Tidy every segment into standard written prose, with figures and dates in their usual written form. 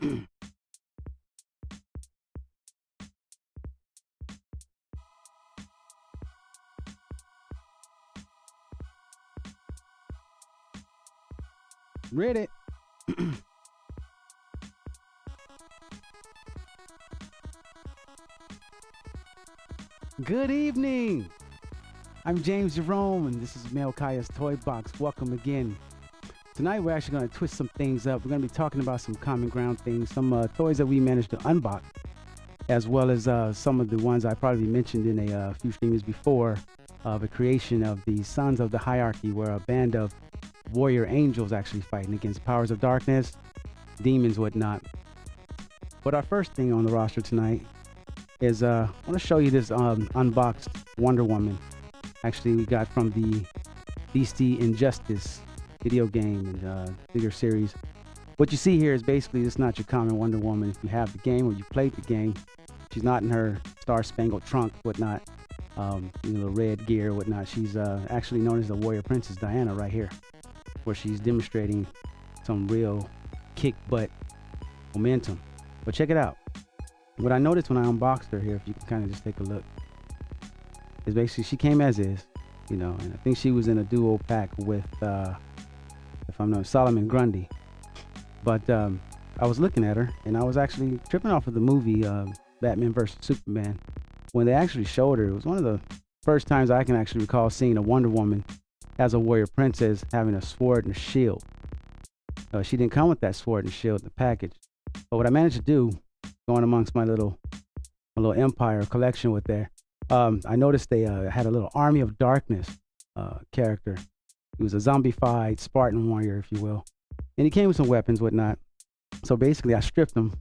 Read it. Good evening. I'm James Jerome, and this is Malkyyiah's Toybox. Welcome again. Tonight, we're actually going to twist some things up. We're going to be talking about some common ground things, some toys that we managed to unbox, as well as some of the ones I probably mentioned in a few streams before, of a creation of the Sons of the Hierarchy, where a band of warrior angels actually fighting against powers of darkness, demons, whatnot. But our first thing on the roster tonight is I want to show you this unboxed Wonder Woman. Actually, we got from the DC Injustice video game and figure series. What you see here is basically it's not your common Wonder Woman. If you have the game or you played the game, she's not in her star-spangled trunk, whatnot, the red gear, whatnot. She's actually known as the Warrior Princess Diana right here, where she's demonstrating some real kick butt momentum. But check it out. What I noticed when I unboxed her here, if you can kind of just take a look, is basically she came as is, and I think she was in a duo pack with, if I'm not Solomon Grundy. But I was looking at her, and I was actually tripping off of the movie Batman vs. Superman. When they actually showed her, it was one of the first times I can actually recall seeing a Wonder Woman as a warrior princess having a sword and a shield. She didn't come with that sword and shield in the package. But what I managed to do, going amongst my little empire collection with there, I noticed they had a little Army of Darkness character. He was a zombified Spartan warrior, if you will. And he came with some weapons, whatnot. So basically, I stripped him.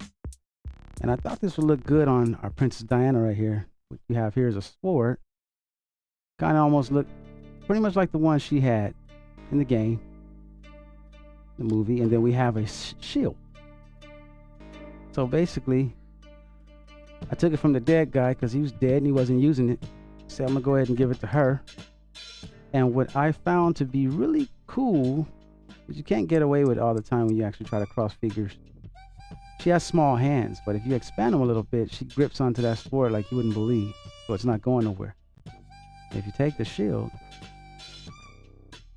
And I thought this would look good on our Princess Diana right here. What you have here is a sword. Kind of almost look pretty much like the one she had in the game, the movie. And then we have a shield. So basically, I took it from the dead guy because he was dead and he wasn't using it. So I'm going to go ahead and give it to her. And what I found to be really cool, is you can't get away with it all the time when you actually try to cross figures. She has small hands, but if you expand them a little bit, she grips onto that sword like you wouldn't believe. So it's not going nowhere. If you take the shield,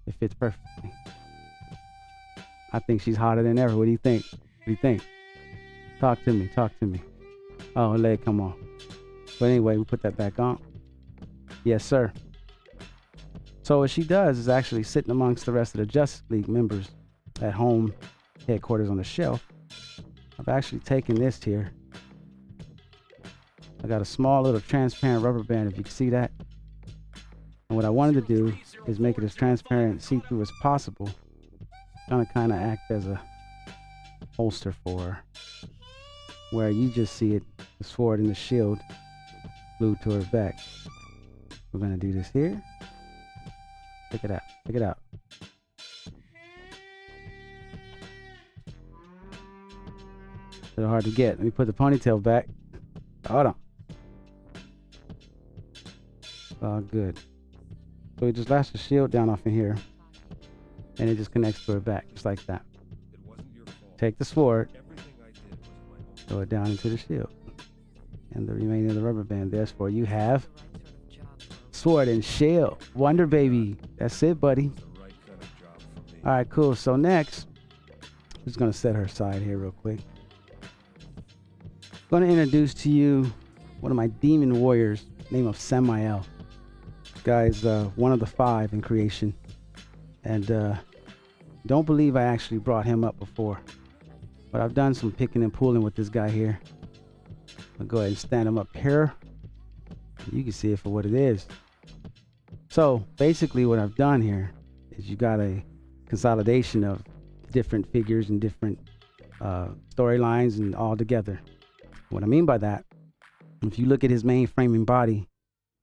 it fits perfectly. I think she's hotter than ever. What do you think? What do you think? Talk to me. Talk to me. Oh, her leg come off. But anyway, we put that back on. Yes, sir. So what she does is actually sitting amongst the rest of the Justice League members at home headquarters on the shelf. I've actually taken this here. I got a small little transparent rubber band, if you can see that. And what I wanted to do is make it as transparent, see-through as possible. Gonna kind of act as a holster for her, where you just see it, the sword and the shield glued to her back. We're gonna do this here. Check it out. Check it out. A little hard to get. Let me put the ponytail back. Hold on. All good. So we just lash the shield down off in here, and it just connects to her back, just like that. Take the sword, throw it down into the shield, and the remaining of the rubber band. Therefore, you have sword and shield. Wonder Baby. That's it, buddy. All right, cool. So next, I'm just gonna set her aside here real quick. Going to introduce to you one of my demon warriors, name of Samael. This guy's one of the 5 in creation, and don't believe I actually brought him up before, but I've done some picking and pulling with this guy here. I'll go ahead and stand him up here. You can see it for what it is. So basically what I've done here is you got a consolidation of different figures and different storylines and all together. What I mean by that, if you look at his main framing body,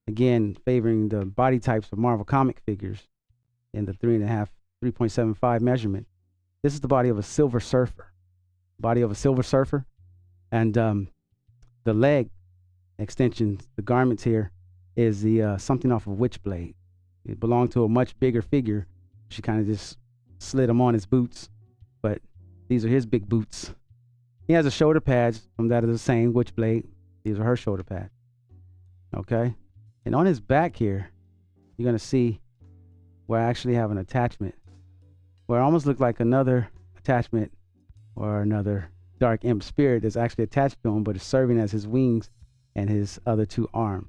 again, favoring the body types of Marvel comic figures in the 3.75 measurement, this is the body of a Silver Surfer. And the leg extensions, the garments here, is the something off of Witchblade. It belonged to a much bigger figure. She kind of just slid him on his boots, but these are his big boots. He has a shoulder pads from that of the same Witchblade. These are her shoulder pads. Okay. And on his back here, you're going to see where I actually have an attachment where it almost looked like another attachment or another dark imp spirit that's actually attached to him, but it's serving as his wings and his other two arms.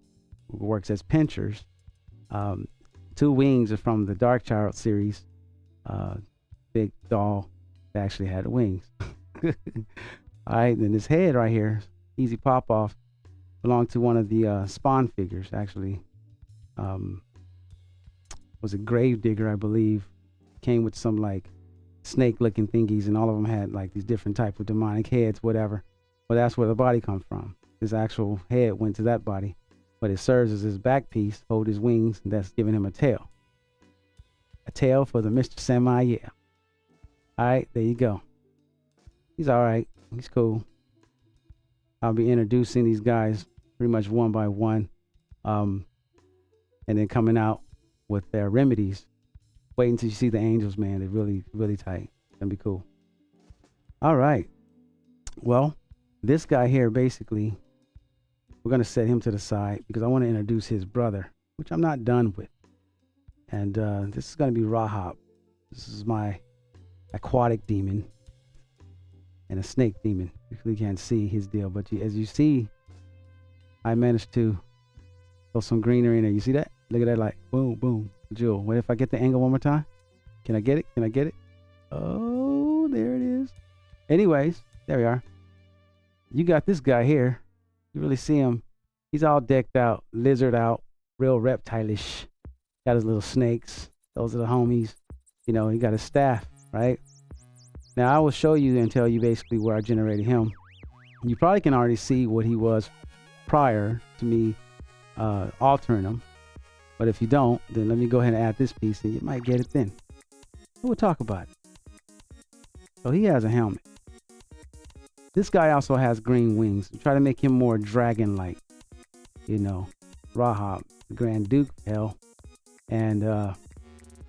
It works as pinchers. Two wings are from the Dark Child series. Big doll that actually had wings. All right, and his head right here, easy pop off, belonged to one of the Spawn figures, actually. Was a Gravedigger, I believe. Came with some like snake looking thingies, and all of them had like these different type of demonic heads, whatever. But that's where the body comes from. His actual head went to that body, but it serves as his back piece, hold his wings, and that's giving him a tail. A tail for the Mr. Malkyyiah. All right, there you go. He's all right. He's cool. I'll be introducing these guys pretty much one by one, and then coming out with their remedies. Wait until you see the angels, man. They're really, really tight. It's gonna be cool. All right. Well, this guy here, basically, we're gonna set him to the side because I want to introduce his brother, which I'm not done with. And this is gonna be Rahab. This is my aquatic demon and a snake demon. You really can't see his deal, but as you see, I managed to throw some greenery in there. You see that? Look at that, like boom, boom, jewel. What if I get the angle one more time? Can I get it? Can I get it? Oh, there it is. Anyways, there we are. You got this guy here. You really see him. He's all decked out, lizard out, real reptile-ish. Got his little snakes. Those are the homies. You know, he got his staff, right? Now, I will show you and tell you basically where I generated him. You probably can already see what he was prior to me altering him. But if you don't, then let me go ahead and add this piece and you might get it then. We'll talk about it. So he has a helmet. This guy also has green wings. We try to make him more dragon-like. You know, Rahab, the Grand Duke, hell. And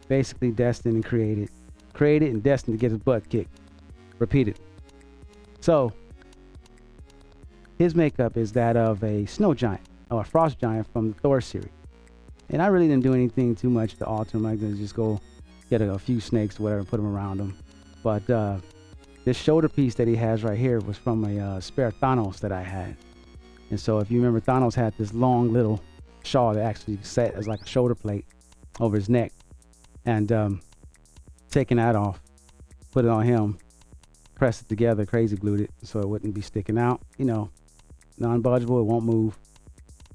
basically destined and created and destined to get his butt kicked. Repeated. So his makeup is that of a snow giant or a frost giant from the Thor series. And I really didn't do anything too much to alter him. I could just go get a few snakes or whatever and put them around him. But this shoulder piece that he has right here was from a spare Thanos that I had. And so if you remember, Thanos had this long little shawl that actually sat as like a shoulder plate over his neck. And taking that off, put it on him, pressed it together, crazy glued it so it wouldn't be sticking out. You know, non-budgeable, it won't move.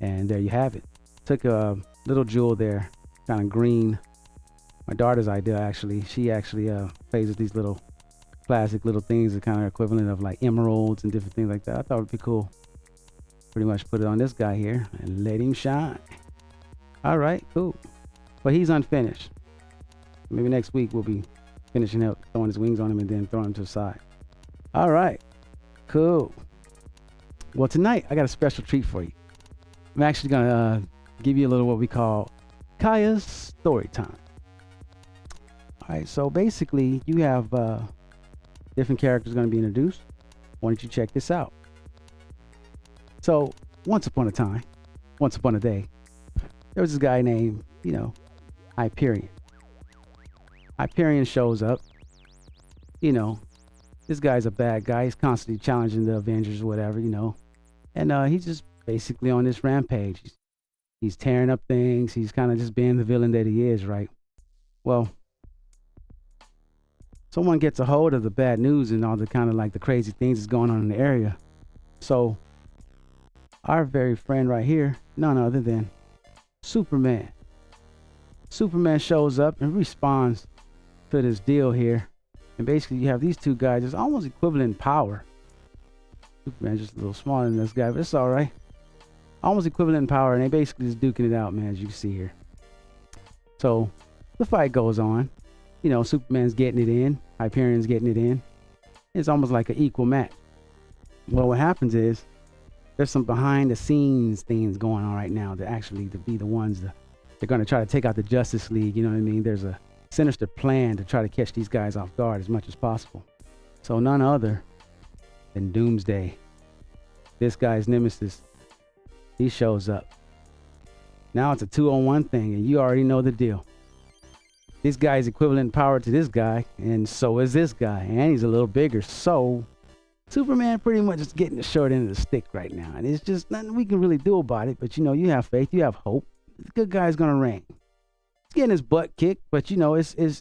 And there you have it. Took a little jewel there, kind of green. My daughter's idea, actually. She actually plays with these little plastic little things that kind of equivalent of like emeralds and different things like that. I thought it'd be cool. Pretty much put it on this guy here and let him shine. All right, cool. But he's unfinished. Maybe next week we'll be finishing up, throwing his wings on him and then throwing him to the side. All right, cool. Well, tonight I got a special treat for you. I'm actually gonna give you a little what we call Kaya's story time. All right, so basically you have different characters going to be introduced. Why don't you check this out? So once upon a time, once upon a day, there was this guy named, you know, Hyperion. Hyperion shows up. You know, this guy's a bad guy. He's constantly challenging the Avengers or whatever, you know. And he's just basically on this rampage. He's tearing up things. He's kind of just being the villain that he is, right? Well, someone gets a hold of the bad news and all the kind of like the crazy things that's going on in the area. So our very friend right here, none other than Superman. Superman shows up and responds to this deal here. And basically you have these two guys. It's almost equivalent in power. Superman's just a little smaller than this guy, but it's all right. Almost equivalent in power, and they basically just duking it out, man, as you can see here. So the fight goes on. You know, Superman's getting it in. Hyperion's getting it in. It's almost like an equal match. Well, what happens is there's some behind the scenes things going on right now that actually to be the ones that they're going to try to take out the Justice League. You know what I mean? There's a sinister plan to try to catch these guys off guard as much as possible. So none other and Doomsday, this guy's nemesis, he shows up. Now it's a 2-on-1 thing, and you already know the deal. This guy's equivalent power to this guy, and so is this guy, and he's a little bigger. So Superman pretty much is getting the short end of the stick right now, and it's just nothing we can really do about it. But you have faith, you have hope. The good guy's gonna reign. He's getting his butt kicked, but it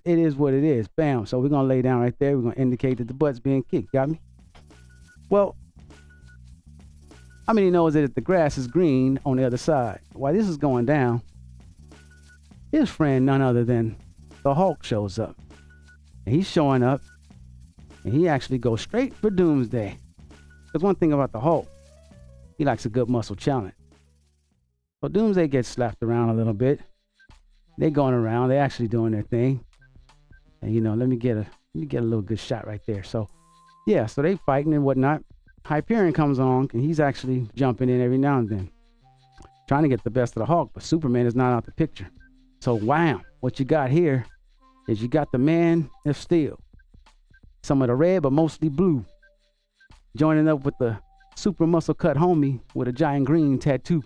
is what it is. Bam. So we're gonna lay down right there. We're gonna indicate that the butt's being kicked. Got me? Well, how many knows that the grass is green on the other side? While this is going down, his friend, none other than the Hulk, shows up. And he's showing up, and he actually goes straight for Doomsday. There's one thing about the Hulk. He likes a good muscle challenge. So Doomsday gets slapped around a little bit. They going around. They actually doing their thing. And let me get a little good shot right there. So yeah, so they fighting and whatnot. Hyperion comes on, and he's actually jumping in every now and then, trying to get the best of the Hulk, but Superman is not out the picture. So wow, what you got here is you got the Man of Steel, some of the red but mostly blue, joining up with the super muscle cut homie with a giant green tattoo.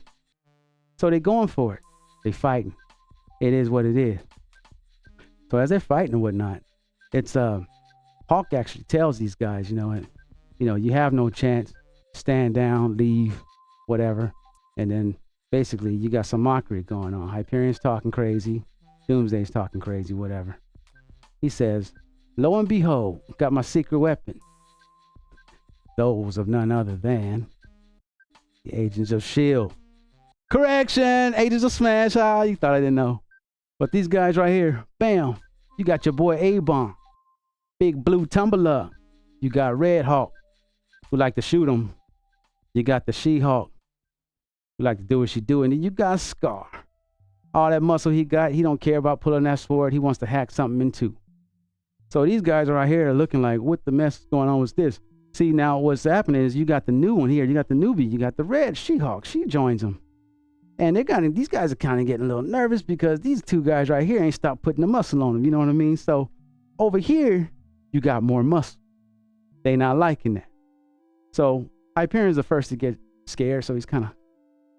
So they going for it. They fighting. It is what it is. So as they're fighting and whatnot, it's Hawk actually tells these guys, you have no chance. Stand down, leave, whatever. And then basically you got some mockery going on. Hyperion's talking crazy. Doomsday's talking crazy, whatever. He says, lo and behold, got my secret weapon. Those of none other than the Agents of S.H.I.E.L.D. Correction! Agents of Smash! Ah, you thought I didn't know. But these guys right here, bam! You got your boy A-Bomb. Big Blue Tumbler. You got Red Hawk, who like to shoot him. You got the She-Hulk, who like to do what she do. And then you got Scar. All that muscle he got, he don't care about pulling that sword. He wants to hack something in two. So these guys are right here looking like, what the mess is going on with this? See, now what's happening is you got the new one here. You got the newbie. You got the red She-Hulk. She joins them. And these guys are kind of getting a little nervous because these two guys right here ain't stopped putting the muscle on them. You know what I mean? So over here, you got more muscle. They not liking that. So Hyperion's the first to get scared. So he's kind of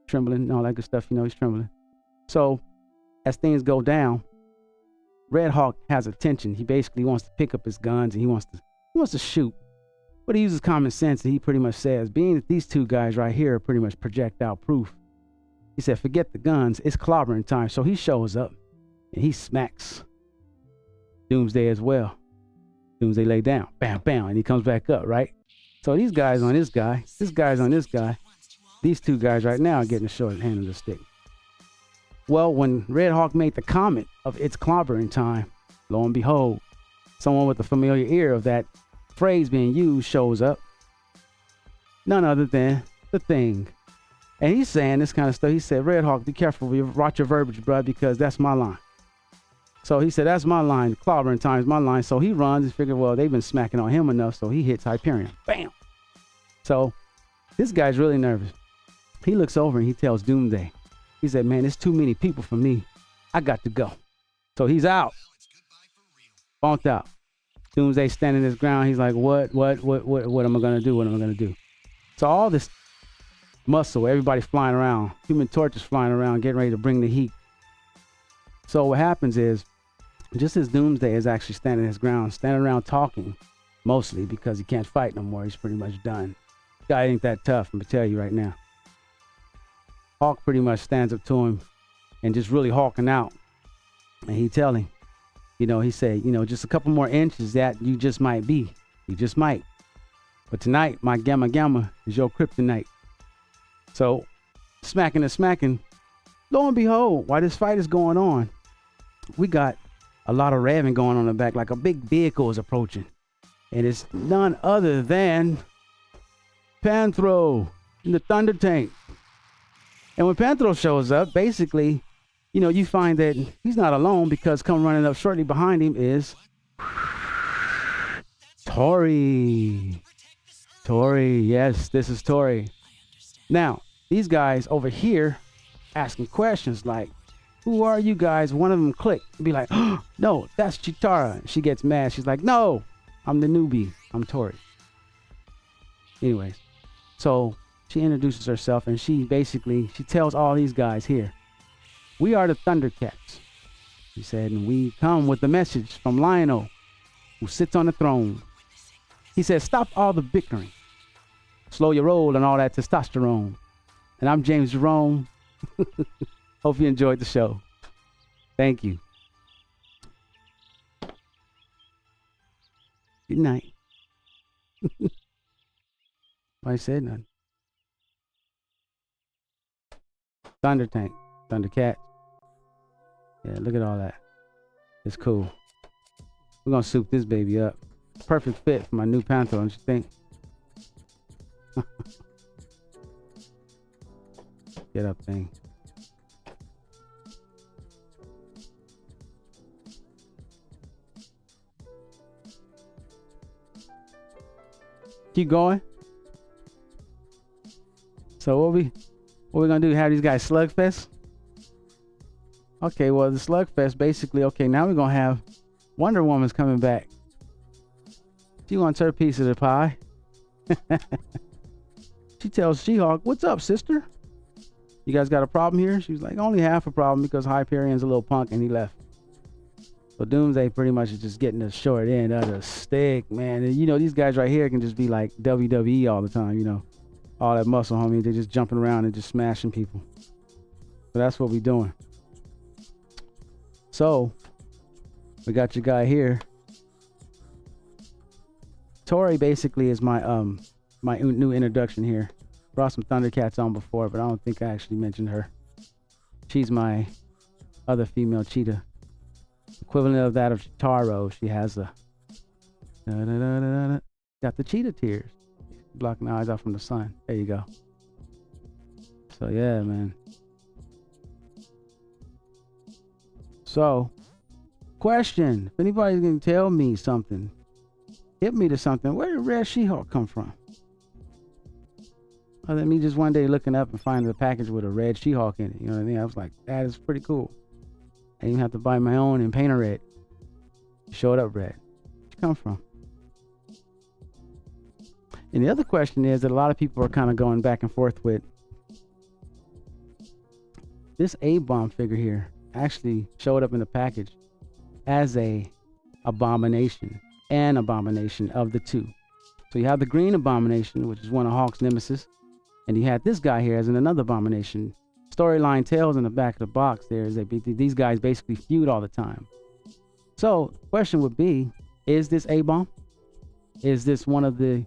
trembling and all that good stuff. He's trembling. So as things go down, Red Hawk has attention. He basically wants to pick up his guns and he wants to shoot. But he uses common sense and he pretty much says, being that these two guys right here are pretty much projectile proof, he said, forget the guns, it's clobbering time. So he shows up and he smacks Doomsday as well. Doomsday lay down, bam, bam, and he comes back up, right? So these guys on this guy's on this guy. These two guys right now are getting the short end of the stick. Well, when Red Hawk made the comment of it's clobbering time, lo and behold, someone with a familiar ear of that phrase being used shows up. None other than the Thing. And he's saying this kind of stuff. He said, Red Hawk, be careful. Watch your verbiage, bro, because that's my line. So he said, that's my line. Clobbering time is my line. So he runs and figured, well, they've been smacking on him enough. So he hits Hyperion. Bam. So this guy's really nervous. He looks over and he tells Doomsday. He said, man, it's too many people for me. I got to go. So he's out. Bumped out. Doomsday standing his ground. He's like, what am I going to do? What am I going to do? So all this muscle, everybody's flying around. Human Torch is flying around, getting ready to bring the heat. So what happens is, just as Doomsday is actually standing his ground, standing around talking, mostly because he can't fight no more. He's pretty much done. Guy ain't that tough, I'm going to tell you right now. Hawk pretty much stands up to him and just really hawking out. And he tell him, he said, just a couple more inches that you just might be. You just might. But tonight, my gamma gamma is your kryptonite. So, smacking and smacking. Lo and behold, while this fight is going on, we got a lot of revving going on in the back, like a big vehicle is approaching. And it's none other than Panthro in the Thunder Tank. And when Panthro shows up, basically, you find that he's not alone because come running up shortly behind him is Tori. Tori, yes, this is Tori. Now, these guys over here asking questions like, who are you guys? One of them click. Be like, oh, no, that's Chitara. She gets mad. She's like, no, I'm the newbie. I'm Tori. Anyways, so she introduces herself, and she tells all these guys here, we are the Thundercats. She said, and we come with a message from Lionel, who sits on the throne. He says, stop all the bickering. Slow your roll and all that testosterone. And I'm James Jerome. Hope you enjoyed the show. Thank you. Good night. I said nothing. Thunder Tank. Thundercat. Yeah, look at all that. It's cool. We're gonna soup this baby up. Perfect fit for my new Panther, don't you think? Get up thing. Keep going. So what we gonna do? Have these guys slugfest? Okay, well the slugfest basically. Okay, now we're gonna have Wonder Woman's coming back. She wants her piece of the pie. She tells She-Hulk, "What's up, sister? You guys got a problem here?" She's like, "Only half a problem because Hyperion's a little punk and he left." So Doomsday pretty much is just getting the short end of the stick, man. And you know, these guys right here can just be like WWE all the time, you know. All that muscle, homie. They're just jumping around and just smashing people. So that's what we're doing. So, we got your guy here. Tori basically is my my new introduction here. Brought some Thundercats on before, but I don't think I actually mentioned her. She's my other female cheetah. Equivalent of that of Taro. She has a got the cheetah tears. Blocking the eyes out from the sun. There you go. So yeah, man. So, question. If anybody's gonna tell me something, hit me to something. Where did Red She-Hulk come from? Other than me just one day looking up and finding a package with a red She-Hulk in it. You know what I mean? I was like, that is pretty cool. I didn't even have to buy my own and paint her red. It showed up red. Where'd she come from? And the other question is that a lot of people are kind of going back and forth with. This A-bomb figure here actually showed up in the package as a abomination. An abomination of the two. So you have the green abomination, which is one of Hulk's nemesis. And you had this guy here as another abomination. Storyline tells in the back of the box there is that these guys basically feud all the time. So the question would be, is this A-bomb? Is this one of the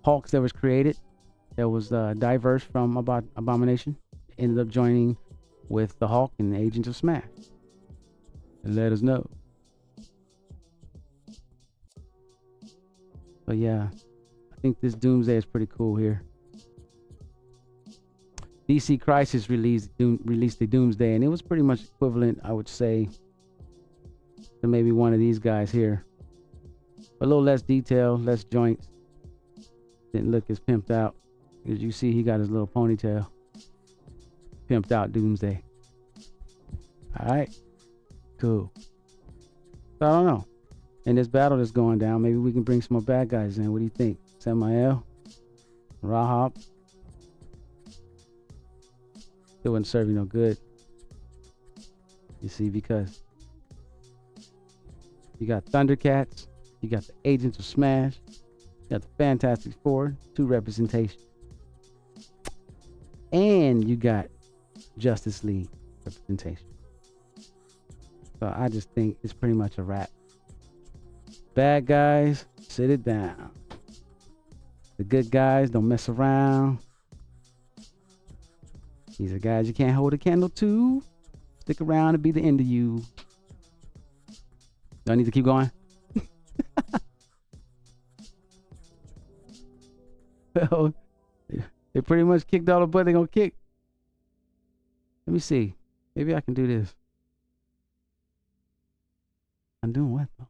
Hulks that was created, that was diverse from Abomination, ended up joining with the Hulk and the Agents of Smash? And let us know. But yeah, I think this Doomsday is pretty cool here. DC Crisis released the Doomsday, and it was pretty much equivalent, I would say, to maybe one of these guys here. A little less detail, less joints. Didn't look as pimped out. As you see, he got his little ponytail. Pimped out Doomsday. Alright. Cool. So I don't know. In this battle that's going down, maybe we can bring some more bad guys in. What do you think? Samael? Rahab? It wouldn't serve you no good. You see, because you got Thundercats, you got the Agents of Smash, you got the Fantastic Four, 2 representation. And you got Justice League representation. So I just think it's pretty much a wrap. Bad guys, sit it down. The good guys, don't mess around. These are guys you can't hold a candle to. Stick around and be the end of you. Do I need to keep going? Well, they pretty much kicked all the butt they're gonna kick. Let me see. Maybe I can do this. I'm doing what though?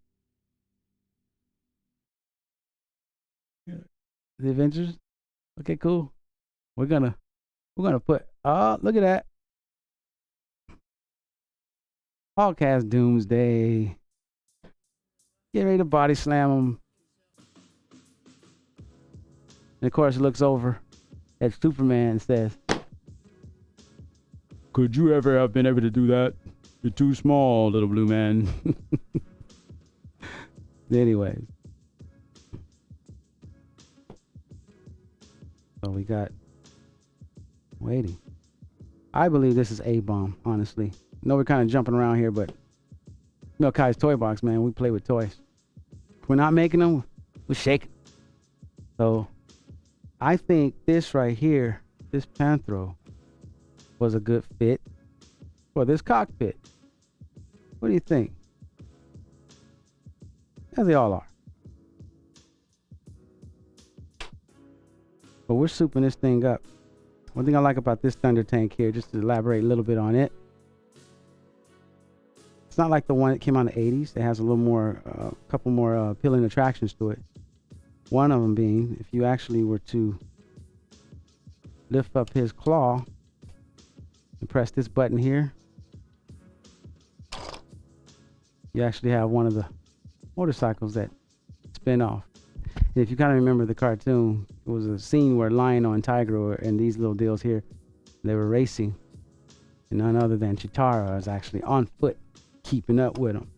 The Avengers? Okay, cool. We're gonna put, oh, look at that. Hulk has Doomsday. Get ready to body slam him. And of course, he looks over at Superman and says, "Could you ever have been able to do that? You're too small, little blue man." Anyways. So we got waiting. I believe this is A-bomb, honestly. I know we're kind of jumping around here, but Malkyyiah's Toybox, man, we play with toys. If we're not making them, we're shaking. So I think this right here, this Panthro, was a good fit for this cockpit. What do you think? As they all are. But we're souping this thing up. One thing I like about this Thunder tank here, just to elaborate a little bit on it, it's not like the one that came out in the 80s. It has a little more, couple more appealing attractions to it. One of them being, if you actually were to lift up his claw and press this button here, you actually have one of the motorcycles that spin off. And if you kind of remember the cartoon, it was a scene where Lion and Tiger and these little deals here, they were racing, and none other than Chitara is actually on foot, keeping up with them,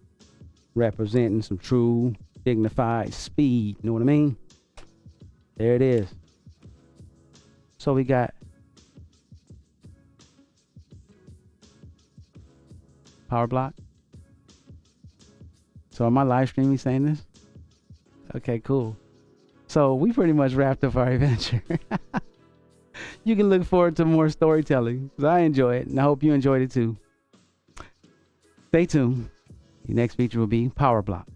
representing some true dignified speed. You know what I mean? There it is. So we got power block. So am I live streaming saying this? Okay, cool. So we pretty much wrapped up our adventure. You can look forward to more storytelling, because I enjoy it, and I hope you enjoyed it too. Stay tuned. The next feature will be Power Block.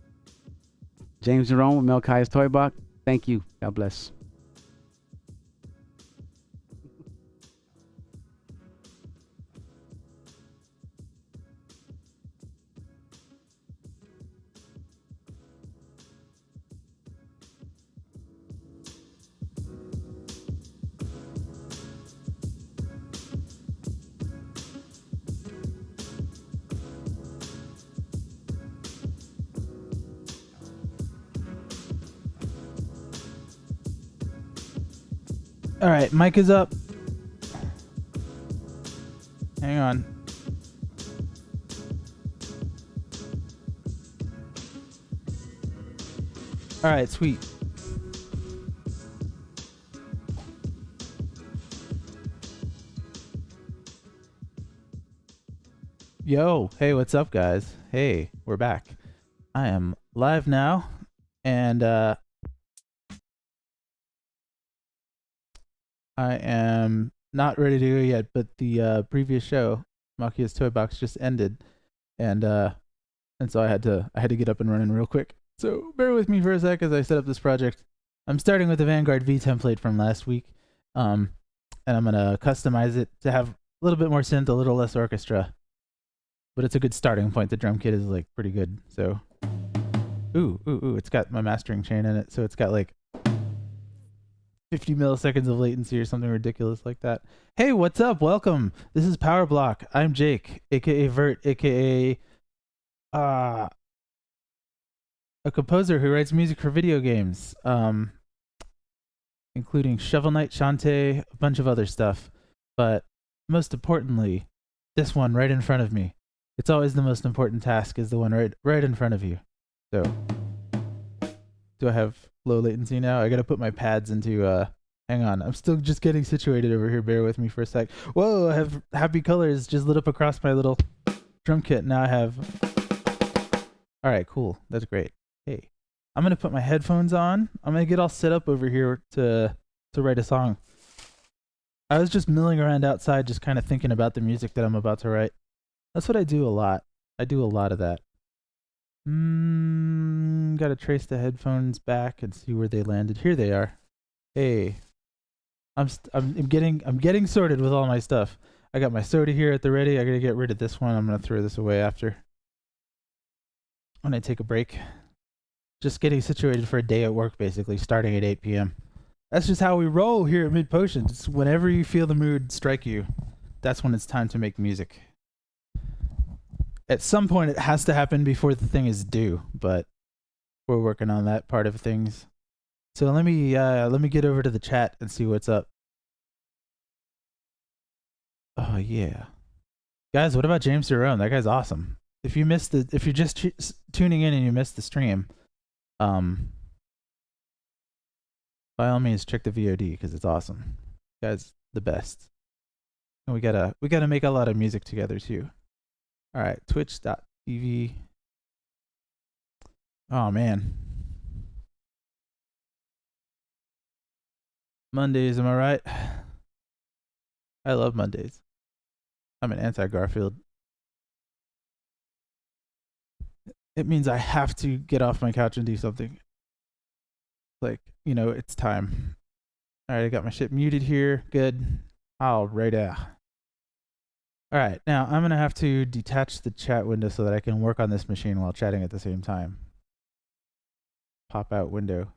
James Jerome with Malkyyiah's Toybox. Thank you. God bless. All right, mic is up. Hang on. All right, sweet. Yo, hey, what's up, guys? Hey, we're back. I am live now, and I am not ready to go yet, but the previous show, Malkyyiah's Toybox, just ended, and so I had to get up and running real quick. So bear with me for a sec as I set up this project. I'm starting with the Vanguard V template from last week, and I'm gonna customize it to have a little bit more synth, a little less orchestra, but it's a good starting point. The drum kit is like pretty good. So, ooh, it's got my mastering chain in it, so it's got like 50 milliseconds of latency or something ridiculous like that. Hey, what's up? Welcome. This is Power Block. I'm Jake, aka Vert, aka a composer who writes music for video games, including Shovel Knight, Shantae, a bunch of other stuff. But most importantly, this one right in front of me. It's always the most important task, is the one right in front of you. So, do I have low latency now? I gotta put my pads into, hang on. I'm still just getting situated over here. Bear with me for a sec. Whoa, I have happy colors just lit up across my little drum kit. Now I have, all right, cool. That's great. Hey, I'm gonna put my headphones on. I'm gonna get all set up over here to write a song. I was just milling around outside, just kind of thinking about the music that I'm about to write. That's what I do a lot. I do a lot of that. Gotta trace the headphones back and see where they landed. Here they are. Hey, I'm getting sorted with all my stuff. I got my soda here at the ready. I gotta get rid of this one. I'm gonna throw this away after when I take a break. Just getting situated for a day at work, basically, starting at 8 p.m. That's just how we roll here at Mid Potions. It's whenever you feel the mood strike you, that's when it's time to make music. At some point, it has to happen before the thing is due, but we're working on that part of things. So let me get over to the chat and see what's up. Oh yeah, guys, what about James Jerome? That guy's awesome. If you're just tuning in and you missed the stream, by all means check the VOD because it's awesome. Guys, the best. And we gotta make a lot of music together too. All right, twitch.tv. Oh man, Mondays, am I right? I love Mondays. I'm an anti-Garfield. It means I have to get off my couch and do something. Like, it's time. All right, I got my shit muted here. Good. All right. All right, now I'm going to have to detach the chat window so that I can work on this machine while chatting at the same time. Pop out window.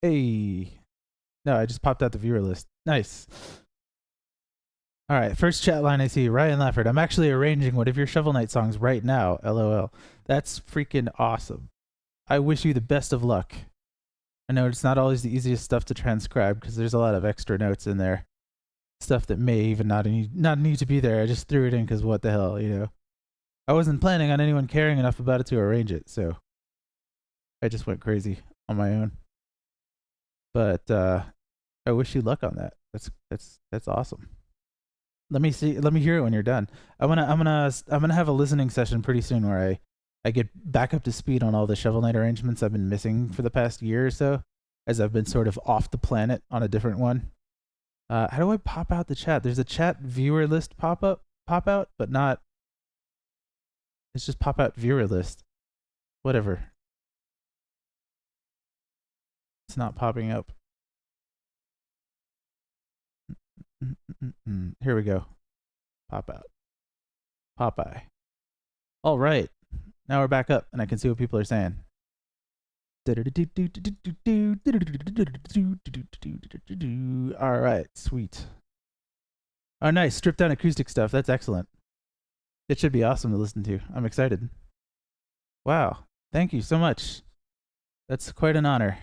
Hey. No, I just popped out the viewer list. Nice. All right, first chat line I see, Ryan Lafford. I'm actually arranging one of your Shovel Knight songs right now, LOL. That's freaking awesome. I wish you the best of luck. I know it's not always the easiest stuff to transcribe because there's a lot of extra notes in there. Stuff that may even not need to be there. I just threw it in because what the hell, I wasn't planning on anyone caring enough about it to arrange it, so I just went crazy on my own. But I wish you luck on that. That's awesome. Let me hear it when you're done. I'm gonna have a listening session pretty soon where I get back up to speed on all the Shovel Knight arrangements I've been missing for the past year or so, as I've been sort of off the planet on a different one. How do I pop out the chat? There's a chat viewer list pop out, but not. It's just pop out viewer list. Whatever. It's not popping up. Here we go. Pop out. Popeye. All right. Now we're back up and I can see what people are saying. All right. Sweet. Oh, nice. Stripped down acoustic stuff. That's excellent. It should be awesome to listen to. I'm excited. Wow. Thank you so much. That's quite an honor.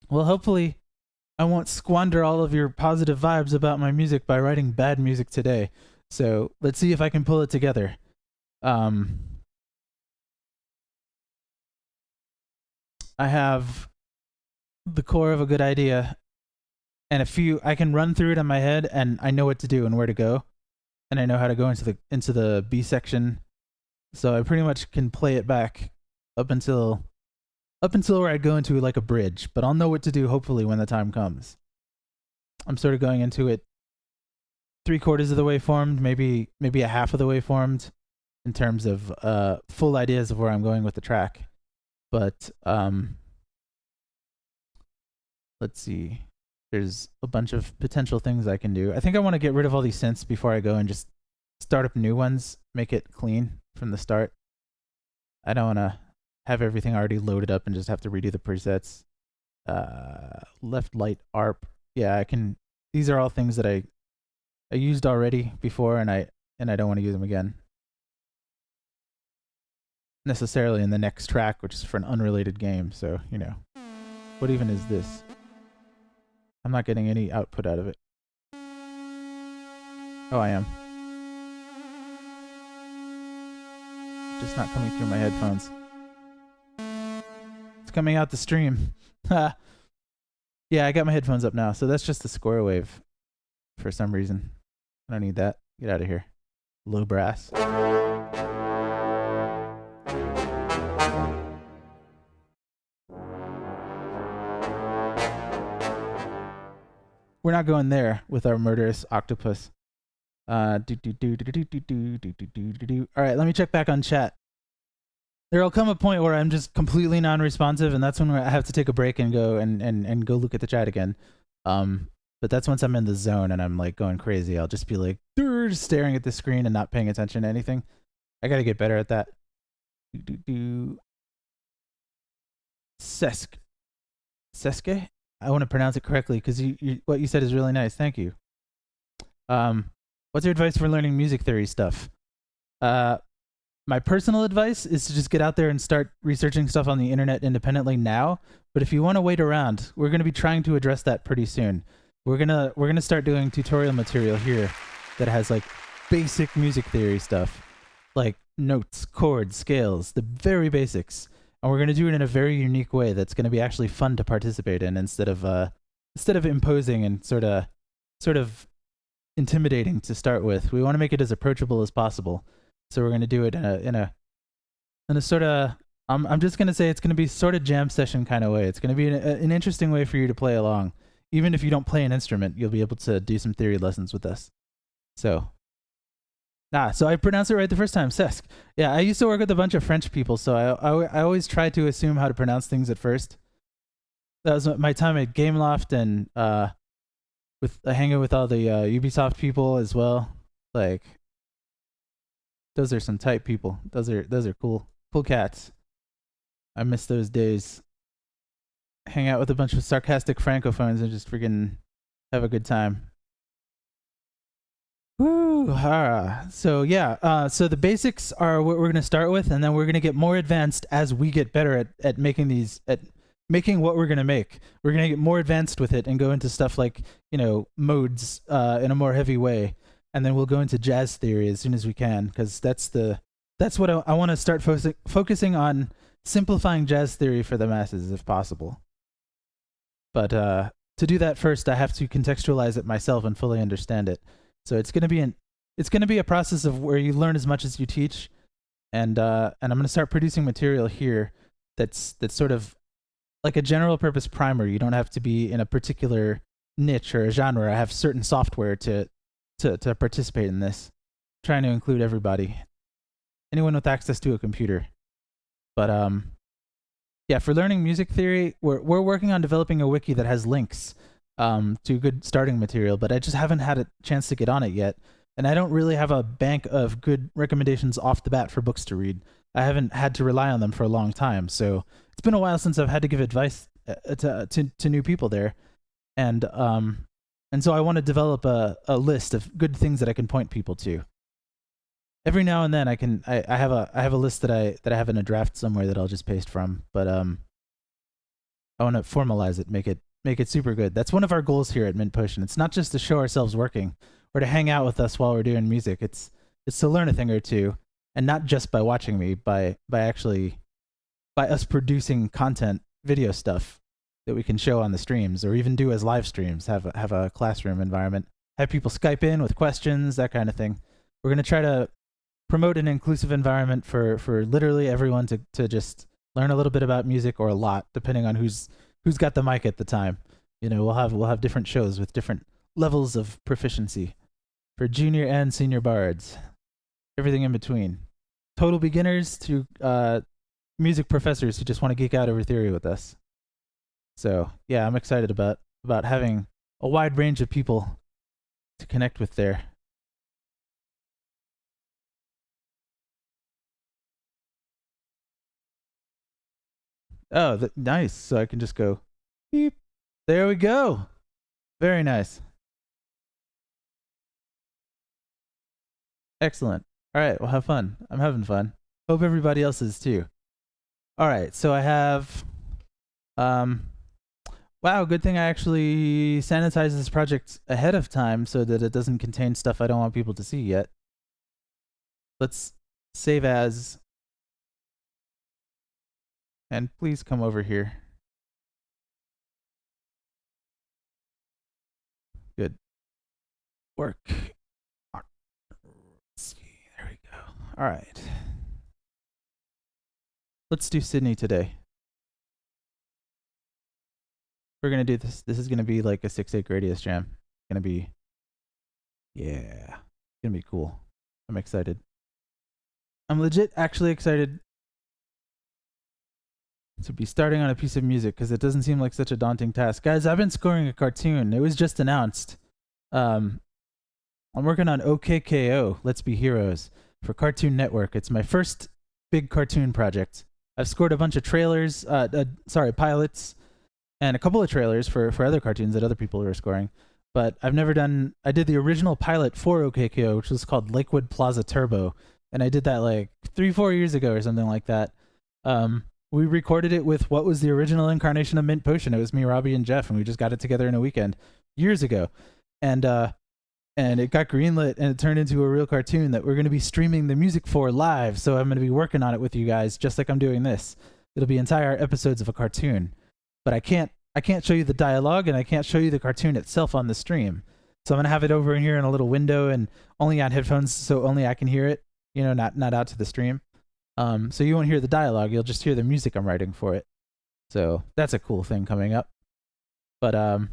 Well, hopefully I won't squander all of your positive vibes about my music by writing bad music today. So let's see if I can pull it together. I have the core of a good idea and I can run through it in my head and I know what to do and where to go. And I know how to go into the B section. So I pretty much can play it back up until where I go into like a bridge, but I'll know what to do hopefully when the time comes. I'm sort of going into it 3/4 of the way formed, maybe a half of the way formed in terms of full ideas of where I'm going with the track. But let's see. There's a bunch of potential things I can do. I think I want to get rid of all these synths before I go and just start up new ones, make it clean from the start. I don't want to have everything already loaded up and just have to redo the presets. Left light ARP. Yeah, I can. These are all things that I used already before, and I don't want to use them again necessarily in the next track, which is for an unrelated game. So what even is this? I'm not getting any output out of it. Oh, I am. Just not coming through my headphones. It's coming out the stream. Yeah, I got my headphones up now, so that's just the square wave for some reason. I don't need that. Get out of here. Low brass. We're not going there with our murderous octopus. All right, let me check back on chat. There'll come a point where I'm just completely non-responsive, and that's when I have to take a break and go and go look at the chat again. But that's once I'm in the zone and I'm like going crazy. I'll just be like staring at the screen and not paying attention to anything. I gotta get better at that. Seske? I want to pronounce it correctly because what you said is really nice. Thank you. What's your advice for learning music theory stuff? my personal advice is to just get out there and start researching stuff on the internet independently now. But if you want to wait around, we're going to be trying to address that pretty soon. We're gonna start doing tutorial material here that has like basic music theory stuff, like notes, chords, scales, the very basics. And we're gonna do it in a very unique way that's gonna be actually fun to participate in instead of imposing and sort of intimidating to start with. We want to make it as approachable as possible. So we're gonna do it in a sort of I'm just gonna say it's gonna be sort of jam session kind of way. It's gonna be an interesting way for you to play along. Even if you don't play an instrument, you'll be able to do some theory lessons with us. So I pronounced it right the first time, Sesk. Yeah, I used to work with a bunch of French people, so I always try to assume how to pronounce things at first. That was my time at Gameloft and with hanging with all the Ubisoft people as well. Like, those are some tight people. Those are cool cats. I miss those days. Hang out with a bunch of sarcastic francophones and just freaking have a good time. Woo! So yeah, so the basics are what we're gonna start with, and then we're gonna get more advanced as we get better at making what we're gonna make. We're gonna get more advanced with it and go into stuff like, modes in a more heavy way, and then we'll go into jazz theory as soon as we can, because that's what I want to start focusing on, simplifying jazz theory for the masses if possible. But to do that first, I have to contextualize it myself and fully understand it. So it's gonna be a process of where you learn as much as you teach, and I'm gonna start producing material here that's sort of like a general purpose primer. You don't have to be in a particular niche or a genre. I have certain software to participate in this, trying to include everybody, anyone with access to a computer. But yeah, for learning music theory, we're working on developing a wiki that has links to good starting material, but I just haven't had a chance to get on it yet. And I don't really have a bank of good recommendations off the bat for books to read. I haven't had to rely on them for a long time, so it's been a while since I've had to give advice to new people there. And so I want to develop a list of good things that I can point people to. Every now and then I have a list that I have in a draft somewhere that I'll just paste from, but I want to formalize it, make it super good. That's one of our goals here at Mint Push, and it's not just to show ourselves working or to hang out with us while we're doing music. It's to learn a thing or two, and not just by watching me, by us producing content, video stuff that we can show on the streams, or even do as live streams, have a classroom environment, have people Skype in with questions, that kind of thing. We're going to try to promote an inclusive environment for literally everyone to just learn a little bit about music, or a lot, depending on who's got the mic at the time. We'll have different shows with different levels of proficiency for junior and senior bards, everything in between, total beginners to music professors who just want to geek out over theory with us. So yeah, I'm excited about having a wide range of people to connect with there. Oh, nice. So I can just go beep. There we go. Very nice. Excellent. All right, well, have fun. I'm having fun. Hope everybody else is too. All right, so I have wow, good thing I actually sanitized this project ahead of time so that it doesn't contain stuff I don't want people to see yet. Let's save as, and please come over here. Good work. Let's see. There we go. All right. Let's do Sydney today. We're going to do this. This is going to be like a 6/8 radius jam. It's going to be, yeah, it's going to be cool. I'm excited. I'm legit actually excited to be starting on a piece of music, because it doesn't seem like such a daunting task. Guys, I've been scoring a cartoon. It was just announced. I'm working on OKKO, Let's Be Heroes, for Cartoon Network. It's my first big cartoon project. I've scored a bunch of trailers, pilots, and a couple of trailers for other cartoons that other people were scoring. But I did the original pilot for OKKO, which was called Lakewood Plaza Turbo. and I did that like 3-4 years ago or something like that. We recorded it with what was the original incarnation of Mint Potion. It was me, Robbie, and Jeff, and we just got it together in a weekend years ago, and it got greenlit, and it turned into a real cartoon that we're going to be streaming the music for live. So I'm going to be working on it with you guys, just like I'm doing this. It'll be entire episodes of a cartoon, but I can't show you the dialogue, and I can't show you the cartoon itself on the stream. So I'm going to have it over in here in a little window and only on headphones, so only I can hear it, not out to the stream. So you won't hear the dialogue, you'll just hear the music I'm writing for it. So that's a cool thing coming up. But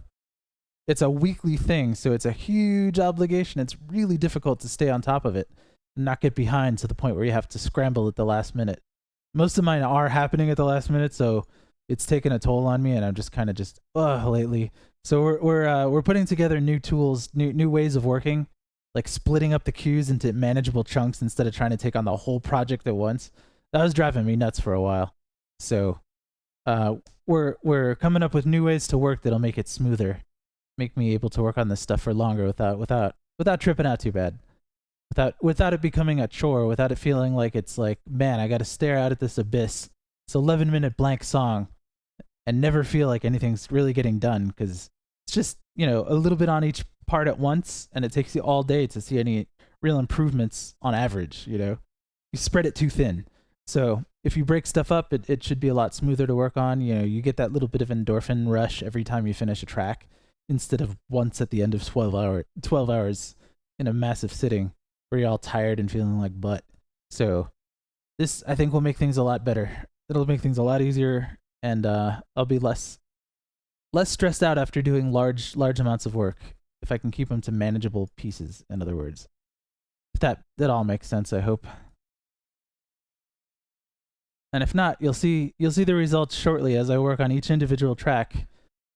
it's a weekly thing, so it's a huge obligation. It's really difficult to stay on top of it and not get behind to the point where you have to scramble at the last minute. Most of mine are happening at the last minute, so it's taken a toll on me, and I'm just kind of lately. So we're putting together new tools, new ways of working, like splitting up the queues into manageable chunks instead of trying to take on the whole project at once. That was driving me nuts for a while. So we're coming up with new ways to work that'll make it smoother, make me able to work on this stuff for longer without tripping out too bad, without it becoming a chore, without it feeling like it's like, man, I got to stare out at this abyss. It's 11-minute blank song and never feel like anything's really getting done, because it's just, a little bit on each part at once, and it takes you all day to see any real improvements on average. You spread it too thin. So if you break stuff up, it should be a lot smoother to work on. You get that little bit of endorphin rush every time you finish a track, instead of once at the end of 12 hours in a massive sitting where you're all tired and feeling like butt. So this, I think, will make things a lot better. It'll make things a lot easier, and I'll be less stressed out after doing large amounts of work, if I can keep them to manageable pieces, in other words. If that all makes sense, I hope. And if not, you'll see the results shortly as I work on each individual track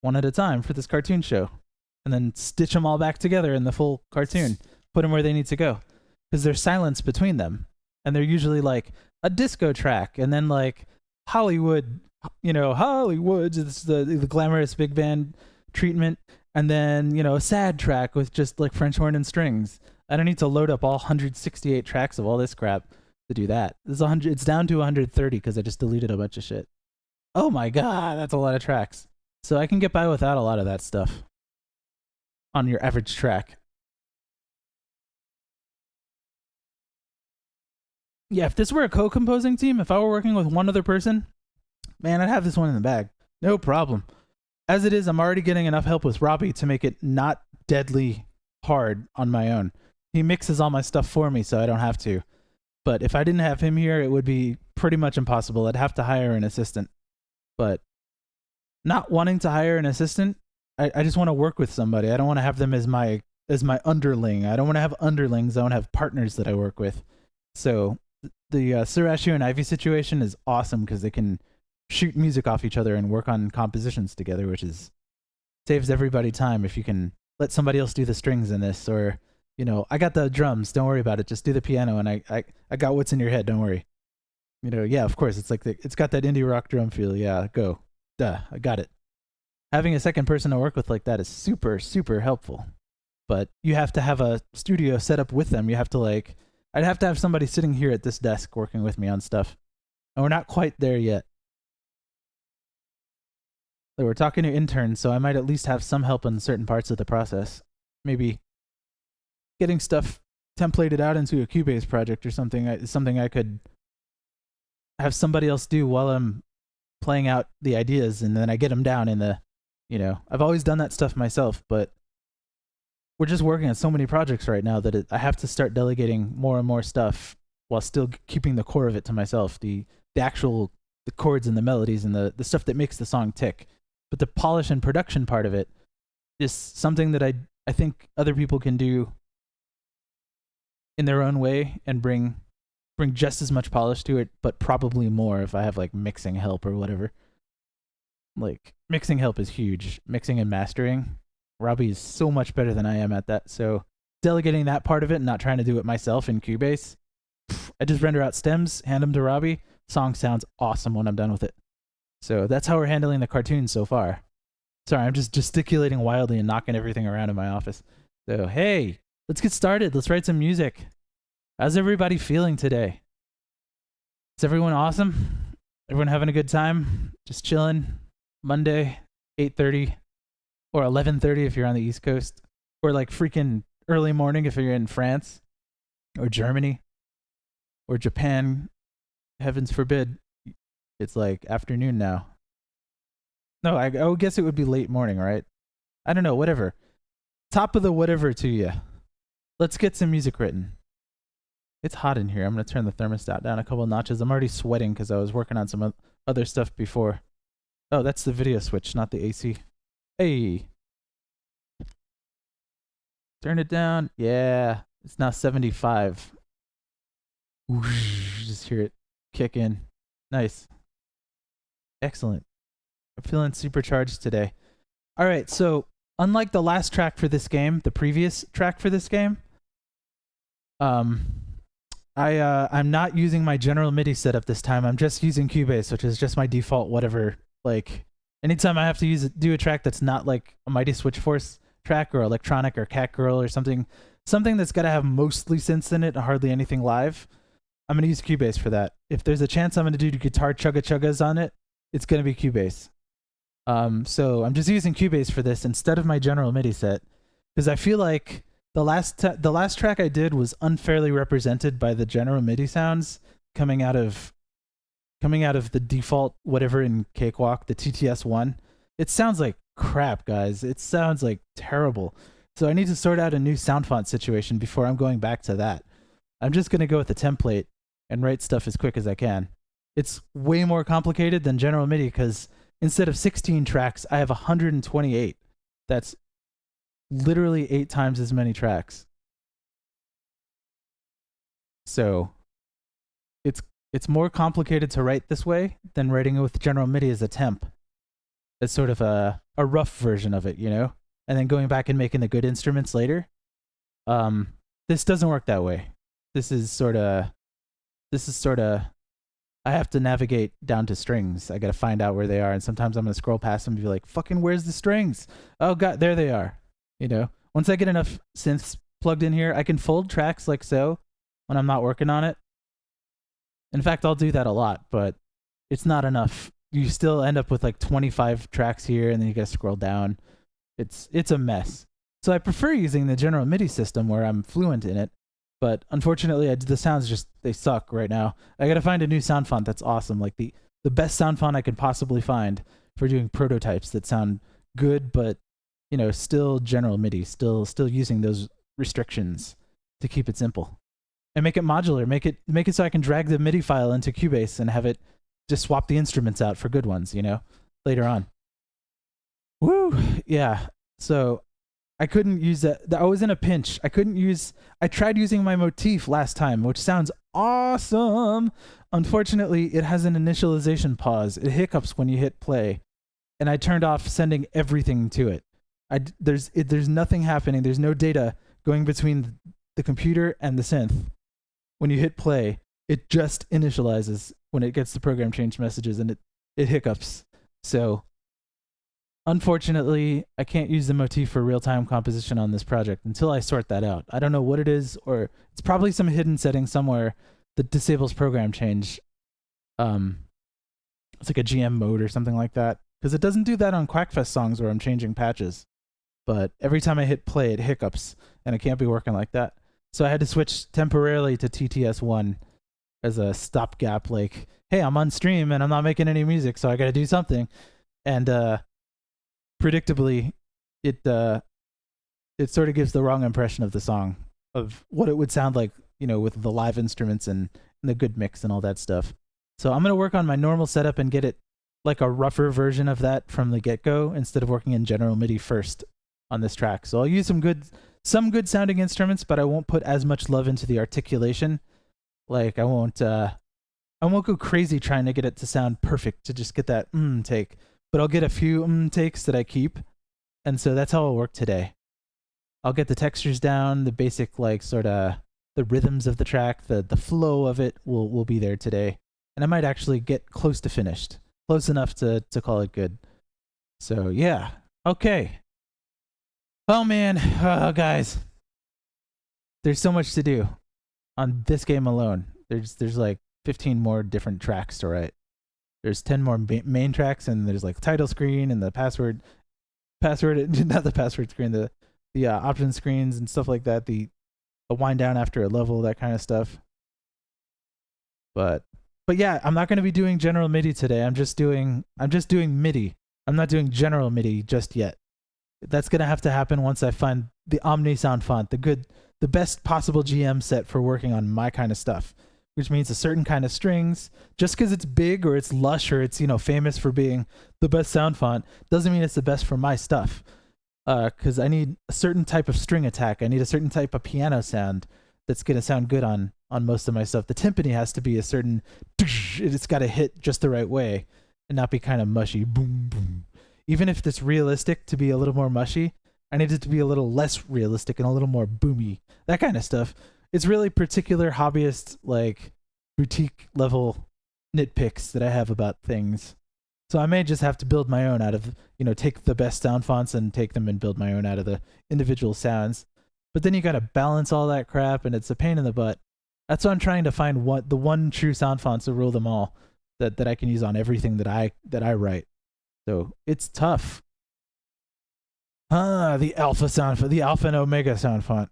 one at a time for this cartoon show, and then stitch them all back together in the full cartoon, put them where they need to go, because there's silence between them, and they're usually like a disco track, and then like Hollywood, it's the glamorous big band treatment, and then a sad track with just like French horn and strings. I don't need to load up all 168 tracks of all this crap to do that. It's down to 130 because I just deleted a bunch of shit. Oh my god, that's a lot of tracks. So I can get by without a lot of that stuff on your average track. Yeah, if this were a co-composing team, if I were working with one other person, man, I'd have this one in the bag. No problem. As it is, I'm already getting enough help with Robbie to make it not deadly hard on my own. He mixes all my stuff for me, so I don't have to. But if I didn't have him here, it would be pretty much impossible. I'd have to hire an assistant. But not wanting to hire an assistant, I just want to work with somebody. I don't want to have them as my underling. I don't want to have underlings. I want to have partners that I work with. So the Sarashu and Ivy situation is awesome because they can shoot music off each other and work on compositions together, which saves everybody time if you can let somebody else do the strings in this, or I got the drums, don't worry about it, just do the piano, and I got what's in your head, don't worry. Yeah, of course, it's like it's got that indie rock drum feel. Yeah, go. Duh, I got it. Having a second person to work with like that is super, super helpful. But you have to have a studio set up with them. You have to I'd have to have somebody sitting here at this desk working with me on stuff. And we're not quite there yet. So we're talking to interns, so I might at least have some help in certain parts of the process. Maybe getting stuff templated out into a Cubase project or something is something I could have somebody else do while I'm playing out the ideas, and then I get them down in the, I've always done that stuff myself, but we're just working on so many projects right now that I have to start delegating more and more stuff while still keeping the core of it to myself, the chords and the melodies and the stuff that makes the song tick. But the polish and production part of it is something that I think other people can do in their own way and bring just as much polish to it, but probably more if I have mixing help or whatever. Mixing help is huge. Mixing and mastering. Robbie is so much better than I am at that. So delegating that part of it and not trying to do it myself in Cubase, I just render out stems, hand them to Robbie. Song sounds awesome when I'm done with it. So that's how we're handling the cartoon so far. Sorry, I'm just gesticulating wildly and knocking everything around in my office. So, hey, let's get started. Let's write some music. How's everybody feeling today? Is everyone awesome? Everyone having a good time? Just chilling? Monday, 8:30 or 11:30 if you're on the East Coast, or like freaking early morning if you're in France or Germany or Japan. Heavens forbid. It's like afternoon now. No, I would guess it would be late morning, right? I don't know, whatever. Top of the whatever to you. Let's get some music written. It's hot in here. I'm going to turn the thermostat down a couple notches. I'm already sweating because I was working on some other stuff before. Oh, that's the video switch, not the AC. Hey. Turn it down. Yeah. It's now 75. Whoosh, just hear it kick in. Nice. Excellent. I'm feeling supercharged today. All right, so unlike the last track for this game, the previous track for this game, I'm not using my general MIDI setup this time. I'm just using Cubase, which is just my default whatever. Like anytime I have to do a track that's not like a Mighty Switch Force track or electronic or Cat Girl or something that's got to have mostly synths in it and hardly anything live, I'm going to use Cubase for that. If there's a chance I'm going to do guitar chugga-chuggas on it, it's going to be Cubase. So I'm just using Cubase for this instead of my general MIDI set because I feel like the last track I did was unfairly represented by the general MIDI sounds coming out of the default whatever in Cakewalk, the TTS1. It sounds like crap, guys. It sounds like terrible. So I need to sort out a new sound font situation before I'm going back to that. I'm just going to go with the template and write stuff as quick as I can. It's way more complicated than general MIDI because instead of 16 tracks, I have 128. That's literally 8 times as many tracks. So it's more complicated to write this way than writing it with general MIDI as a temp. As sort of a rough version of it, you know? And then going back and making the good instruments later. This doesn't work that way. This is sort of I have to navigate down to strings. I got to find out where they are. And sometimes I'm going to scroll past them and be like, fucking, where's the strings? Oh, God, there they are. You know, once I get enough synths plugged in here, I can fold tracks like so when I'm not working on it. In fact, I'll do that a lot, but it's not enough. You still end up with like 25 tracks here, and then you got to scroll down. It's a mess. So I prefer using the general MIDI system where I'm fluent in it. But unfortunately, the sounds they suck right now. I got to find a new sound font that's awesome. Like the best sound font I could possibly find for doing prototypes that sound good, but, you know, still general MIDI, still using those restrictions to keep it simple. And make it modular. Make it so I can drag the MIDI file into Cubase and have it just swap the instruments out for good ones, you know, later on. Woo! Yeah. So I couldn't use that. I was in a pinch. I tried using my motif last time, which sounds awesome. Unfortunately, it has an initialization pause. It hiccups when you hit play. And I turned off sending everything to it. There's nothing happening. There's no data going between the computer and the synth. When you hit play, it just initializes when it gets the program change messages and it hiccups. So unfortunately, I can't use the motif for real-time composition on this project until I sort that out. I don't know what it is, or it's probably some hidden setting somewhere that disables program change. It's like a GM mode or something like that, because it doesn't do that on Quackfest songs where I'm changing patches. But every time I hit play, it hiccups, and it can't be working like that. So I had to switch temporarily to TTS1 as a stopgap, like, hey, I'm on stream and I'm not making any music, so I got to do something. And predictably, it sort of gives the wrong impression of the song, of what it would sound like, you know, with the live instruments and the good mix and all that stuff. So I'm going to work on my normal setup and get it like a rougher version of that from the get-go instead of working in general MIDI first on this track. So I'll use some good sounding instruments, but I won't put as much love into the articulation. Like I won't go crazy trying to get it to sound perfect to just get that take. But I'll get a few takes that I keep. And so that's how I'll work today. I'll get the textures down, the basic, like, sort of the rhythms of the track, the flow of it will be there today. And I might actually get close to finished. Close enough to call it good. So, yeah. Okay. Oh, man. Oh, guys. There's so much to do. on this game alone. There's like 15 more different tracks to write. There's 10 more main tracks, and there's like title screen and the password not the password screen, the option screens and stuff like that. The wind down after a level, that kind of stuff. But yeah, I'm not going to be doing general MIDI today. I'm just doing MIDI. I'm not doing general MIDI just yet. That's going to have to happen once I find the Omni sound font, the best possible GM set for working on my kind of stuff, which means a certain kind of strings. Just because it's big or it's lush or it's, famous for being the best sound font doesn't mean it's the best for my stuff. Because I need a certain type of string attack. I need a certain type of piano sound that's going to sound good on most of my stuff. The timpani has to be a certain, it's got to hit just the right way and not be kind of mushy. Boom, boom. Even if it's realistic to be a little more mushy, I need it to be a little less realistic and a little more boomy. That kind of stuff. It's really particular hobbyist, like boutique level nitpicks that I have about things. So I may just have to build my own out of, take the best sound fonts and take them and build my own out of the individual sounds. But then you got to balance all that crap, and it's a pain in the butt. That's why I'm trying to find the one true sound font to rule them all that I can use on everything that I write. So it's tough. The alpha sound font, the alpha and omega sound font.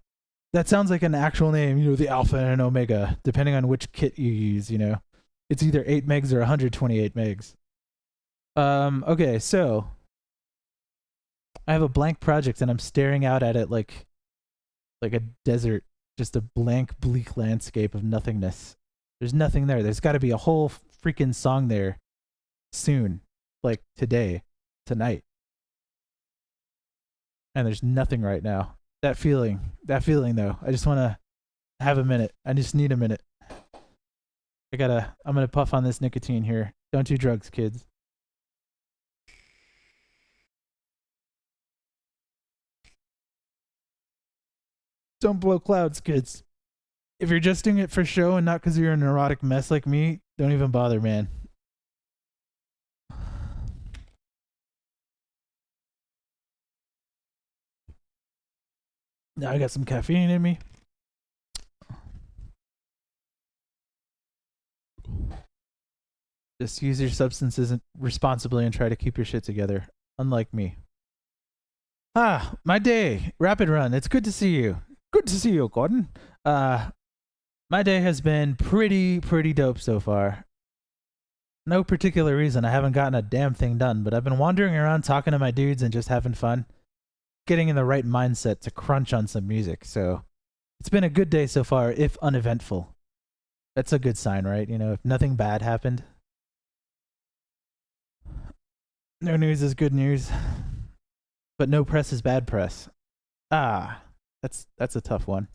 That sounds like an actual name, the alpha and omega, depending on which kit you use, It's either 8 megs or 128 megs. Okay, so I have a blank project and I'm staring out at it like a desert, just a blank, bleak landscape of nothingness. There's nothing there. There's got to be a whole freaking song there soon, like today, tonight. And there's nothing right now. That feeling though, I just want to have a minute. I just need a minute. I'm going to puff on this nicotine here. Don't do drugs, kids. Don't blow clouds, kids. If you're just doing it for show and not because you're a neurotic mess like me, don't even bother, man. Now I got some caffeine in me. Just use your substances responsibly and try to keep your shit together, unlike me. My day. Rapid run. It's good to see you. Good to see you, Gordon. My day has been pretty dope so far. No particular reason. I haven't gotten a damn thing done, but I've been wandering around talking to my dudes and just having fun. Getting in the right mindset to crunch on some music. So it's been a good day so far, if uneventful. That's a good sign, right? If nothing bad happened. No news is good news. But no press is bad press. That's a tough one.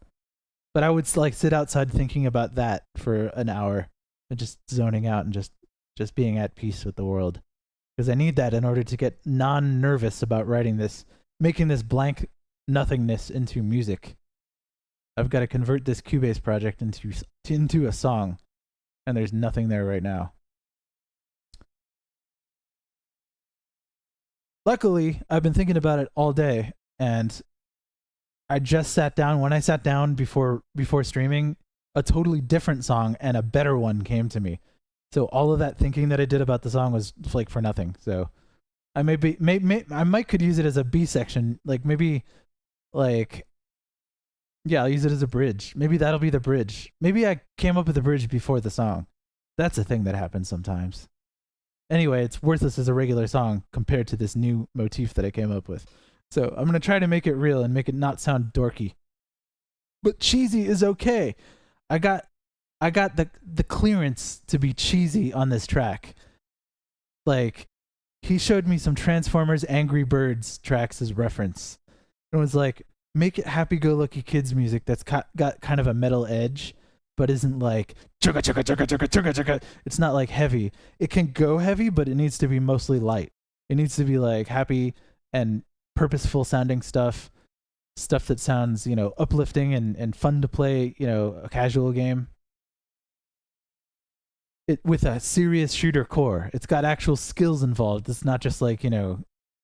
But I would sit outside thinking about that for an hour and just zoning out and just being at peace with the world. Because I need that in order to get non-nervous about writing this, making this blank nothingness into music. I've got to convert this Cubase project into a song, and there's nothing there right now. Luckily, I've been thinking about it all day, and I just sat down. When I sat down before streaming, a totally different song and a better one came to me. So all of that thinking that I did about the song was for nothing. So I I might could use it as a B section, yeah, I'll use it as a bridge. Maybe that'll be the bridge. Maybe I came up with the bridge before the song. That's a thing that happens sometimes. Anyway, it's worthless as a regular song compared to this new motif that I came up with. So I'm going to try to make it real and make it not sound dorky. But cheesy is okay. I got the clearance to be cheesy on this track. He showed me some Transformers Angry Birds tracks as reference. It was make it happy-go-lucky kids music that's got kind of a metal edge, but isn't chugga chugga chugga chugga chugga chugga. It's not heavy. It can go heavy, but it needs to be mostly light. It needs to be happy and purposeful sounding stuff that sounds, uplifting and fun to play, a casual game. It with a serious shooter core. It's got actual skills involved. It's not just a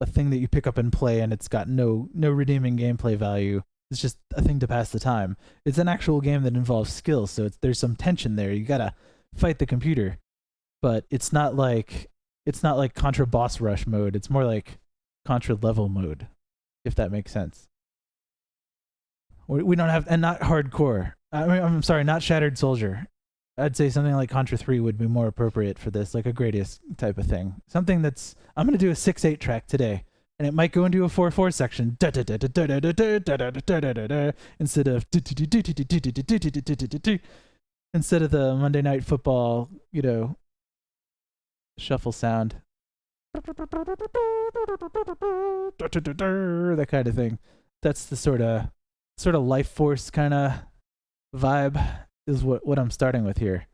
thing that you pick up and play and it's got no redeeming gameplay value It's just a thing to pass the time. It's an actual game that involves skill, so there's some tension there. You gotta fight the computer, but it's not like Contra boss rush mode. It's more like Contra level mode, if that makes sense. We don't have, and not hardcore. I mean, I'm sorry, not Shattered Soldier. I'd say something like Contra 3 would be more appropriate for this, like a Gradius type of thing. Something that's, I'm going to do a 6/8 track today, and it might go into a 4/4 section instead of the Monday Night Football, you know, shuffle sound. That kind of thing. That's the sort of life force kind of vibe is what I'm starting with here.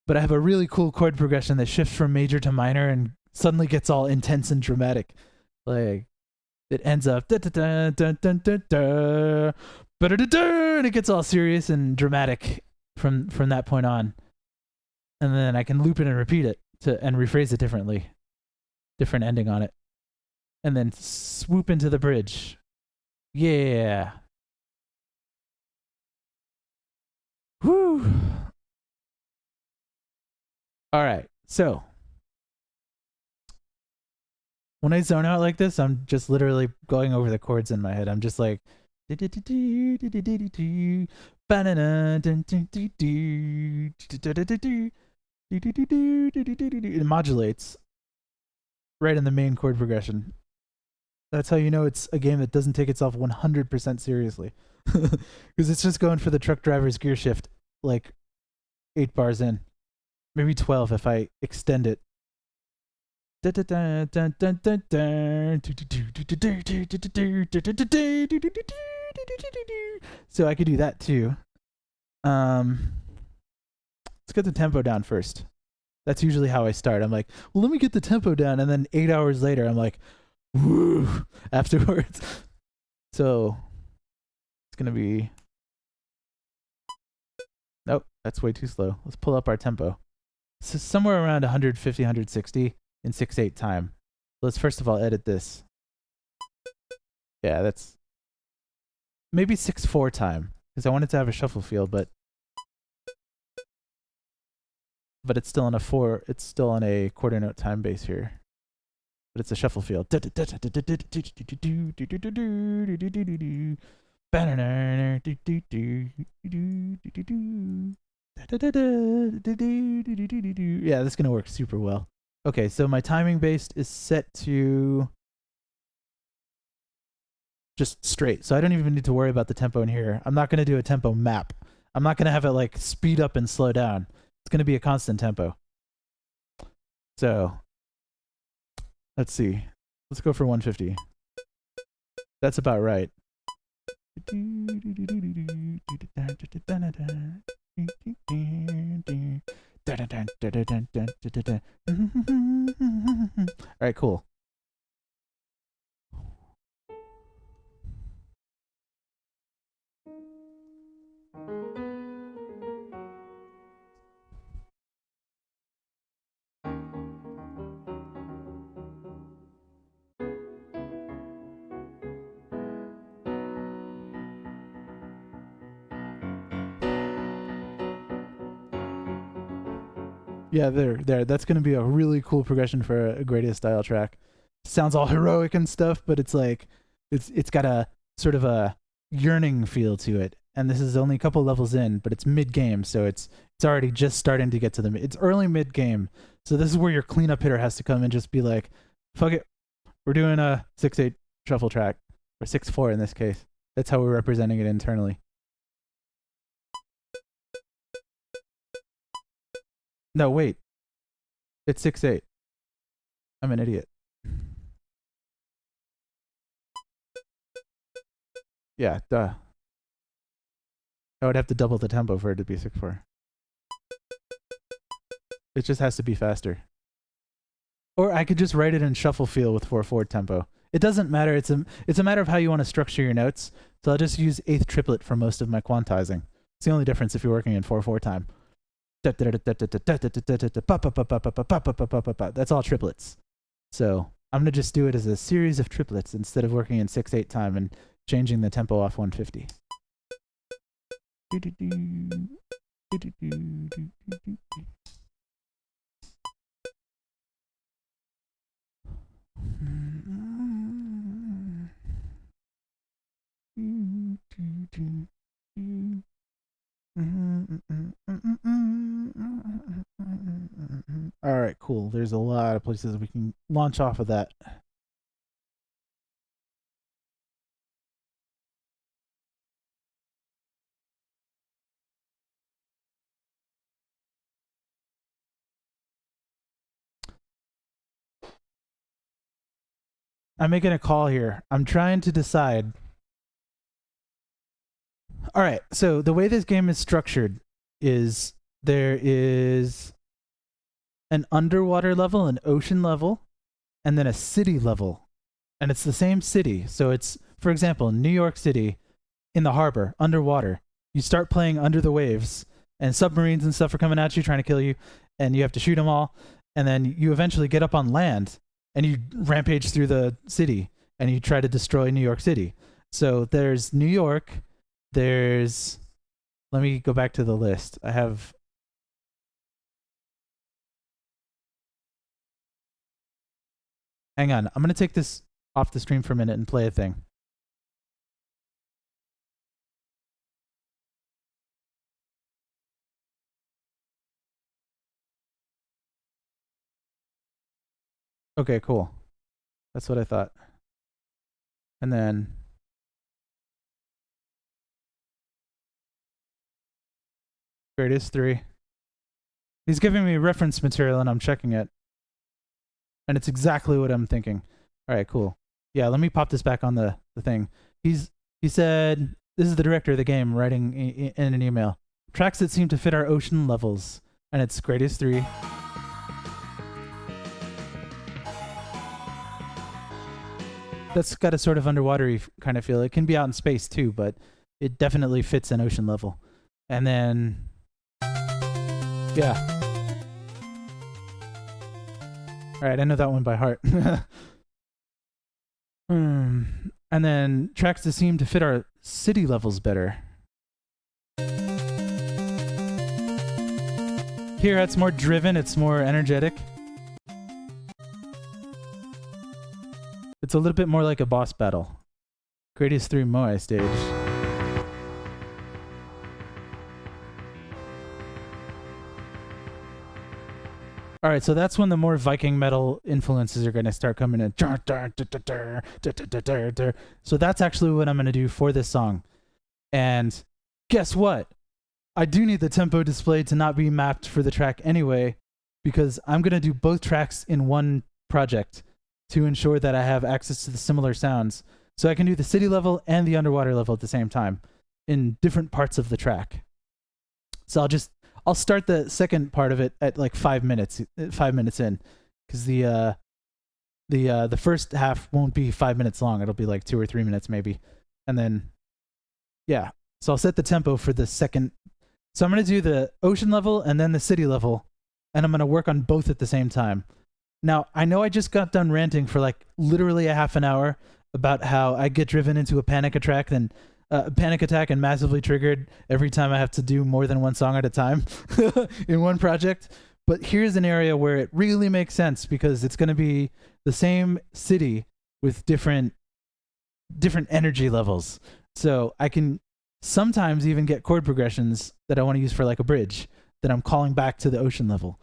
But I have a really cool chord progression that shifts from major to minor and suddenly gets all intense and dramatic. Like, it ends up and it gets all serious and dramatic from that point on. And then I can loop it and repeat it and rephrase it differently. Different ending on it. And then swoop into the bridge. Yeah. Whew. All right. So when I zone out like this, I'm just literally going over the chords in my head. I'm just like it modulates right in the main chord progression. That's how you know it's a game that doesn't take itself 100% seriously. Because it's just going for the truck driver's gear shift like 8 bars in. Maybe 12 if I extend it. So I could do that too. Let's get the tempo down first. That's usually how I start. I'm like, well, let me get the tempo down, and then 8 hours later, I'm like, woo, afterwards. So it's gonna be, nope, that's way too slow. Let's pull up our tempo. So somewhere around 150, 160 in 6/8 time. Let's first of all edit this. Yeah, that's maybe 6/4 time, because I wanted to have a shuffle feel, but it's still on a 4. It's still on a quarter note time base here, but it's a shuffle feel. Yeah, this is gonna work super well. Okay, so my timing based is set to just straight, so I don't even need to worry about the tempo in here. I'm not gonna do a tempo map. I'm not gonna have it like speed up and slow down. It's gonna be a constant tempo. So let's see. Let's go for 150. That's about right. All right, cool. Yeah, there. That's going to be a really cool progression for a Gradius style track. Sounds all heroic and stuff, but it's like it's got a sort of a yearning feel to it. And this is only a couple levels in, but it's mid game, so it's already just starting to get to it's early mid game. So this is where your cleanup hitter has to come and just be like, fuck it, we're doing a 6/8 shuffle track, or 6/4 in this case. That's how we're representing it internally. No, wait. It's 6/8. I'm an idiot. Yeah, duh. I would have to double the tempo for it to be 6/4. It just has to be faster. Or I could just write it in shuffle feel with 4/4 tempo. It doesn't matter. It's a matter of how you want to structure your notes. So I'll just use 8th triplet for most of my quantizing. It's the only difference if you're working in 4/4 time. That's all triplets. So I'm gonna just do it as a series of triplets instead of working in 6/8 time and changing the tempo off 150. All right, cool. There's a lot of places we can launch off of that. I'm making a call here. I'm trying to decide. All right, so the way this game is structured is there is an underwater level, an ocean level, and then a city level. And it's the same city. So it's, for example, New York City in the harbor, underwater. You start playing under the waves, and submarines and stuff are coming at you, trying to kill you, and you have to shoot them all. And then you eventually get up on land, and you rampage through the city, and you try to destroy New York City. So there's New York. There's... Let me go back to the list. I have... Hang on. I'm going to take this off the stream for a minute and play a thing. Okay, cool. That's what I thought. And then... Here it is, 3. He's giving me reference material and I'm checking it. And it's exactly what I'm thinking. All right, cool. Yeah, let me pop this back on the thing. He said, this is the director of the game writing in an email. Tracks that seem to fit our ocean levels. And it's Greatest 3. That's got a sort of underwater-y kind of feel. It can be out in space too, but it definitely fits an ocean level. And then... Yeah. All right, I know that one by heart. And then tracks that seem to fit our city levels better. Here, it's more driven, it's more energetic. It's a little bit more like a boss battle. Greatest 3 Moai stage. All right, so that's when the more Viking metal influences are going to start coming in. So that's actually what I'm going to do for this song. And guess what? I do need the tempo display to not be mapped for the track anyway, because I'm going to do both tracks in one project to ensure that I have access to the similar sounds. So I can do the city level and the underwater level at the same time in different parts of the track. So I'll start the second part of it at like 5 minutes in, because the first half won't be 5 minutes long. It'll be like 2 or 3 minutes maybe. And then, yeah. So I'll set the tempo for the second. So I'm going to do the ocean level and then the city level, and I'm going to work on both at the same time. Now, I know I just got done ranting for like literally a half an hour about how I get driven into a panic attack and massively triggered every time I have to do more than one song at a time in one project. But here's an area where it really makes sense, because it's going to be the same city with different energy levels. So I can sometimes even get chord progressions that I want to use for like a bridge that I'm calling back to the ocean level,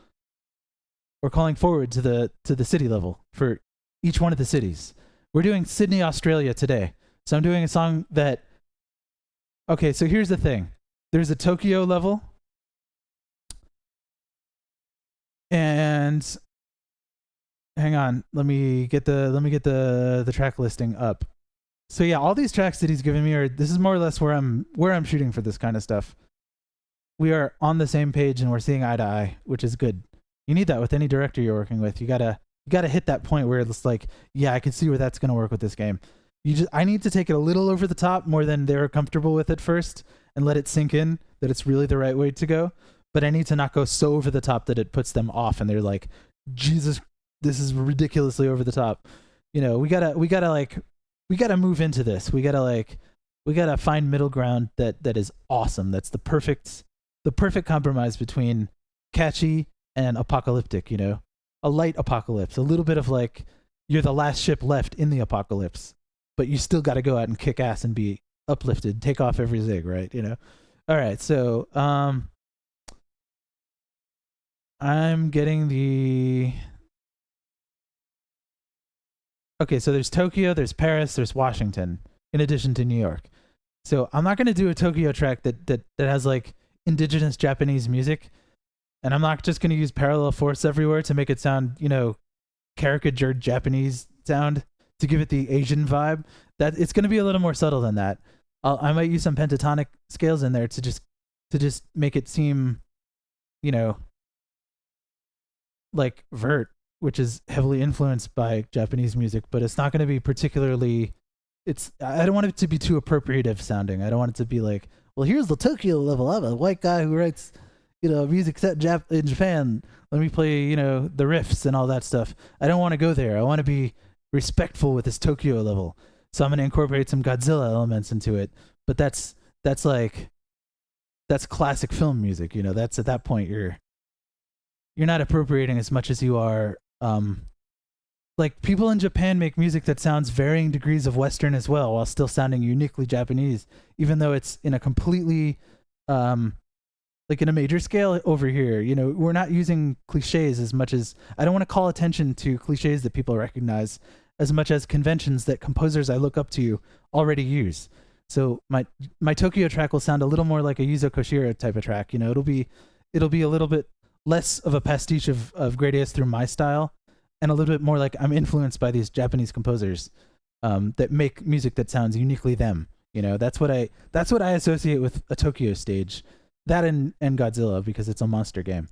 or calling forward to the city level for each one of the cities. We're doing Sydney, Australia today. So I'm doing a song that... Okay, so here's the thing. There's a Tokyo level. And hang on, let me get the track listing up. So yeah, all these tracks that he's giving me this is more or less where I'm shooting for this kind of stuff. We are on the same page and we're seeing eye to eye, which is good. You need that with any director you're working with. You gotta hit that point where it's like, yeah, I can see where that's gonna work with this game. I need to take it a little over the top more than they're comfortable with at first, and let it sink in that it's really the right way to go. But I need to not go so over the top that it puts them off and they're like, Jesus, ridiculously over the top. You know, we gotta move into this. We gotta find middle ground that is awesome. That's the perfect compromise between catchy and apocalyptic. You know, a light apocalypse, a little bit of like you're the last ship left in the apocalypse, but you still got to go out and kick ass and be uplifted, take off every zig, right? You know. All right, so I'm getting the. Okay, so there's Tokyo, there's Paris, there's Washington, in addition to New York. So I'm not going to do a Tokyo track that has like indigenous Japanese music, and I'm not just going to use parallel force everywhere to make it sound, you know, caricatured Japanese sound to give it the Asian vibe. That it's going to be a little more subtle than that. I might use some pentatonic scales in there to just make it seem, you know, like vert, which is heavily influenced by Japanese music, but it's not going to be particularly. I don't want it to be too appropriative sounding. I don't want it to be like, well, here's the Tokyo level. I'm a white guy who writes, you know, music set in Japan. Let me play, you know, the riffs and all that stuff. I don't want to go there. I want to be respectful with this Tokyo level. So I'm going to incorporate some Godzilla elements into it. But that's classic film music. You know, that's at that point you're not appropriating as much as you are. Like people in Japan make music that sounds varying degrees of Western as well, while still sounding uniquely Japanese, even though it's in a completely, like in a major scale over here. You know, we're not using cliches as much as I don't want to call attention to cliches that people recognize as much as conventions that composers I look up to already use. So my Tokyo track will sound a little more like a Yuzo Koshiro type of track. You know, it'll be a little bit less of a pastiche of Great Ace through my style, and a little bit more like I'm influenced by these Japanese composers that make music that sounds uniquely them. You know, that's what I associate with a Tokyo stage, that and Godzilla, because it's a monster game.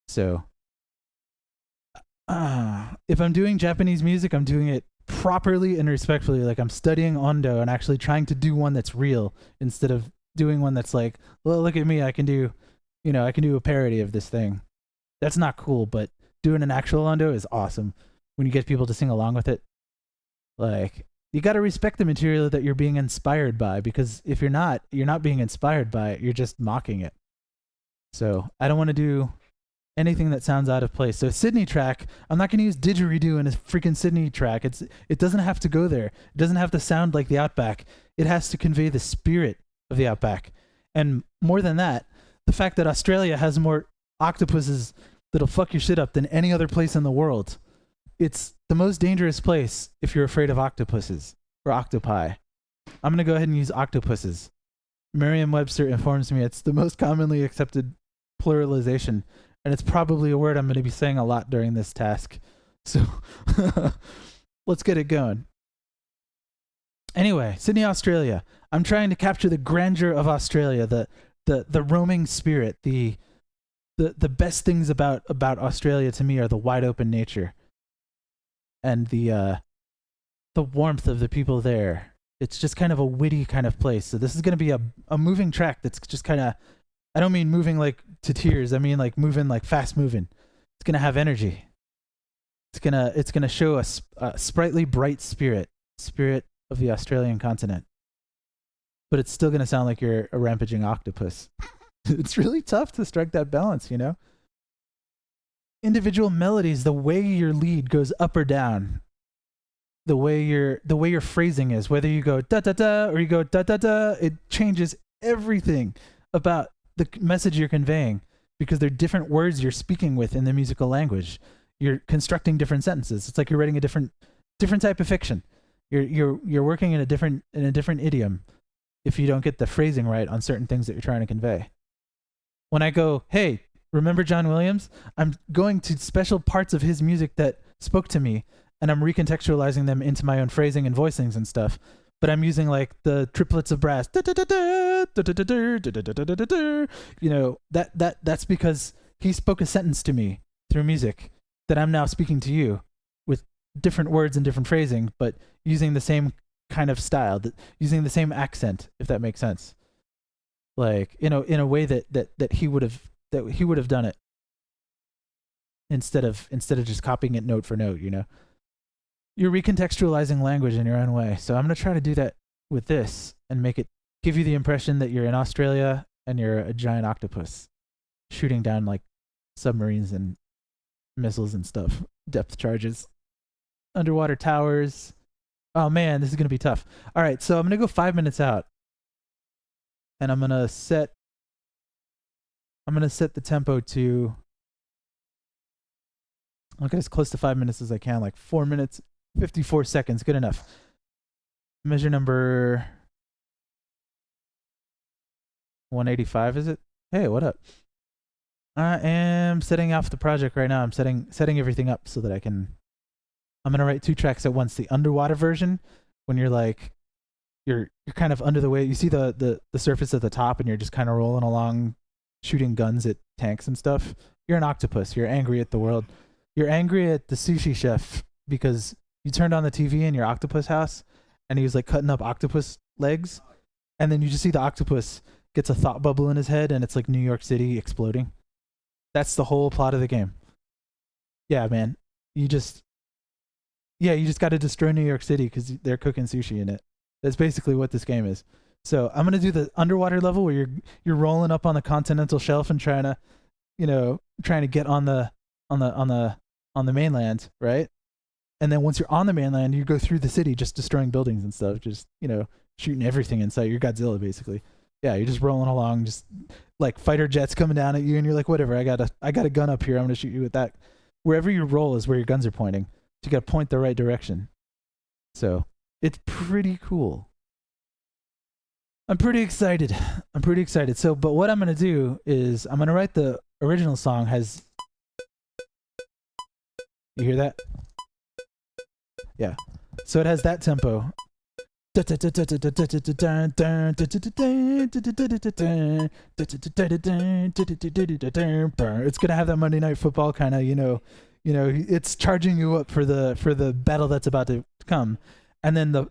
So if I'm doing Japanese music, I'm doing it properly and respectfully, like I'm studying Ondo and actually trying to do one that's real instead of doing one that's like, well, look at me, I can do a parody of this thing. That's not cool, but doing an actual Ondo is awesome when you get people to sing along with it. Like, you got to respect the material that you're being inspired by, because if you're not being inspired by it, you're just mocking it. So I don't want to do anything that sounds out of place. So Sydney track, I'm not going to use didgeridoo in a freaking Sydney track. It doesn't have to go there. It doesn't have to sound like the Outback. It has to convey the spirit of the Outback. And more than that, the fact that Australia has more octopuses that'll fuck your shit up than any other place in the world. It's the most dangerous place if you're afraid of octopuses or octopi. I'm going to go ahead and use octopuses. Merriam-Webster informs me it's the most commonly accepted pluralization, and it's probably a word I'm going to be saying a lot during this task. So let's get it going. Anyway, Sydney, Australia. I'm trying to capture the grandeur of Australia, the roaming spirit. The best things about Australia to me are the wide open nature and the warmth of the people there. It's just kind of a witty kind of place. So this is going to be a moving track that's just kind of, I don't mean moving like to tears. I mean like moving, like fast moving. It's going to have energy. It's going to show a sprightly, bright spirit of the Australian continent. But it's still going to sound like you're a rampaging octopus. It's really tough to strike that balance, you know? Individual melodies, the way your lead goes up or down, the way your phrasing is, whether you go da da da or you go da da da, it changes everything about the message you're conveying, because they're different words you're speaking with in the musical language. You're constructing different sentences. It's like you're writing a different type of fiction. You're working in a different idiom if you don't get the phrasing right on certain things that you're trying to convey. When I go, hey, remember John Williams? I'm going to special parts of his music that spoke to me, and I'm recontextualizing them into my own phrasing and voicings and stuff. But I'm using like the triplets of brass. You know, that's because he spoke a sentence to me through music that I'm now speaking to you with different words and different phrasing, but using the same kind of style, using the same accent, if that makes sense. Like, you know, in a way that he would have done it. instead of just copying it note for note, you know. You're recontextualizing language in your own way. So I'm going to try to do that with this and make it give you the impression that you're in Australia and you're a giant octopus shooting down like submarines and missiles and stuff, depth charges, underwater towers. Oh man, this is going to be tough. All right, so I'm going to go 5 minutes out. And I'm going to set the tempo to, I'll get as close to 5 minutes as I can, like 4 minutes 54 seconds, good enough. Measure number 185, is it? Hey, what up? I am setting off the project right now. I'm setting everything up so that I'm gonna write 2 tracks at once. The underwater version, when you're like you're kind of under the wave. You see the surface at the top, and you're just kind of rolling along, shooting guns at tanks and stuff. You're an octopus. You're angry at the world. You're angry at the sushi chef because you turned on the TV in your octopus house, and he was like cutting up octopus legs, and then you just see the octopus gets a thought bubble in his head, and it's like New York City exploding. That's the whole plot of the game. Yeah, man. You just got to destroy New York City because they're cooking sushi in it. That's basically what this game is. So I'm gonna do the underwater level where you're rolling up on the continental shelf and trying to get on the mainland, right? And then once you're on the mainland, you go through the city, just destroying buildings and stuff, just shooting everything in sight. You're Godzilla, basically. Yeah, you're just rolling along, just like fighter jets coming down at you, and you're like, whatever. I got a gun up here. I'm gonna shoot you with that. Wherever you roll is where your guns are pointing. So you gotta point the right direction. So it's pretty cool. I'm pretty excited. So, but what I'm gonna do is I'm gonna write the original song. You hear that? Yeah. So it has that tempo. It's gonna have that Monday Night Football kind of, it's charging you up for the battle that's about to come, and then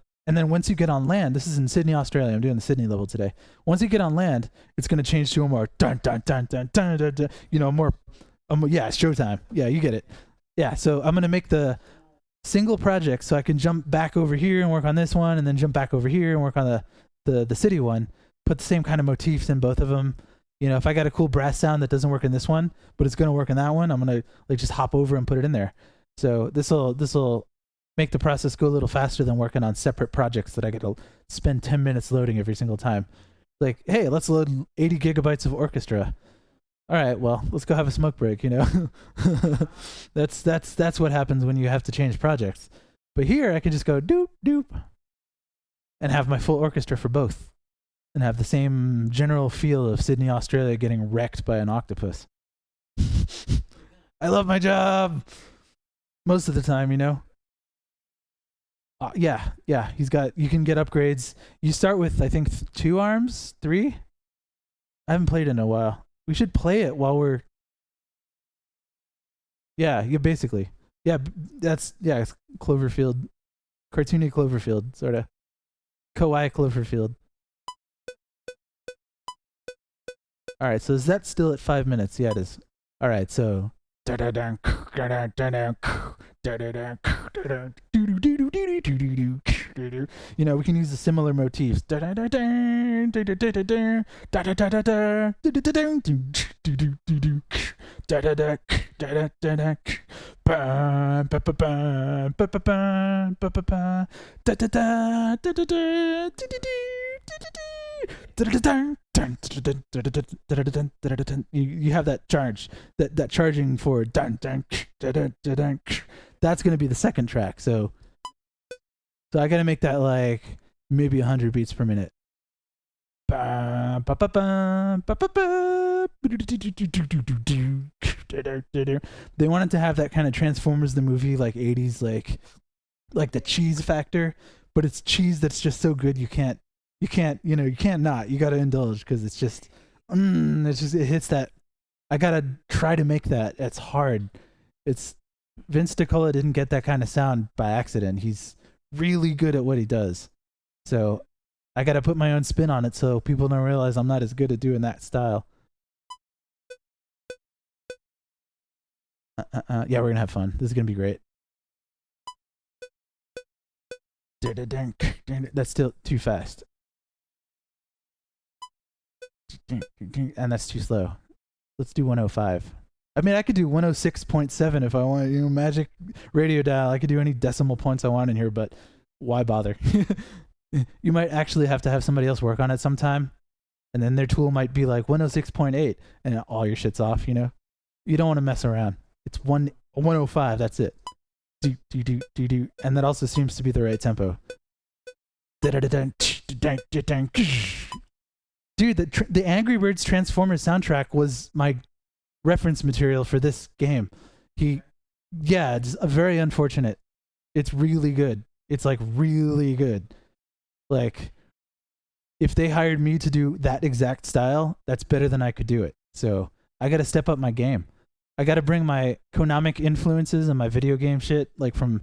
once you get on land, this is in Sydney, Australia. I'm doing the Sydney level today. Once you get on land, it's gonna change to a more dun dun dun dun dun dun, dun more, yeah, it's showtime. Yeah, you get it. Yeah, so I'm gonna make the single project so I can jump back over here and work on this one, and then jump back over here and work on the city one. Put the same kind of motifs in both of them. If I got a cool brass sound that doesn't work in this one, but it's gonna work in that one, I'm gonna just hop over and put it in there. So this'll make the process go a little faster than working on separate projects that I get to spend 10 minutes loading every single time. Like, hey, let's load 80 gigabytes of orchestra. All right, well, let's go have a smoke break, That's what happens when you have to change projects. But here I can just go doop doop and have my full orchestra for both, and have the same general feel of Sydney, Australia getting wrecked by an octopus. I love my job most of the time, yeah, you can get upgrades. You start with, I think, 2 arms, 3. I haven't played in a while. We should play it while we're. Yeah, basically. Yeah, it's Cloverfield, cartoony Cloverfield, sort of. Kawaii Cloverfield. All right, so is that still at 5 minutes? Yeah, it is. All right, so. We can use the similar motifs. You have that charge, that charging for that's going to be the second track. So I got to make that like maybe 100 beats per minute. They wanted to have that kind of Transformers the movie, like 80s, like the cheese factor, but it's cheese that's just so good you can't not. You got to indulge because it's just it hits that. I got to try to make that. It's hard. It's Vince DiCola didn't get that kind of sound by accident. He's really good at what he does. So I got to put my own spin on it so people don't realize I'm not as good at doing that style. Yeah, we're gonna have fun. This is gonna be great. That's still too fast. And that's too slow. Let's do 105. I mean, I could do 106.7 if I want. You know, magic radio dial. I could do any decimal points I want in here, but why bother? You might actually have to have somebody else work on it sometime, and then their tool might be like 106.8, and all your shit's off. You know, you don't want to mess around. It's 105. That's it. Do do do do do, and that also seems to be the right tempo. Dude, the Angry Birds Transformers soundtrack was my reference material for this game. It's very unfortunate. It's really good. It's like really good. Like, if they hired me to do that exact style, that's better than I could do it. So I got to step up my game. I got to bring my Konamic influences and my video game shit, like from,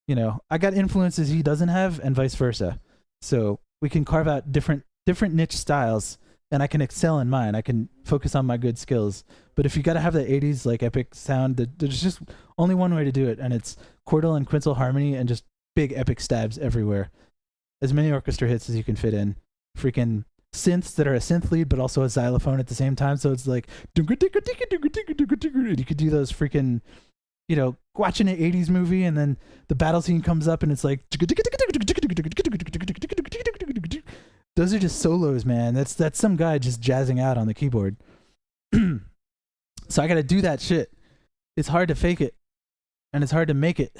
you know, I got influences he doesn't have and vice versa. So we can carve out different niche styles, and I can excel in mine. I can focus on my good skills. But if you got to have the 80s like epic sound, there's just only one way to do it, and it's quartal and quintal harmony and just big epic stabs everywhere. As many orchestra hits as you can fit in. Freaking synths that are a synth lead but also a xylophone at the same time, so it's like you could do those freaking, you know, watching an 80s movie and then the battle scene comes up and it's like those are just solos, man. That's some guy just jazzing out on the keyboard. So I gotta do that shit. It's hard to fake it and it's hard to make it,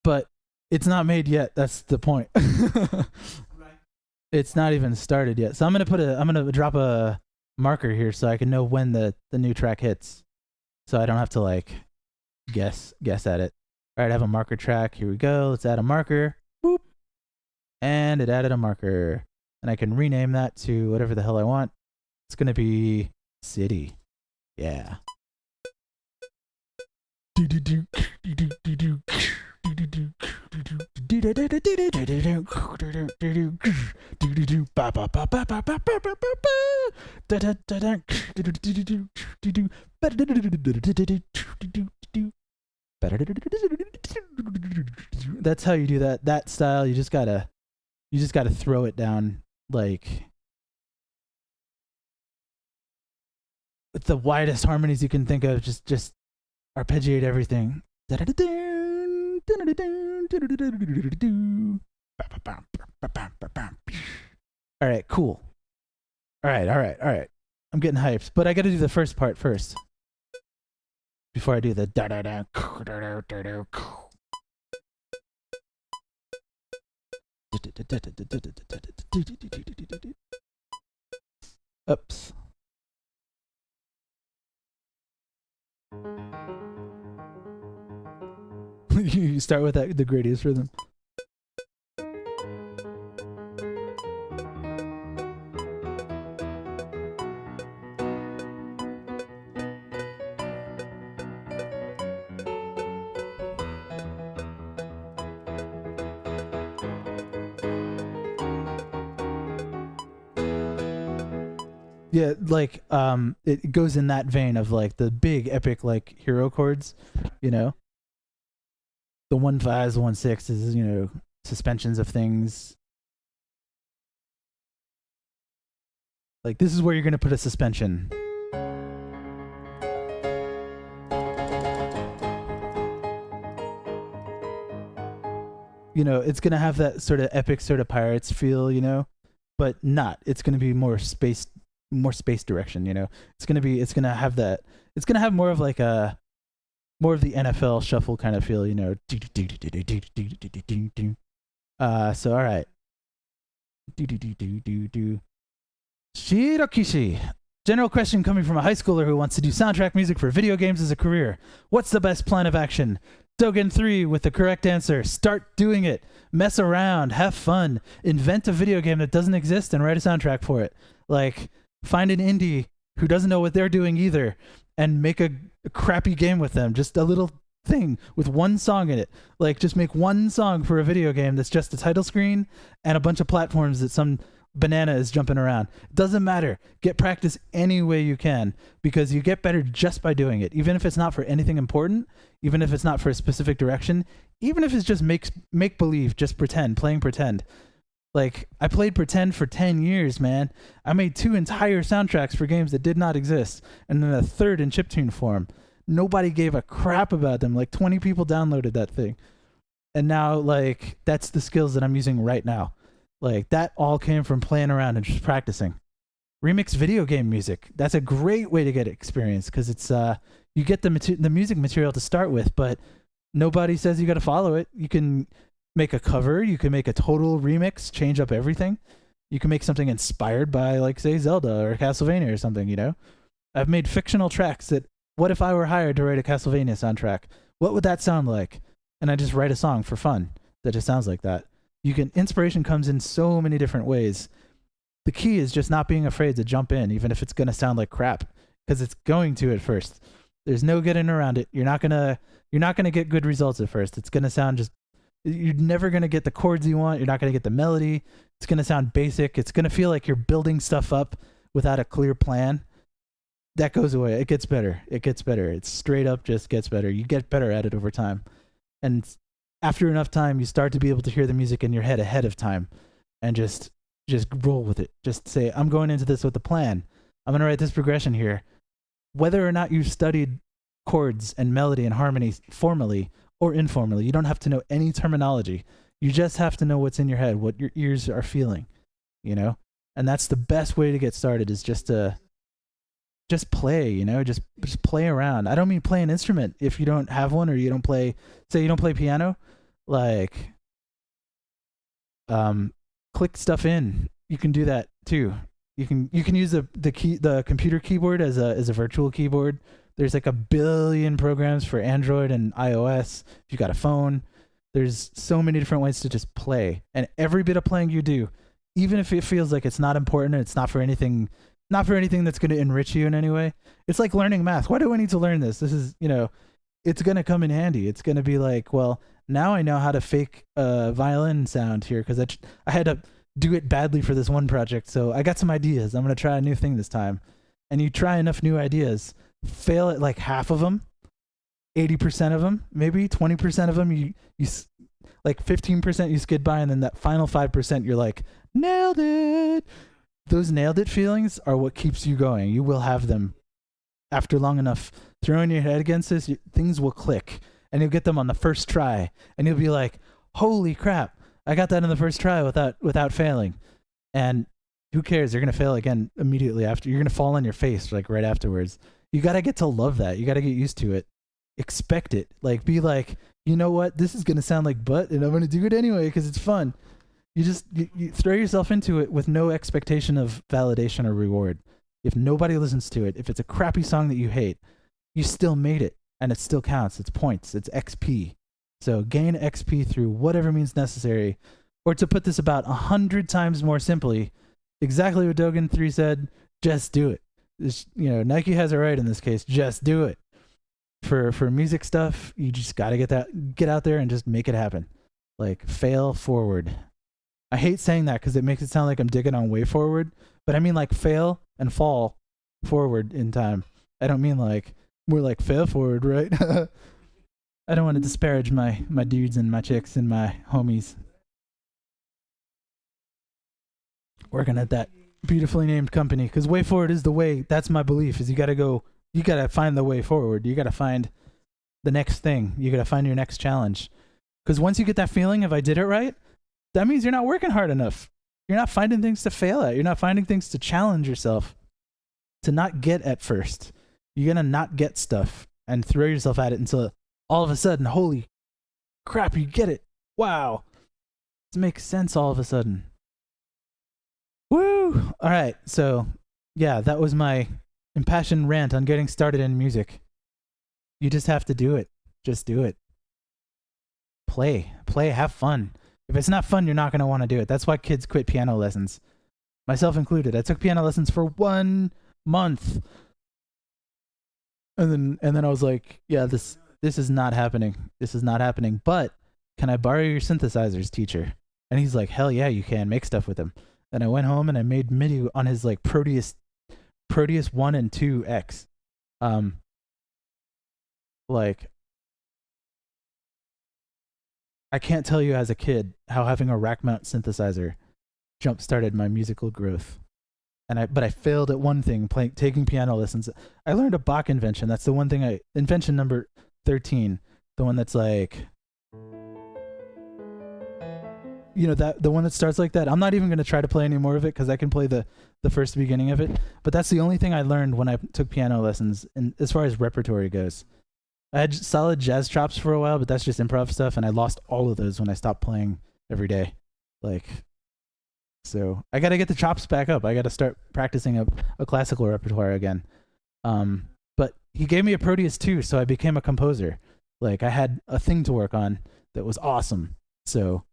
but it's not made yet. That's the point. It's not even started yet. So I'm gonna drop a marker here so I can know when the new track hits. So I don't have to like guess at it. All right, I have a marker track. Here we go. Let's add a marker. Boop. And it added a marker. And I can rename that to whatever the hell I want. It's gonna be City. Yeah. That's how you do that style. You just gotta throw it down like with the widest harmonies you can think of. Just arpeggiate everything. All right, cool. All right. I'm getting hyped, but I got to do the first part first before I do the da da da. Oops. You start with the greatest rhythm. Yeah, like it goes in that vein of like the big epic like hero chords, you know. The 1/5s, the 1/6s, you know, suspensions of things. Like this is where you're gonna put a suspension. You know, it's gonna have that sort of epic sort of pirates feel, you know, but not. It's gonna be more space direction, you know. It's gonna have more of like a more of the NFL shuffle kind of feel, you know. So all right. Shirokishi. General question coming from a high schooler who wants to do soundtrack music for video games as a career. What's the best plan of action? Dogen 3 with the correct answer. Start doing it. Mess around. Have fun. Invent a video game that doesn't exist and write a soundtrack for it. Like, find an indie who doesn't know what they're doing either and make a crappy game with them. Just a little thing with one song in it. Like, just make one song for a video game that's just a title screen and a bunch of platforms that some banana is jumping around. Doesn't matter. Get practice any way you can, because you get better just by doing it. Even if it's not for anything important, even if it's not for a specific direction, even if it's just make believe, just playing pretend. Like, I played pretend for 10 years, man. I made 2 entire soundtracks for games that did not exist, and then a third in chiptune form. Nobody gave a crap about them. Like, 20 people downloaded that thing. And now, like, that's the skills that I'm using right now. Like, that all came from playing around and just practicing. Remix video game music. That's a great way to get experience, because it's you get the music material to start with, but nobody says you got to follow it. You can make a cover. You can make a total remix, change up everything. You can make something inspired by, like, say, Zelda or Castlevania or something, you know? I've made fictional tracks that, what if I were hired to write a Castlevania soundtrack? What would that sound like? And I just write a song for fun that just sounds like that. Inspiration comes in so many different ways. The key is just not being afraid to jump in, even if it's going to sound like crap, because it's going to at first. There's no getting around it. You're not going to get good results at first. It's going to sound just, you're never going to get the chords you want. You're not going to get the melody. It's going to sound basic. It's going to feel like you're building stuff up without a clear plan. That goes away. It gets better. It gets better. It straight up just gets better. You get better at it over time. And after enough time, you start to be able to hear the music in your head ahead of time, and just roll with it. Just say, I'm going into this with a plan. I'm going to write this progression here. Whether or not you've studied chords and melody and harmony formally or informally, you don't have to know any terminology. You just have to know what's in your head, what your ears are feeling, you know? And that's the best way to get started, is just play, you know, just play around. I don't mean play an instrument if you don't have one, or you don't play, say you don't play piano, like, click stuff in. You can do that too. You can use the computer keyboard as a virtual keyboard. There's like 1 billion programs for Android and iOS. If you got a phone, there's so many different ways to just play. And every bit of playing you do, even if it feels like it's not important and it's not for anything that's going to enrich you in any way. It's like learning math. Why do I need to learn this? This is, you know, it's going to come in handy. It's going to be like, well, now I know how to fake a violin sound here, because I had to do it badly for this one project. So I got some ideas. I'm going to try a new thing this time. And you try enough new ideas, fail at like half of them, 80% of them, maybe 20% of them, you like 15% you skid by, and then that final 5% you're like, nailed it. Those nailed it feelings are what keeps you going. You will have them after long enough. Throwing your head against this, things will click, and you'll get them on the first try, and you'll be like, holy crap, I got that in the first try without failing. And who cares? You're going to fail again immediately after. You're going to fall on your face like right afterwards. You got to get to love that. You got to get used to it. Expect it. Like, be like, you know what? This is going to sound like butt, and I'm going to do it anyway because it's fun. You throw yourself into it with no expectation of validation or reward. If nobody listens to it, if it's a crappy song that you hate, you still made it, and it still counts. It's points. It's XP. So gain XP through whatever means necessary. Or to put this about 100 times more simply, exactly what Dogen 3 said, just do it. Nike has it right in this case. Just do it. For music stuff, you just got to get out there and just make it happen. Like, fail forward. I hate saying that because it makes it sound like I'm digging on way forward, but I mean like fail and fall forward in time. I don't mean like more like fail forward, right? I don't want to disparage my dudes and my chicks and my homies working at that beautifully named company, because way forward is the way. That's my belief, is you got to find the way forward. You got to find the next thing. You got to find your next challenge. Because once you get that feeling of I did it right, that means you're not working hard enough. You're not finding things to fail at. You're not finding things to challenge yourself to not get at first. You're going to not get stuff and throw yourself at it until all of a sudden, holy crap, you get it. Wow. It makes sense all of a sudden. Woo! All right. So, yeah, that was my impassioned rant on getting started in music. You just have to do it. Just do it. Play, have fun. If it's not fun, you're not going to want to do it. That's why kids quit piano lessons. Myself included. I took piano lessons for 1 month. And then I was like, yeah, this is not happening. This is not happening. But can I borrow your synthesizers, teacher? And he's like, hell yeah, you can. Make stuff with them. and I went home and I made MIDI on his like Proteus 1 and 2X. Like, I can't tell you as a kid how having a rack mount synthesizer jump started my musical growth. But I failed at one thing, taking piano lessons. I learned a Bach invention. That's the one thing invention number 13, the one that's like, you know, that the one that starts like that. I'm not even going to try to play any more of it because I can play the first beginning of it. But that's the only thing I learned when I took piano lessons. And as far as repertory goes, I had solid jazz chops for a while, but that's just improv stuff. And I lost all of those when I stopped playing every day. Like, so I got to get the chops back up. I got to start practicing a classical repertoire again. But he gave me a Proteus too, so I became a composer. Like, I had a thing to work on that was awesome. So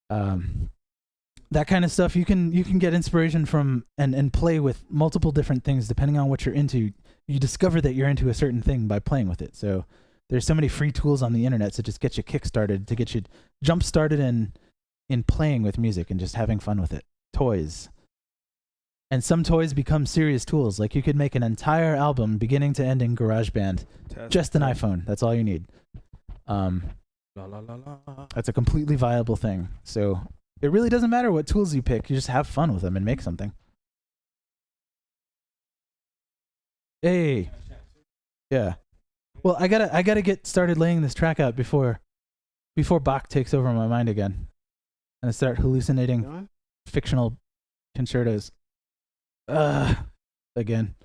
that kind of stuff, you can get inspiration from and play with multiple different things depending on what you're into. You discover that you're into a certain thing by playing with it. So there's so many free tools on the internet to just get you kick-started, to get you jump-started in playing with music and just having fun with it. Toys. And some toys become serious tools. Like, you could make an entire album beginning to end in GarageBand. Just an iPhone. That's all you need. That's a completely viable thing. So it really doesn't matter what tools you pick. You just have fun with them and make something. Hey. Yeah. Well, I gotta get started laying this track out before Bach takes over my mind again. And I start hallucinating fictional concertos. Again.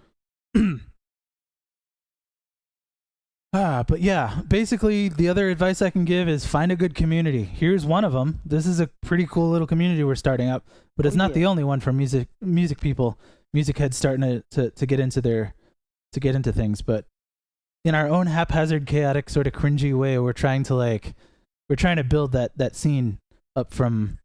But yeah, basically the other advice I can give is find a good community. Here's one of them. This is a pretty cool little community we're starting up, but it's not the only one for music people, music heads starting to get into things. But in our own haphazard, chaotic, sort of cringy way, we're trying to build that scene up from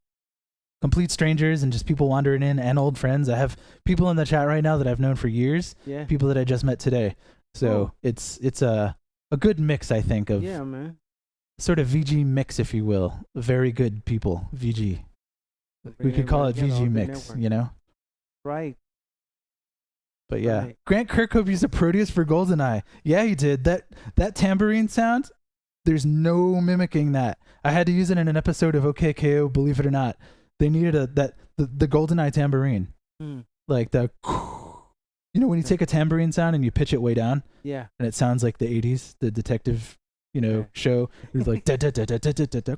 complete strangers and just people wandering in and old friends. I have people in the chat right now that I've known for years. Yeah. People that I just met today. So it's a good mix, I think, of sort of VG mix, if you will. Very good people, VG. We could call it VG mix, you know? Right. But yeah, right. Grant Kirkhope used a Proteus for GoldenEye. Yeah, he did. That tambourine sound, there's no mimicking that. I had to use it in an episode of OKKO, believe it or not. They needed the GoldenEye tambourine. Like the... You know when you take a tambourine sound and you pitch it way down? Yeah. And it sounds like the 80s, the detective, show. It's like da da da da da da da da.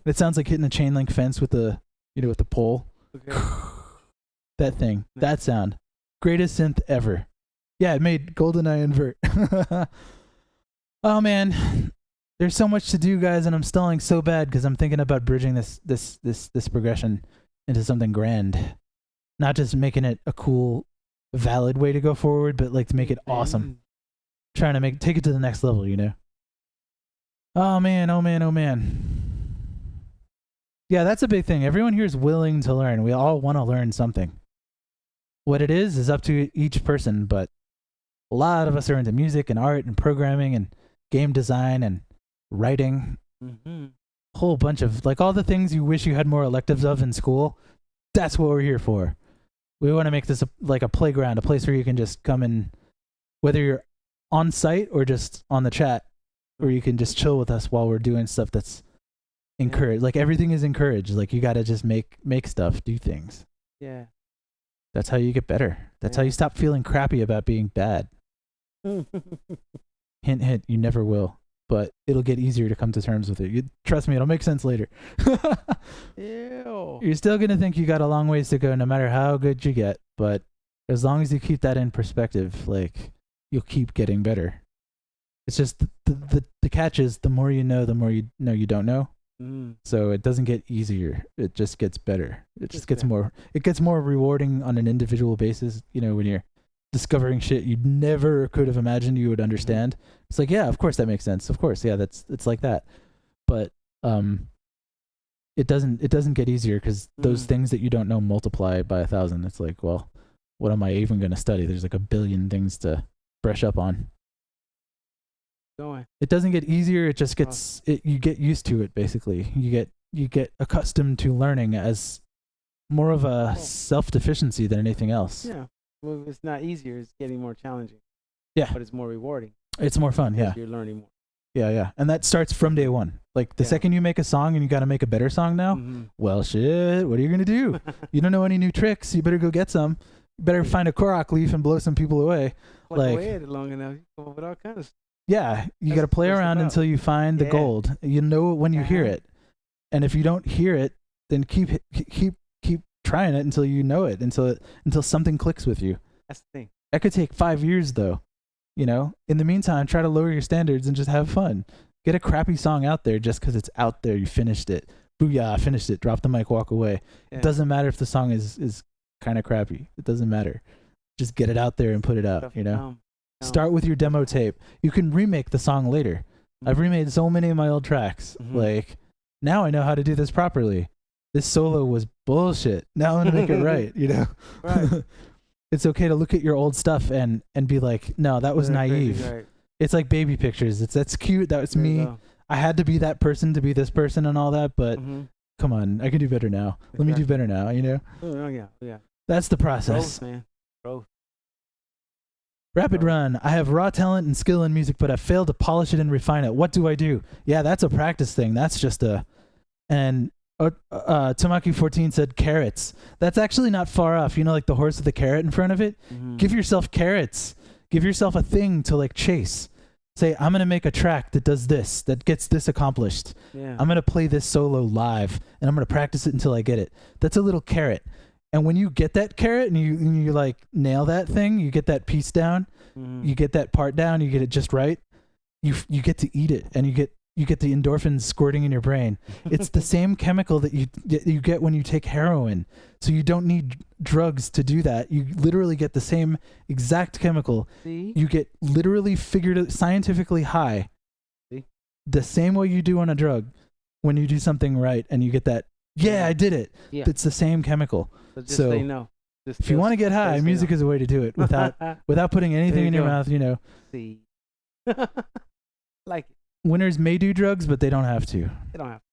It sounds like hitting a chain link fence with the pole. Okay. That thing, that sound. Greatest synth ever. Yeah, it made GoldenEye invert. Oh man. There's so much to do, guys, and I'm stalling so bad because I'm thinking about bridging this progression into something grand. Not just making it a cool, valid way to go forward, but like to make it awesome. Trying to take it to the next level, you know? Oh man, oh man, oh man. Yeah, that's a big thing. Everyone here is willing to learn. We all want to learn something. What it is up to each person, but a lot of us are into music and art and programming and game design and writing. A whole bunch of, like, all the things you wish you had more electives of in school. That's what we're here for. We want to make this like a playground, a place where you can just come in, whether you're on site or just on the chat, where you can just chill with us while we're doing stuff that's encouraged. Like, everything is encouraged. Like, you got to just make stuff, do things. Yeah. That's how you get better. That's how you stop feeling crappy about being bad. Hint, hint, you never will. But it'll get easier to come to terms with it. Trust me, it'll make sense later. Ew. You're still going to think you got a long ways to go no matter how good you get. But as long as you keep that in perspective, like, you'll keep getting better. It's just the catch is the more you know you don't know. So it doesn't get easier. It just gets better. It just gets more rewarding on an individual basis, when you're discovering shit you never could have imagined you would understand. It's like, yeah, of course that makes sense. Of course, yeah, it's like that. But it doesn't get easier because those things that you don't know multiply by 1,000. It's like, well, what am I even going to study? There's like a billion things to brush up on. It doesn't get easier. It just gets you get used to it. Basically, you you get accustomed to learning as more of a self-deficiency than anything else. Yeah. Well, it's not easier. It's getting more challenging. Yeah. But it's more rewarding. It's more fun. Yeah. You're learning more. Yeah. And that starts from day one. Like the second you make a song and you got to make a better song now, well, shit, what are you going to do? You don't know any new tricks. You better go get some. You better find a korok leaf and blow some people away. Like, away at it long enough. You come up with all kinds of stuff. Yeah. You got to play around until you find the gold. You know it when you hear it. And if you don't hear it, then keep trying it until you know it, until something clicks with you. That's the thing. That could take 5 years though. You know, in the meantime, try to lower your standards and just have fun. Get a crappy song out there just because it's out there. You finished it. Booyah, finished it. Drop the mic, walk away. Yeah. It doesn't matter if the song is kind of crappy. It doesn't matter. Just get it out there and put it out, you know? Start with your demo tape. You can remake the song later. I've remade so many of my old tracks. Like, now I know how to do this properly. This solo was bullshit. Now I'm going to make it right, you know? Right. It's okay to look at your old stuff and be like, no, that was naive. Right. It's like baby pictures. That's cute. That was me. I had to be that person to be this person and all that, but come on, I can do better now. Let me do better now, you know? Oh, yeah. That's the process. Growth, man. Growth. Rapid run. I have raw talent and skill in music, but I've failed to polish it and refine it. What do I do? Yeah, that's a practice thing. That's just and Tamaki14 said carrots. That's actually not far off. You know, like the horse with the carrot in front of it? Give yourself carrots. Give yourself a thing to like chase. Say, I'm going to make a track that does this, that gets this accomplished. Yeah. I'm going to play this solo live and I'm going to practice it until I get it. That's a little carrot. And when you get that carrot and you like nail that thing, you get that piece down, you get that part down, you get it just right, you get to eat it and you get the endorphins squirting in your brain. It's the same chemical that you get when you take heroin. So you don't need drugs to do that. You literally get the same exact chemical. See? You get literally scientifically high. See? The same way you do on a drug when you do something right and you get that, I did it. Yeah. It's the same chemical. So just say no. If you want to get high, music is a way to do it without putting anything in your mouth, you know. See. Like it. Winners may do drugs, but they don't have to. They don't have to.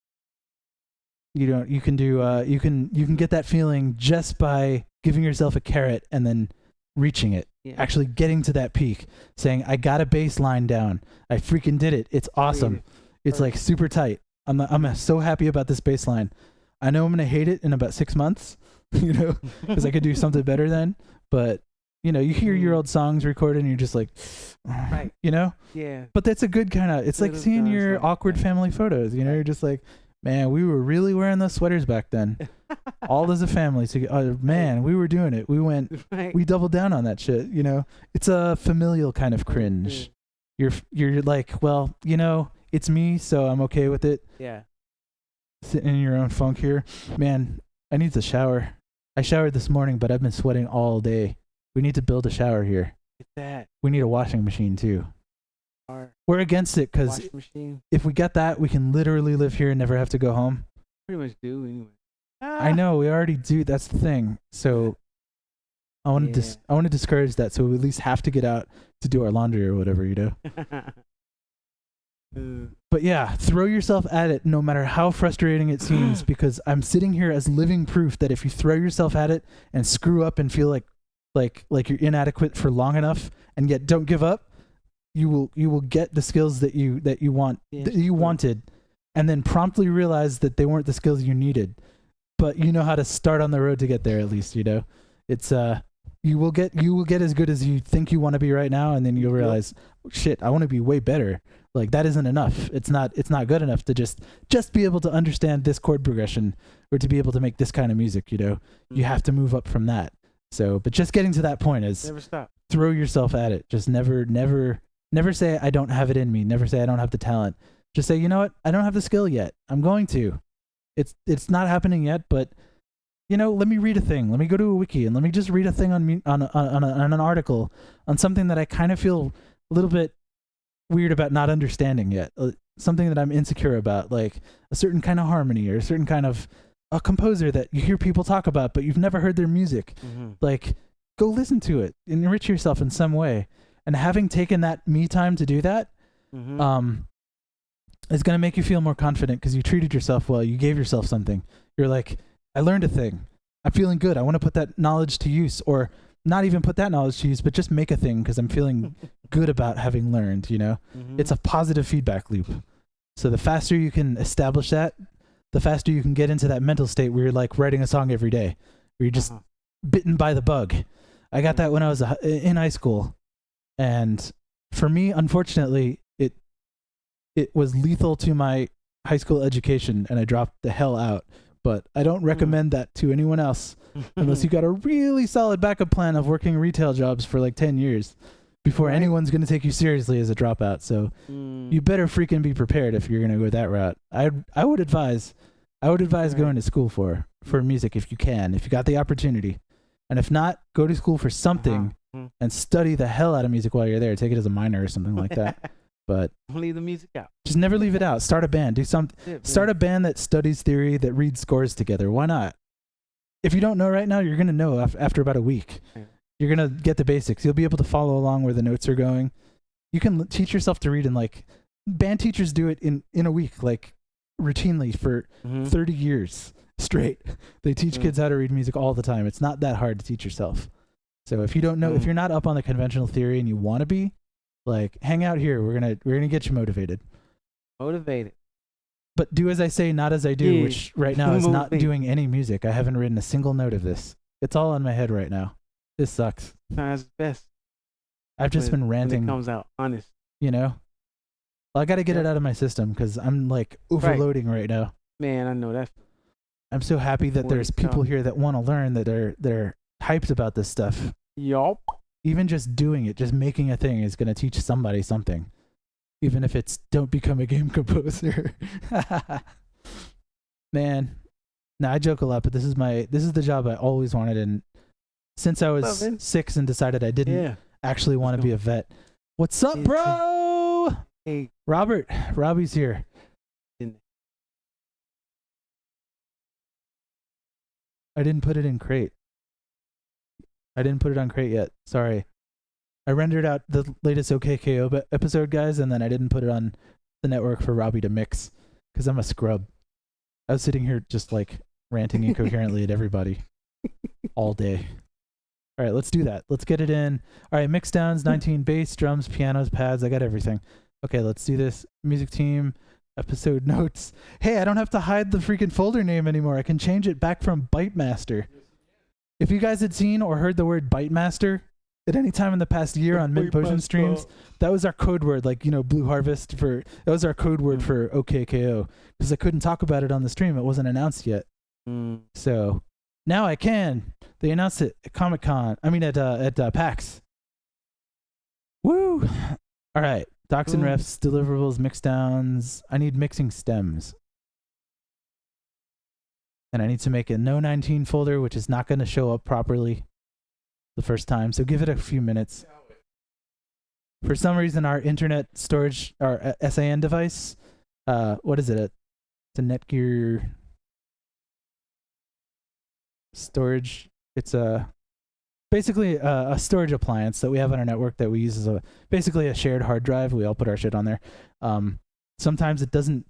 You can do you can get that feeling just by giving yourself a carrot and then reaching it. Yeah. Actually getting to that peak, saying, I got a bass line down. I freaking did it. It's awesome. It's like super tight. I'm so happy about this bass line. I know I'm going to hate it in about 6 months, you know, because I could do something better then, but you know, you hear your old songs recorded and you're just like, right. You know? Yeah. But that's a good kind of, it's like seeing your awkward family photos, you know, you're just like, man, we were really wearing those sweaters back then. All as a family. Oh, man, we were doing it. We doubled down on that shit, you know? It's a familial kind of cringe. You're like, well, you know, it's me, so I'm okay with it. Yeah. Sitting in your own funk here. Man, I need to shower. I showered this morning, but I've been sweating all day. We need to build a shower here. Get that. We need a washing machine too. We're against it because if we get that, we can literally live here and never have to go home. Pretty much do anyway. I know, we already do. That's the thing. So I want to discourage that. So we at least have to get out to do our laundry or whatever, you know. But yeah, throw yourself at it no matter how frustrating it seems, because I'm sitting here as living proof that if you throw yourself at it and screw up and feel like you're inadequate for long enough and yet don't give up, you will get the skills that you wanted, and then promptly realize that they weren't the skills you needed, but you know how to start on the road to get there. At least, you know, it's you will get as good as you think you want to be right now, and then you'll realize, shit, I want to be way better. Like that isn't enough. It's not good enough to just be able to understand this chord progression or to be able to make this kind of music, you know. You have to move up from that. So, but just getting to that point is never stop. Throw yourself at it. Just never say I don't have it in me. Never say I don't have the talent. Just say, you know what? I don't have the skill yet. I'm going to. It's not happening yet, but you know, let me read a thing. Let me go to a wiki and let me just read a thing on an article on something that I kind of feel a little bit weird about not understanding yet. Something that I'm insecure about, like a certain kind of harmony or a certain kind of a composer that you hear people talk about, but you've never heard their music. Like, go listen to it, enrich yourself in some way. And having taken that me time to do that, It's going to make you feel more confident because you treated yourself well. You gave yourself something. You're like, I learned a thing. I'm feeling good. I want to put that knowledge to use, or not even put that knowledge to use, but just make a thing because I'm feeling good about having learned, you know? Mm-hmm. It's a positive feedback loop. So the faster you can establish that, the faster you can get into that mental state where you're like writing a song every day, where you're just bitten by the bug. I got that when I was in high school. And for me, unfortunately, it was lethal to my high school education, and I dropped the hell out. But I don't recommend that to anyone else unless you got a really solid backup plan of working retail jobs for like 10 years before anyone's going to take you seriously as a dropout. So you better freaking be prepared if you're going to go that route. I would advise going to school for music if you can, if you got the opportunity. And if not, go to school for something and study the hell out of music while you're there. Take it as a minor or something like that. But don't leave the music out. Just never leave it out. Start a band. Do something. Start a band that studies theory, that reads scores together. Why not? If you don't know right now, you're going to know after about a week. Yeah. You're going to get the basics. You'll be able to follow along where the notes are going. You can teach yourself to read in like band teachers do it in a week, like routinely for 30 years straight. They teach kids how to read music all the time. It's not that hard to teach yourself. So if you don't know, if you're not up on the conventional theory and you want to be, like, hang out here. We're gonna get you motivated. But do as I say, not as I do, which right now is not doing any music. I haven't written a single note of this. It's all in my head right now. This sucks. That's best. I've just been ranting. When it comes out, honest. You know? Well, I got to get it out of my system because I'm like overloading right now. Man, I know that. I'm so happy that there's people here that want to learn, that they're hyped about this stuff. Yup. Even just doing it, just making a thing is going to teach somebody something. Even if it's don't become a game composer. Man. Nah, I joke a lot, but this is the job I always wanted. And since I was 6 and decided I didn't actually want to be a vet. What's up, bro? Hey. Robbie's here. I didn't put it in crate. I didn't put it on crate yet. Sorry. I rendered out the latest OKKO episode, guys, and then I didn't put it on the network for Robbie to mix because I'm a scrub. I was sitting here just like ranting incoherently at everybody all day. All right, let's do that. Let's get it in. All right, mix downs, 19 bass, drums, pianos, pads. I got everything. Okay, let's do this. Music team, episode notes. Hey, I don't have to hide the freaking folder name anymore. I can change it back from Bytemaster. If you guys had seen or heard the word Bytemaster at any time in the past year on Mint Potion streams, that was our code word, like, you know, Blue Harvest that was our code word for OKKO, because I couldn't talk about it on the stream. It wasn't announced yet. So now I can. They announced it at Comic-Con. I mean, at PAX. Woo! All right. Docs and refs, deliverables, mixdowns. I need mixing stems. And I need to make a No 19 folder, which is not going to show up properly the first time. So give it a few minutes. For some reason, our internet storage, our SAN device, what is it? It's a Netgear storage. It's basically a storage appliance that we have on our network that we use as basically a shared hard drive. We all put our shit on there. Sometimes it doesn't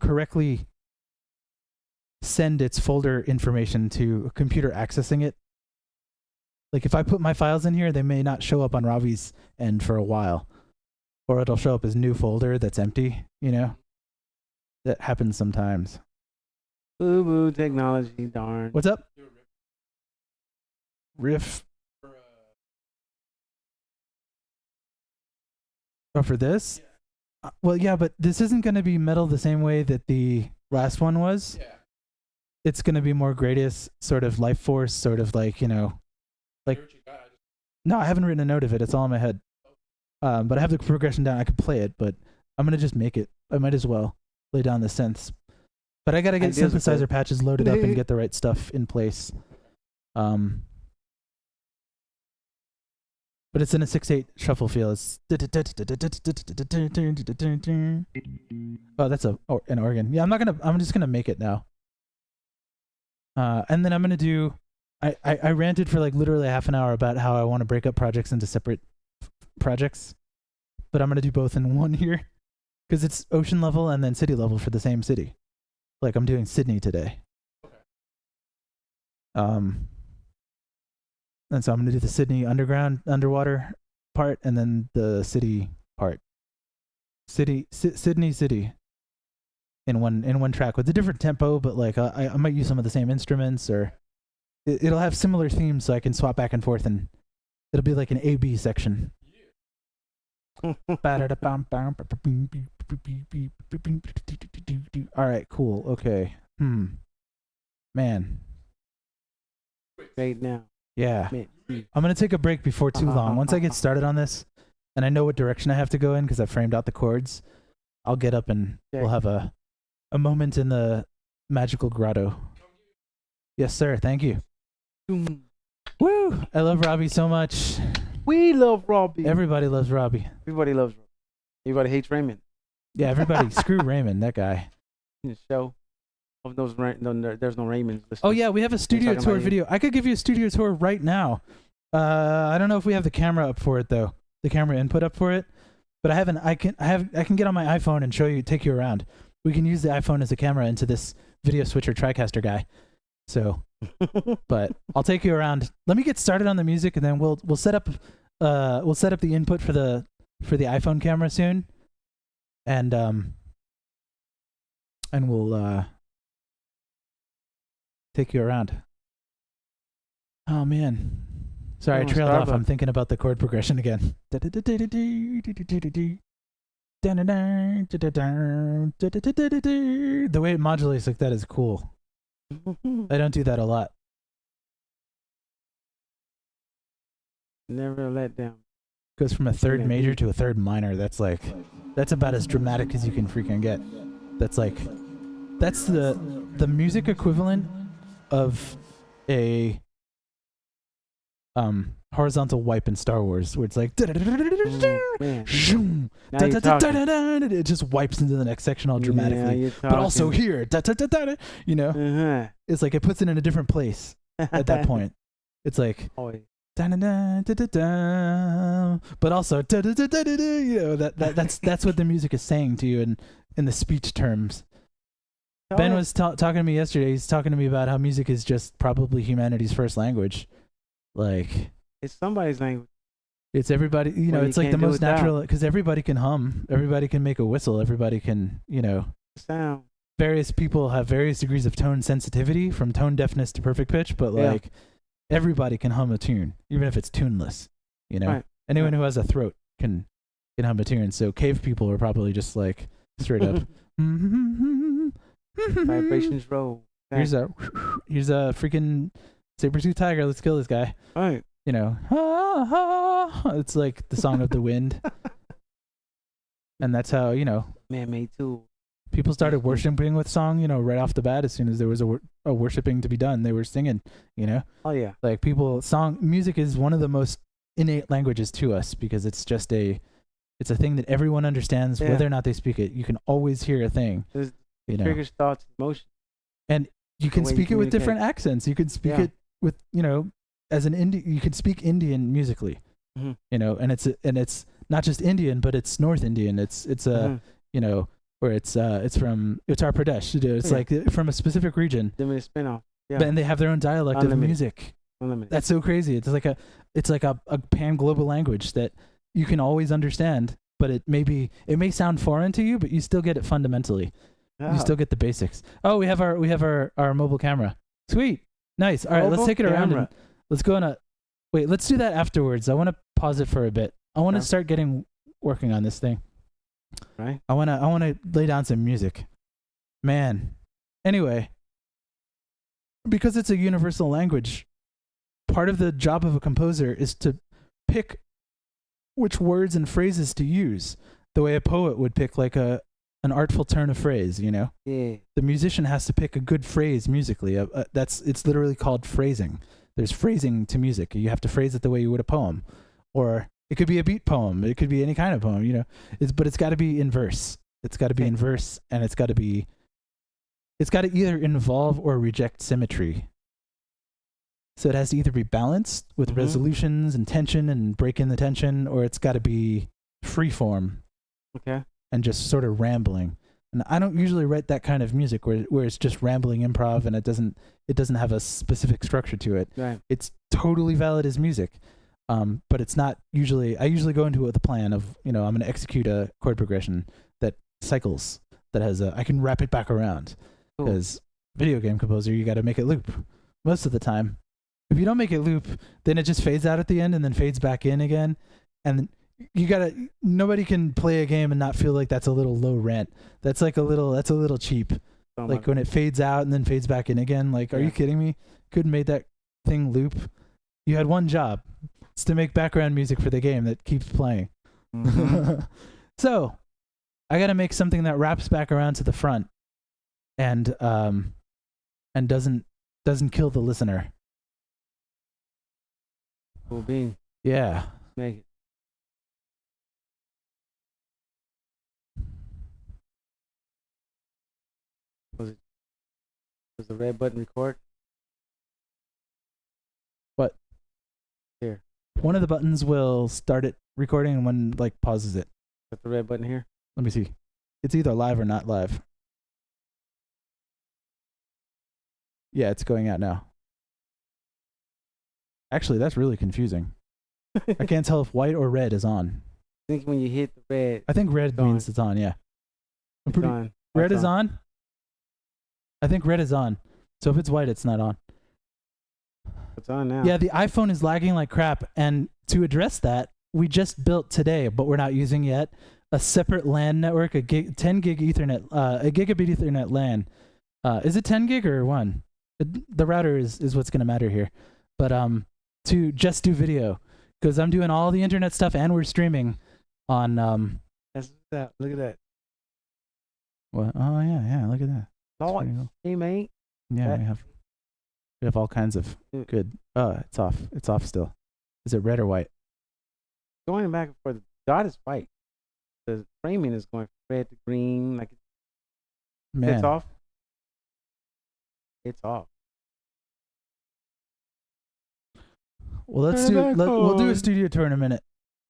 correctly send its folder information to a computer accessing it. Like if I put my files in here, they may not show up on Robbie's end for a while, or it'll show up as new folder that's empty, you know? That happens sometimes. Boo technology, darn. What's up? Riff. Oh, for this? Well, yeah, but this isn't going to be metal the same way that the last one was. Yeah. It's going to be more Gradius, sort of life force, sort of like, you know, like, no, I haven't written a note of it. It's all in my head. But I have the progression down. I could play it, but I'm going to just make it. I might as well lay down the synths. But I got to get synthesizer patches loaded up and get the right stuff in place. But it's in a 6/8 shuffle feel. It's oh, that's an organ. Yeah, I'm just gonna make it now. And then I'm gonna do. I ranted for like literally half an hour about how I want to break up projects into separate projects, but I'm gonna do both in one here because it's ocean level and then city level for the same city. Like I'm doing Sydney today. And so I'm gonna do the Sydney underwater part, and then the city part. Sydney city in one track with a different tempo, but like I might use some of the same instruments, or it'll have similar themes, so I can swap back and forth, and it'll be like an A-B section. All right, cool. Okay. Man. Right now. Yeah. I'm going to take a break before too long. Once I get started on this, and I know what direction I have to go in because I've framed out the chords, I'll get up and we'll have a moment in the magical grotto. Yes, sir. Thank you. Woo! I love Robbie so much. We love Robbie. Everybody loves Robbie. Everybody loves Robbie. Everybody hates Raymond. Yeah, everybody. Screw Raymond, that guy. In the show. Of those, there's no Raymonds. Oh yeah, we have a studio tour video. I could give you a studio tour right now. I don't know if we have the camera up for it though. The camera input up for it, but I can get on my iPhone and show you, take you around. We can use the iPhone as a camera into this video switcher TriCaster guy. So, but I'll take you around. Let me get started on the music, and then we'll set up the input for the iPhone camera soon, and we'll take you around. Oh man, sorry, I trailed off. I'm thinking about the chord progression again. The way it modulates like that is cool. I don't do that a lot. Never let down. Goes from a third major to a third minor. That's about as dramatic as you can freaking get. That's the music equivalent of a horizontal wipe in Star Wars, where it's like it just wipes into the next section all dramatically. But also here, you know, it's like it puts it in a different place at that point. It's like but also you know, that's what the music is saying to you in the speech terms. Ben was talking to me yesterday. He's talking to me about how music is just probably humanity's first language. Like, it's somebody's language. It's everybody, you know, it's like the most natural, because everybody can hum, everybody can make a whistle, everybody can, you know, sound. Various people have various degrees of tone sensitivity, from tone deafness to perfect pitch, but like everybody can hum a tune, even if it's tuneless, you know. Right. Anyone who has a throat can hum a tune. So cave people are probably just like straight up vibrations roll. Here's a freaking saber-tooth tiger. Let's kill this guy. Right. You know, it's like the song of the wind. And that's how, you know, man-made tool. People started worshiping with song, you know, right off the bat. As soon as there was a worshiping to be done, they were singing, you know. Oh yeah. Like music is one of the most innate languages to us, because it's just it's a thing that everyone understands, whether or not they speak it. You can always hear a thing. You know, triggers thoughts, emotions, and you can speak it with different accents. You can speak it with, you know, as an you can speak Indian musically, you know, and it's not just Indian, but it's North Indian. It's you know, where it's from Uttar Pradesh. It's like from a specific region. Limited spin-off. Yeah. And they have their own dialect of music. Unlimited. That's so crazy. It's like a pan-global language that you can always understand, but it may sound foreign to you, but you still get it fundamentally. You still get the basics. Oh, we have our mobile camera. Sweet. Nice. All right, let's take it around and let's go on wait, let's do that afterwards. I want to pause it for a bit. I want to start working on this thing. Right. I want to lay down some music. Man. Anyway, because it's a universal language, part of the job of a composer is to pick which words and phrases to use, the way a poet would pick like an artful turn of phrase, you know? Yeah. The musician has to pick a good phrase musically. It's literally called phrasing. There's phrasing to music. You have to phrase it the way you would a poem. Or it could be a beat poem. It could be any kind of poem, you know? But it's got to be in verse. It's got to be in verse, and it's got to either involve or reject symmetry. So it has to either be balanced with resolutions and tension and break in the tension, or it's got to be free form. Okay. and just sort of rambling. And I don't usually write that kind of music where it's just rambling improv and it doesn't have a specific structure to it. Right. It's totally valid as music. But it's not usually, I usually go into it with a plan of, I'm going to execute a chord progression that cycles, that has I can wrap it back around. Because video game composer, you got to make it loop most of the time. If you don't make it loop, then it just fades out at the end and then fades back in again. And nobody can play a game and not feel like that's a little low rent. That's a little cheap. Like when it fades out and then fades back in again. Like, are you kidding me? Couldn't make that thing loop. You had one job. It's to make background music for the game that keeps playing. Mm-hmm. So I got to make something that wraps back around to the front and doesn't kill the listener. Cool bean. Yeah. Make it. Was the red button record? What? Here. One of the buttons will start it recording and one pauses it. Got the red button here? Let me see. It's either live or not live. Yeah, it's going out now. Actually, that's really confusing. I can't tell if white or red is on. I think when you hit the red. I think red means it's on, yeah. Red is on? I think red is on. So if it's white, it's not on. It's on now. Yeah, the iPhone is lagging like crap. And to address that, we just built today, but we're not using yet, a separate LAN network, 10 gig Ethernet, a gigabit Ethernet LAN. Is it 10 gig or 1? The router is what's going to matter here. But to just do video, because I'm doing all the internet stuff and we're streaming on. That's that. Look at that. What? Oh yeah, look at that. Oh, hey mate. Yeah, we have all kinds of good. It's off. It's off still. Is it red or white? Going back and forth. The dot is white. The framing is going from red to green. Man. It's off. It's off. Well, we'll do a studio tour in a minute.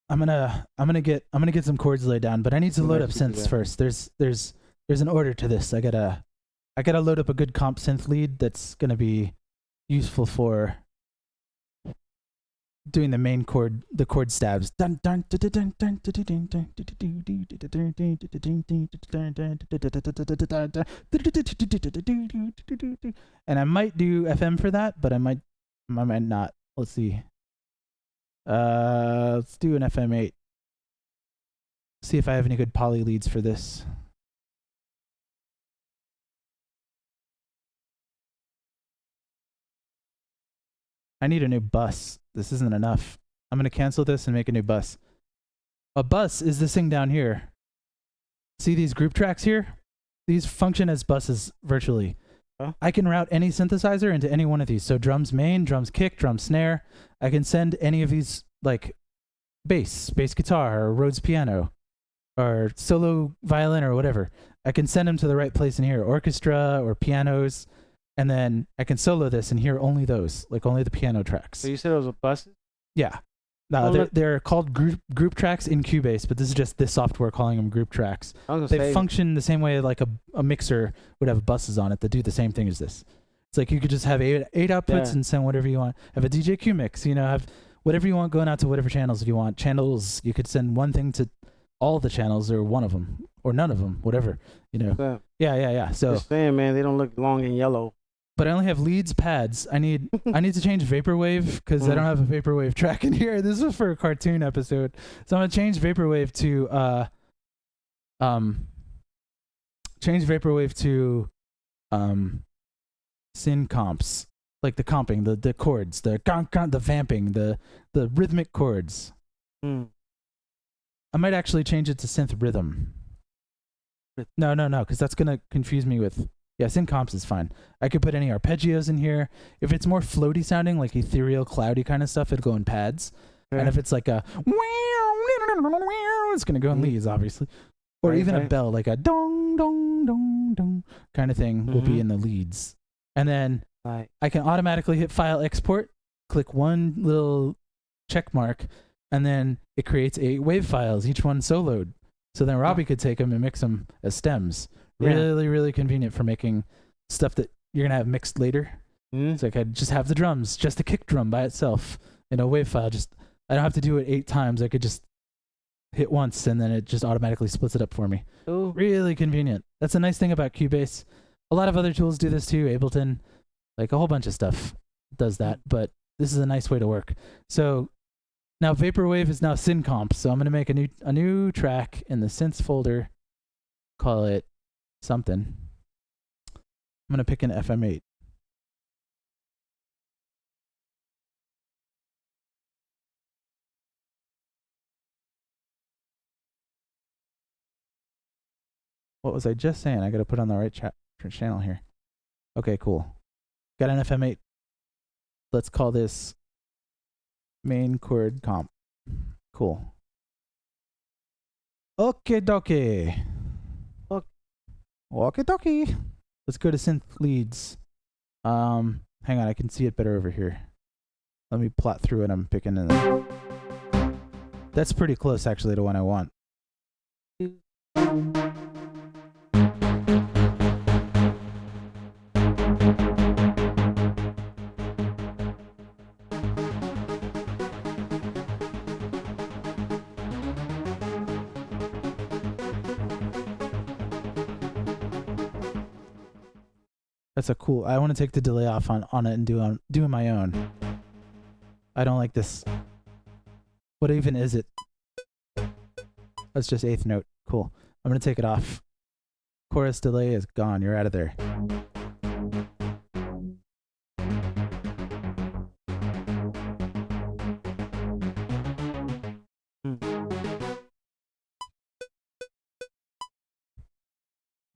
I'm gonna get some chords laid down, but I need to load up synths first. There's an order to this. I gotta load up a good comp synth lead that's gonna be useful for doing the main chord, the chord stabs. And I might do FM for that, but I might not. Let's see. Let's do an FM8. See if I have any good poly leads for this. I need a new bus. This isn't enough. I'm going to cancel this and make a new bus. A bus is this thing down here. See these group tracks here? These function as buses virtually. Huh? I can route any synthesizer into any one of these. So drums main, drums kick, drum snare. I can send any of these, like bass guitar, or Rhodes piano, or solo violin, or whatever. I can send them to the right place in here. Orchestra or pianos. And then I can solo this and hear only those, like only the piano tracks. So you said those were buses? Yeah. No, they're called group tracks in Cubase, but this is just this software calling them group tracks. They function the same way like a mixer would have buses on it that do the same thing as this. It's like you could just have eight outputs and send whatever you want. Have a DJ Q mix, have whatever you want going out to whatever channels you want. Channels, you could send one thing to all the channels or one of them or none of them, whatever, Yeah. So just saying, man, they don't look long and yellow. But I only have leads, pads. I need to change Vaporwave because I don't have a Vaporwave track in here. This was for a cartoon episode, so I'm gonna change Vaporwave to syn comps, like the comping, the chords, the vamping, the rhythmic chords. I might actually change it to synth rhythm. No, because that's gonna confuse me with. Yeah, syn comps is fine. I could put any arpeggios in here. If it's more floaty sounding, like ethereal, cloudy kind of stuff, it'd go in pads. Okay. And if it's like a it's gonna go in leads, obviously. Or even a bell, like a dong dong dong dong kind of thing, will be in the leads. And then I can automatically hit File Export, click one little check mark, and then it creates 8 wave files, each one soloed. So then Robbie could take them and mix them as stems. Yeah. Really, really convenient for making stuff that you're gonna have mixed later. It's like I'd just have the drums, just a kick drum by itself in a WAV file. Just I don't have to do it 8 times. I could just hit once and then it just automatically splits it up for me. Ooh. Really convenient. That's a nice thing about Cubase. A lot of other tools do this too. Ableton, like a whole bunch of stuff does that, but this is a nice way to work. So now Vaporwave is now SynComp. So I'm going to make a new track in the synths folder, call it something. I'm going to pick an FM8. What was I just saying? I got to put on the right channel here. Okay, cool. Got an FM8. Let's call this main chord comp. Cool. Okay, dokie. Okay, dokie. Let's go to synth leads. Hang on, I can see it better over here. Let me plot through it. I'm picking in. That's pretty close actually to what I want. That's a cool. I want to take the delay off on it and do my own. I don't like this. What even is it? That's just 8th note. Cool. I'm gonna take it off. Chorus delay is gone. You're out of there.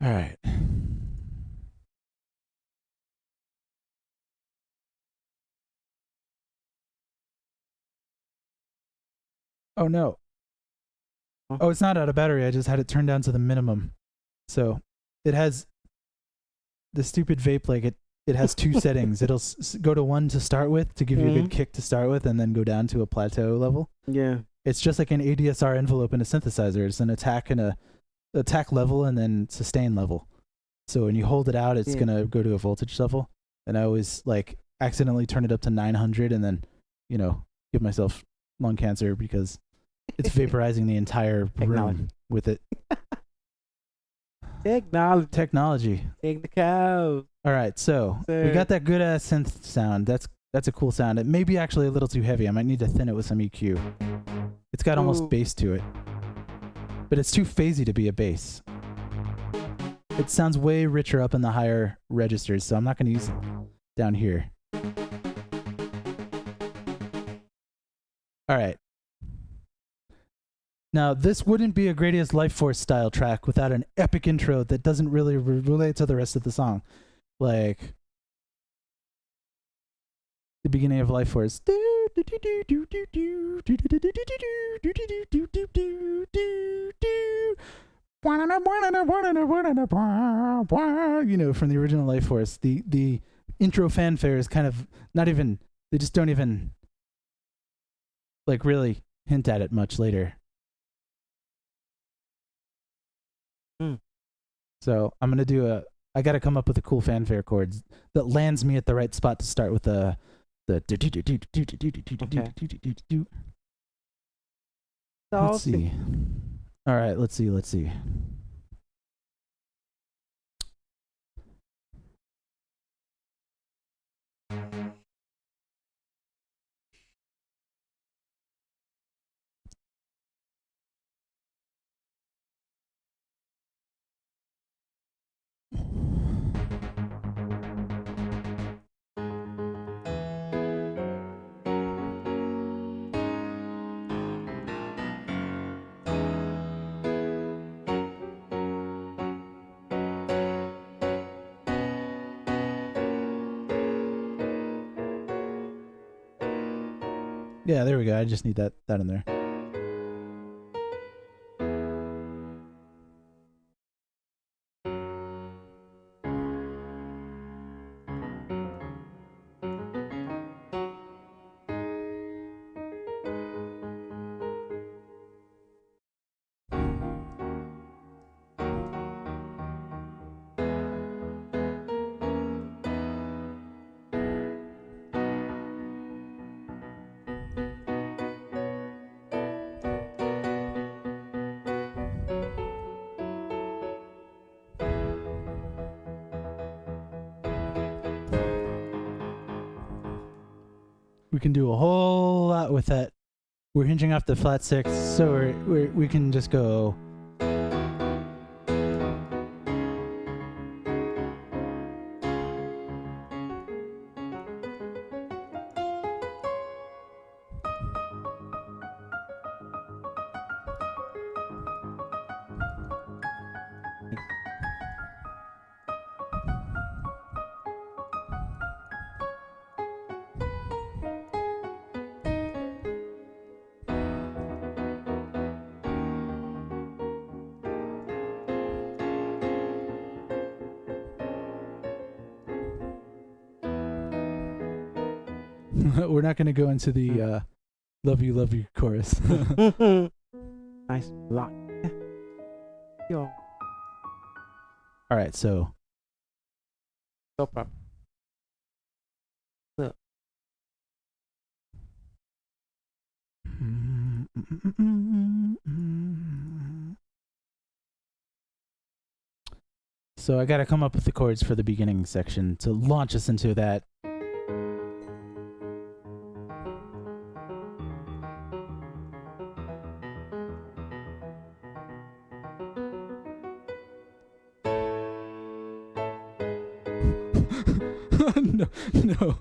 All right. Oh no. Oh, it's not out of battery. I just had it turned down to the minimum. So it has the stupid vape, like it has 2 settings. It'll go to 1 to start with to give you a good kick to start with, and then go down to a plateau level. Yeah. It's just like an ADSR envelope in a synthesizer. It's an attack and a attack level and then sustain level. So when you hold it out, it's gonna go to a voltage level. And I always like accidentally turn it up to 900 and then, give myself lung cancer because it's vaporizing the entire room with it. Technology. Take the cow. All right, so we got that good ass synth sound. That's a cool sound. It may be actually a little too heavy. I might need to thin it with some EQ. It's got almost bass to it, but it's too phasey to be a bass. It sounds way richer up in the higher registers, so I'm not going to use it down here. All right. Now, this wouldn't be a Gradius Life Force style track without an epic intro that doesn't really relate to the rest of the song. Like the beginning of Life Force. From the original Life Force. The intro fanfare is kind of not even, they just don't even like really hint at it much later. So I'm going to do I got to come up with a cool fanfare chords that lands me at the right spot to start with the Let's see. All right, let's see. Yeah, there we go. I just need that in there. we can do a whole lot with that. We're hinging off the flat six, so we can just go. We're not going to go into the love you chorus. Nice block. Yo. All right, so So proper. Look. So I got to come up with the chords for the beginning section to launch us into that. No.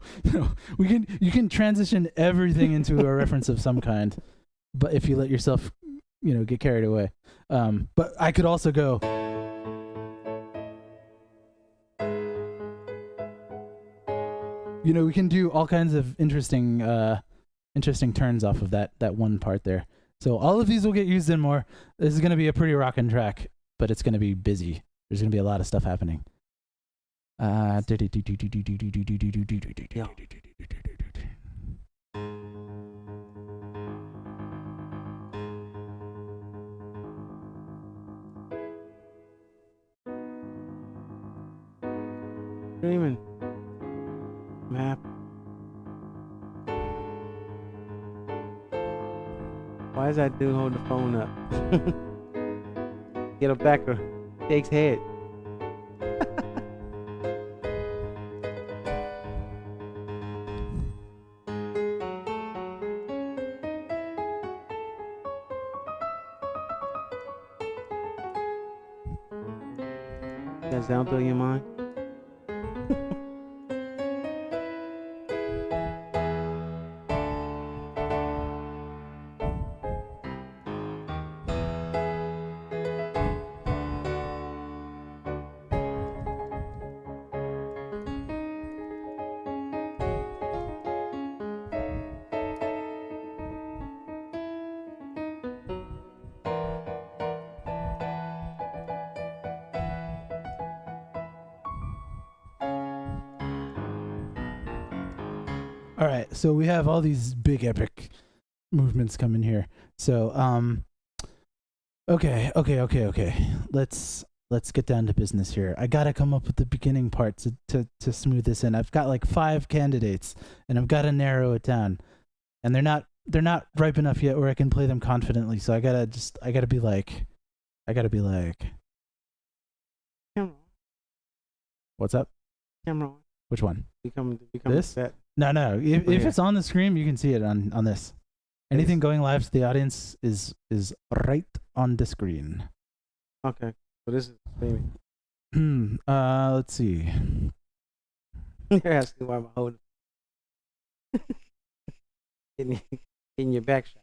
You can transition everything into a reference of some kind, but if you let yourself, get carried away. But I could also go. We can do all kinds of interesting turns off of that one part there. So all of these will get used in more. This is going to be a pretty rockin' track, but it's going to be busy. There's going to be a lot of stuff happening. Dreaming. Map. Why is that dude holding the phone up? Get a backer. Jake's head. That sound through your mind? All right, so we have all these big epic movements coming here. So, okay. Let's get down to business here. I gotta come up with the beginning part to smooth this in. I've got like 5 candidates, and I've got to narrow it down, and they're not ripe enough yet where I can play them confidently. So I gotta be like, Camera. What's up? Camera. Which one? Become This? set. No. If it's on the screen, you can see it on this. Anything going live to the audience is right on the screen. Okay. So this is streaming. Let's see. You're asking why I'm holding in your back shot.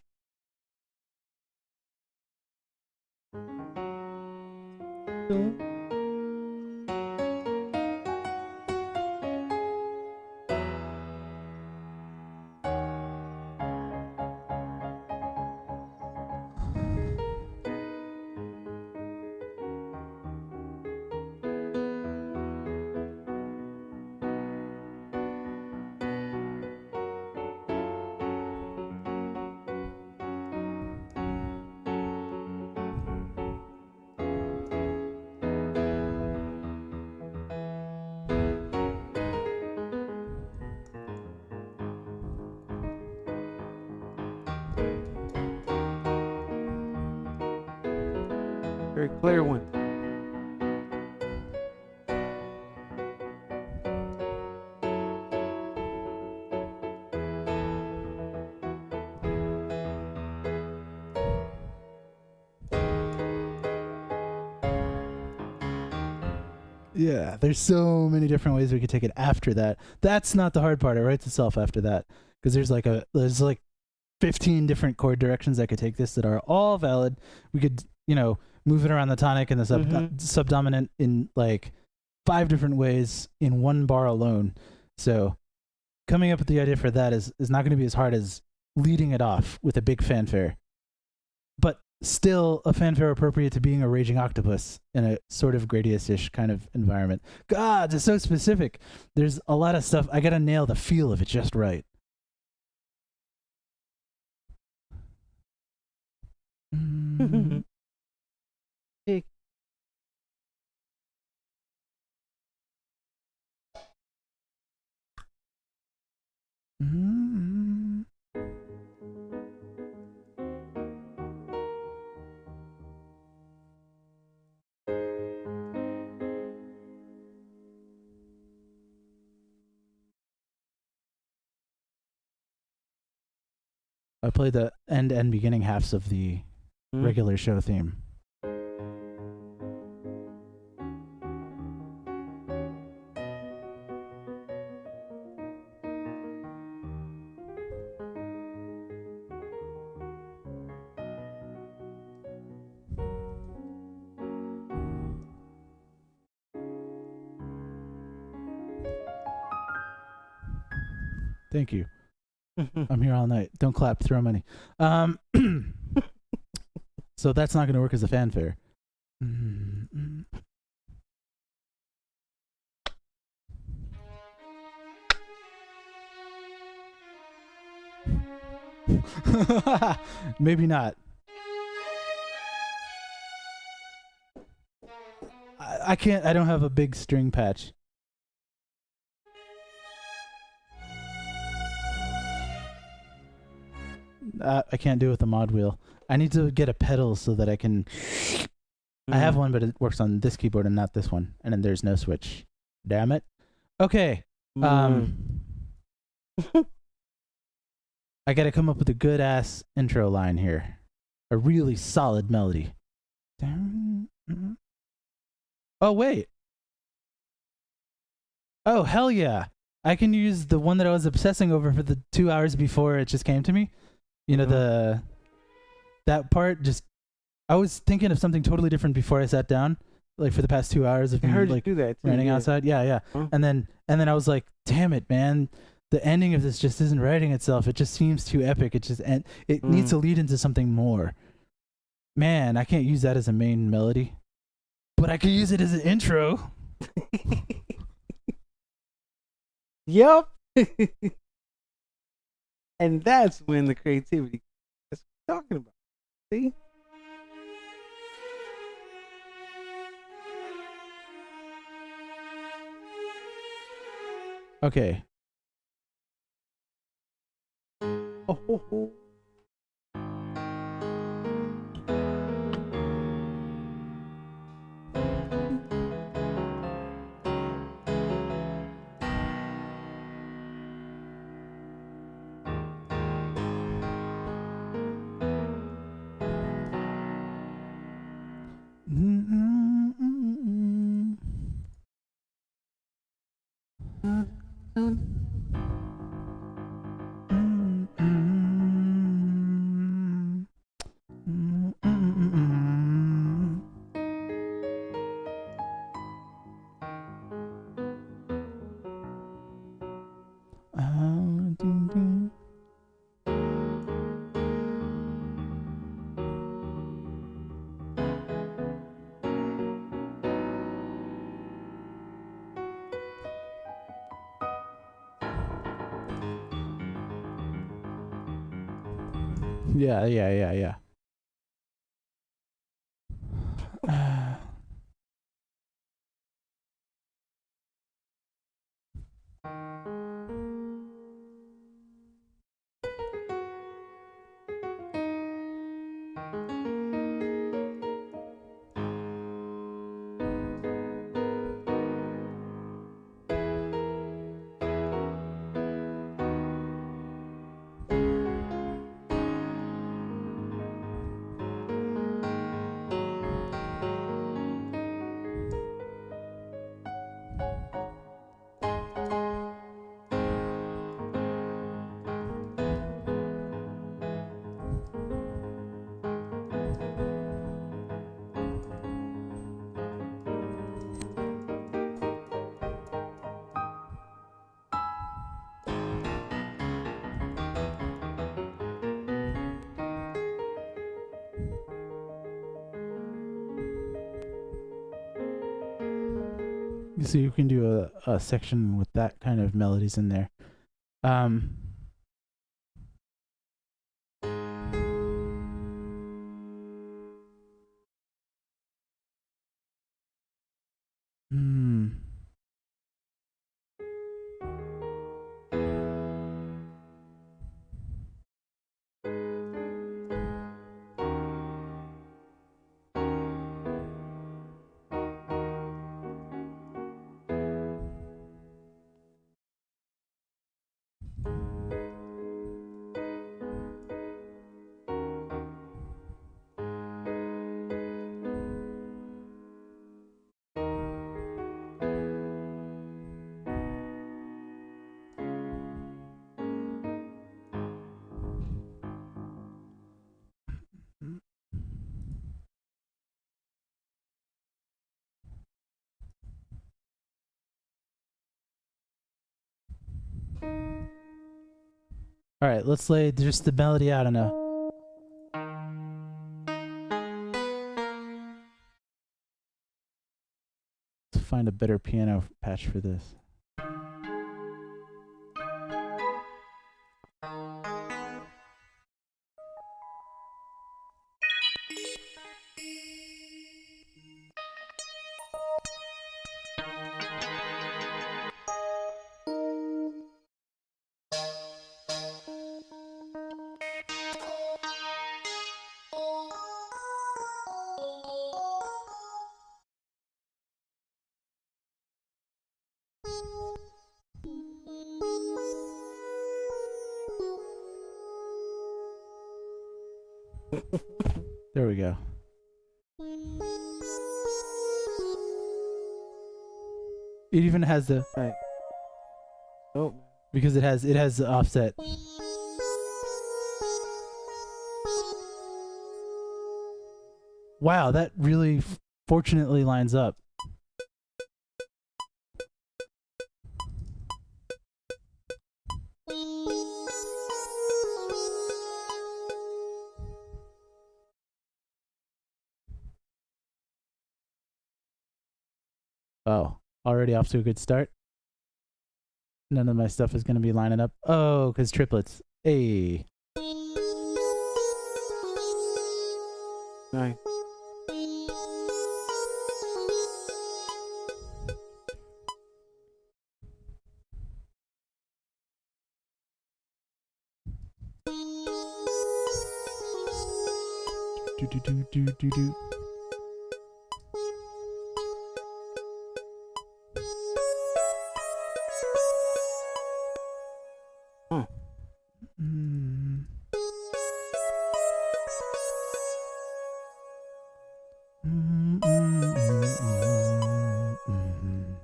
Very clear one. Yeah, there's so many different ways we could take it after that. That's not the hard part. It writes itself after that because there's like 15 different chord directions I could take this that are all valid. We could, move it around the tonic and the subdominant in like 5 different ways in one bar alone. So coming up with the idea for that is not going to be as hard as leading it off with a big fanfare. But still a fanfare appropriate to being a raging octopus in a sort of Gradius-ish kind of environment. God, it's so specific. There's a lot of stuff. I got to nail the feel of it just right. Hey. I played the end and beginning halves of the regular show theme. Thank you. I'm here all night. Don't clap, throw money. So that's not going to work as a fanfare. Maybe not. I can't. I don't have a big string patch. I can't do it with the mod wheel. I need to get a pedal so that I can. I have one, but it works on this keyboard and not this one. And then there's no switch. Damn it. Okay. I got to come up with a good ass intro line here. A really solid melody. Oh, wait. Oh, hell yeah. I can use the one that I was obsessing over for the 2 hours before it just came to me. That part just, I was thinking of something totally different before I sat down, like for the past 2 hours of me like do that too, running outside. Yeah. Huh? And then I was like, damn it, man. The ending of this just isn't writing itself. It just seems too epic. It needs to lead into something more. Man, I can't use that as a main melody, but I could use it as an intro. Yep. And that's when the creativity, that's what I'm talking about. See? Okay. Oh. Yeah. So you can do a section with that kind of melodies in there. Hmm. All right, let's lay just the melody out on a. Let's find a better piano patch for this. There we go. It even has the Right. Oh. because it has the offset. Wow, that really fortunately lines up. Oh, already off to a good start. None of my stuff is going to be lining up. Oh, because triplets. Hey. Nice. Do do do do do do. Huh. Mm. Mm, mm, mm, mm, mm.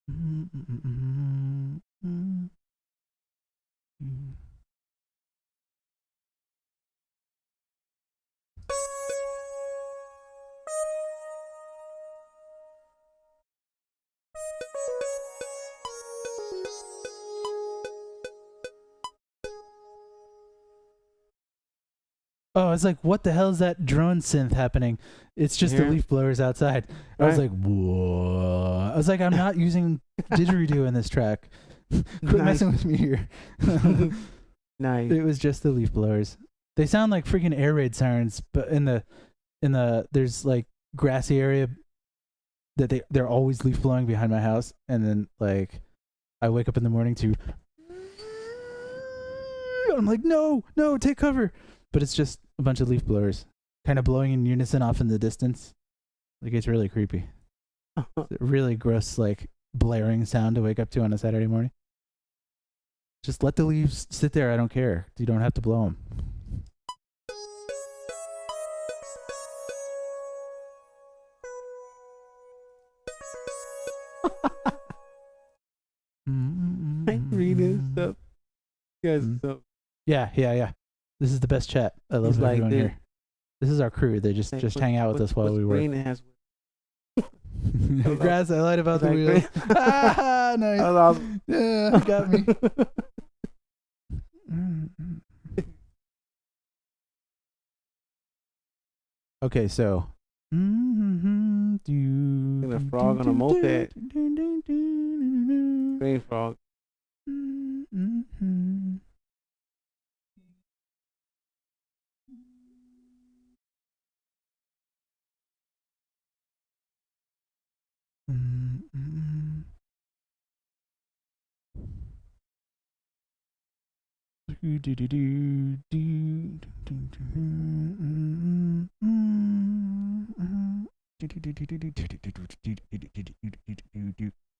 Mm, mm, mm, mm, mm. Oh, I was like, what the hell is that drone synth happening? It's just the Here? leaf blowers outside. I was Right. like, whoa. I was like, I'm not using didgeridoo in this track. Quit messing with me here. Nice. It was just the leaf blowers. They sound like freaking air raid sirens, but in the there's like grassy area that they're always leaf blowing behind my house, and then like I wake up in the morning to I'm like, no, take cover. But it's just a bunch of leaf blowers kind of blowing in unison off in the distance. Like, it's really creepy. It's a really gross, like, blaring sound to wake up to on a Saturday morning. Just let the leaves sit there. I don't care. You don't have to blow them. I read his stuff. You guys so Yeah. This is the best chat. I love He's like, everyone dude, here. This is our crew. They just hang out with us while we work. Green it has Grass, I lied about the Like, wheel. Ah, nice. That was awesome. Yeah, got me. Okay, so. And a frog on a moped. Green frog.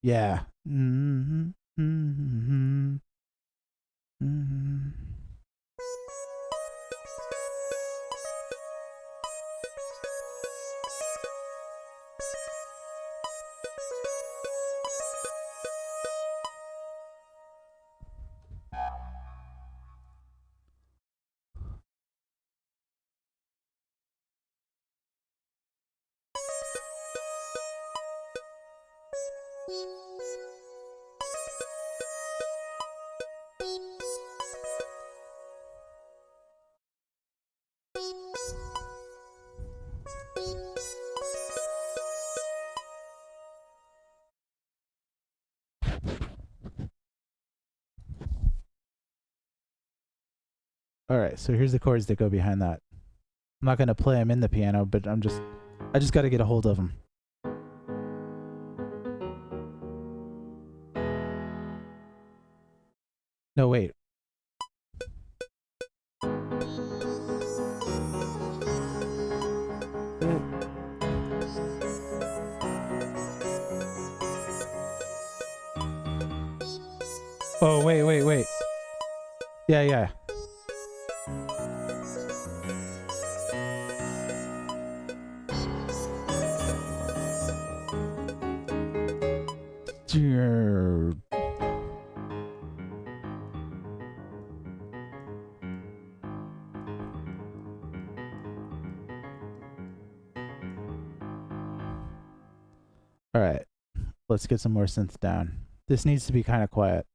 Yeah. All right, so here's the chords that go behind that. I'm not gonna play them in the piano, but I just got to get a hold of them. No, wait. Oh, wait. Yeah. All right, let's get some more synths down. This needs to be kind of quiet.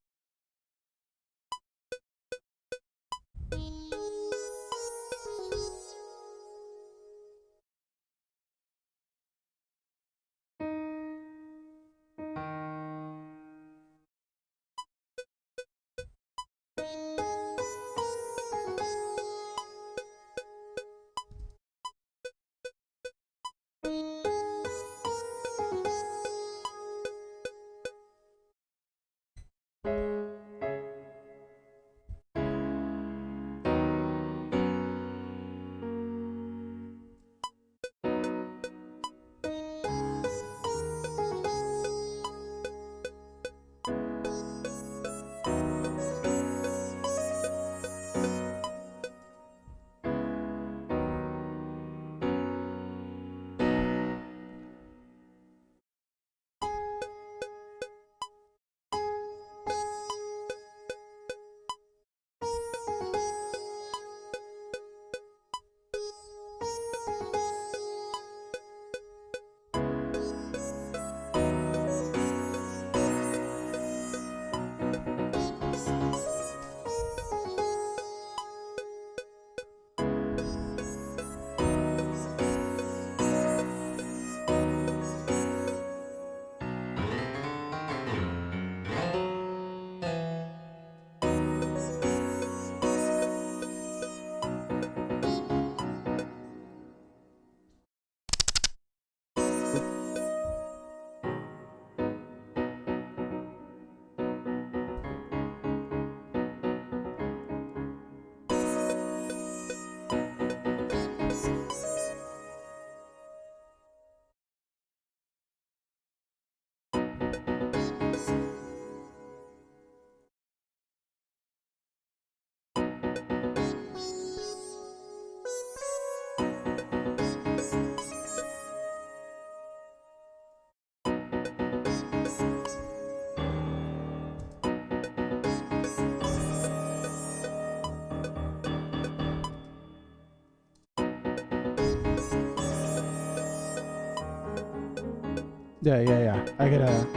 Yeah. I gotta.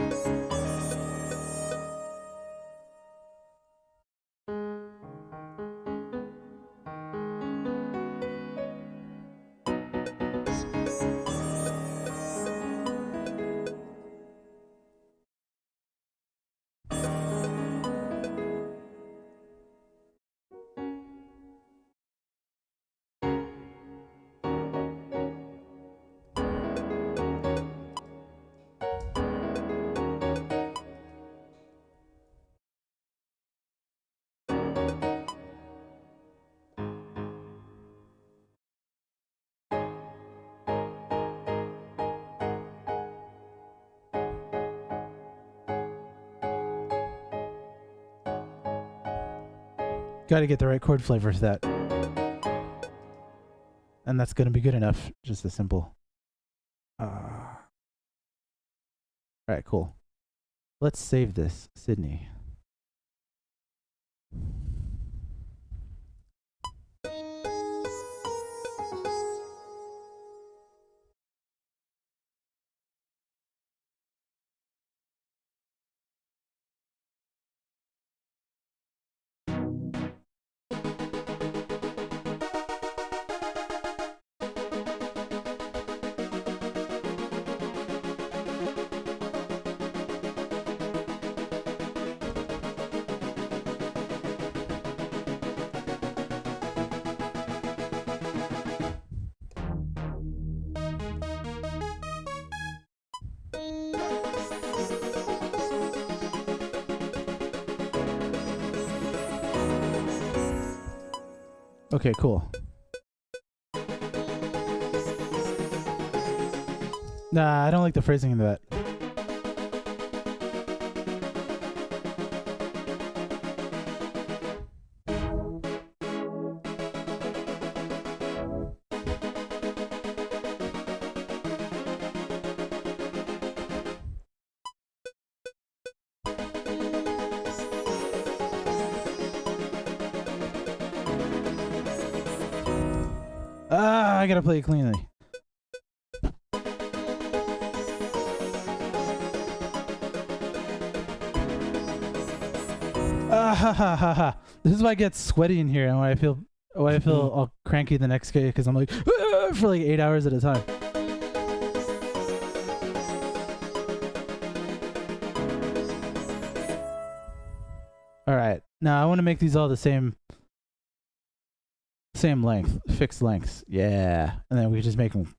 Got to get the right chord flavor for that. And that's going to be good enough. Just a simple. All right, cool. Let's save this, Sydney. Okay, cool. Nah, I don't like the phrasing of that. I gotta play it cleanly. Ha ha ha ha. This is why I get sweaty in here and why I feel all cranky the next day because I'm like for like 8 hours at a time. All right. Now I want to make these all the same length, fixed lengths. Yeah. And then we just make them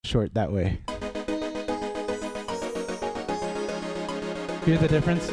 short that way. Hear the difference?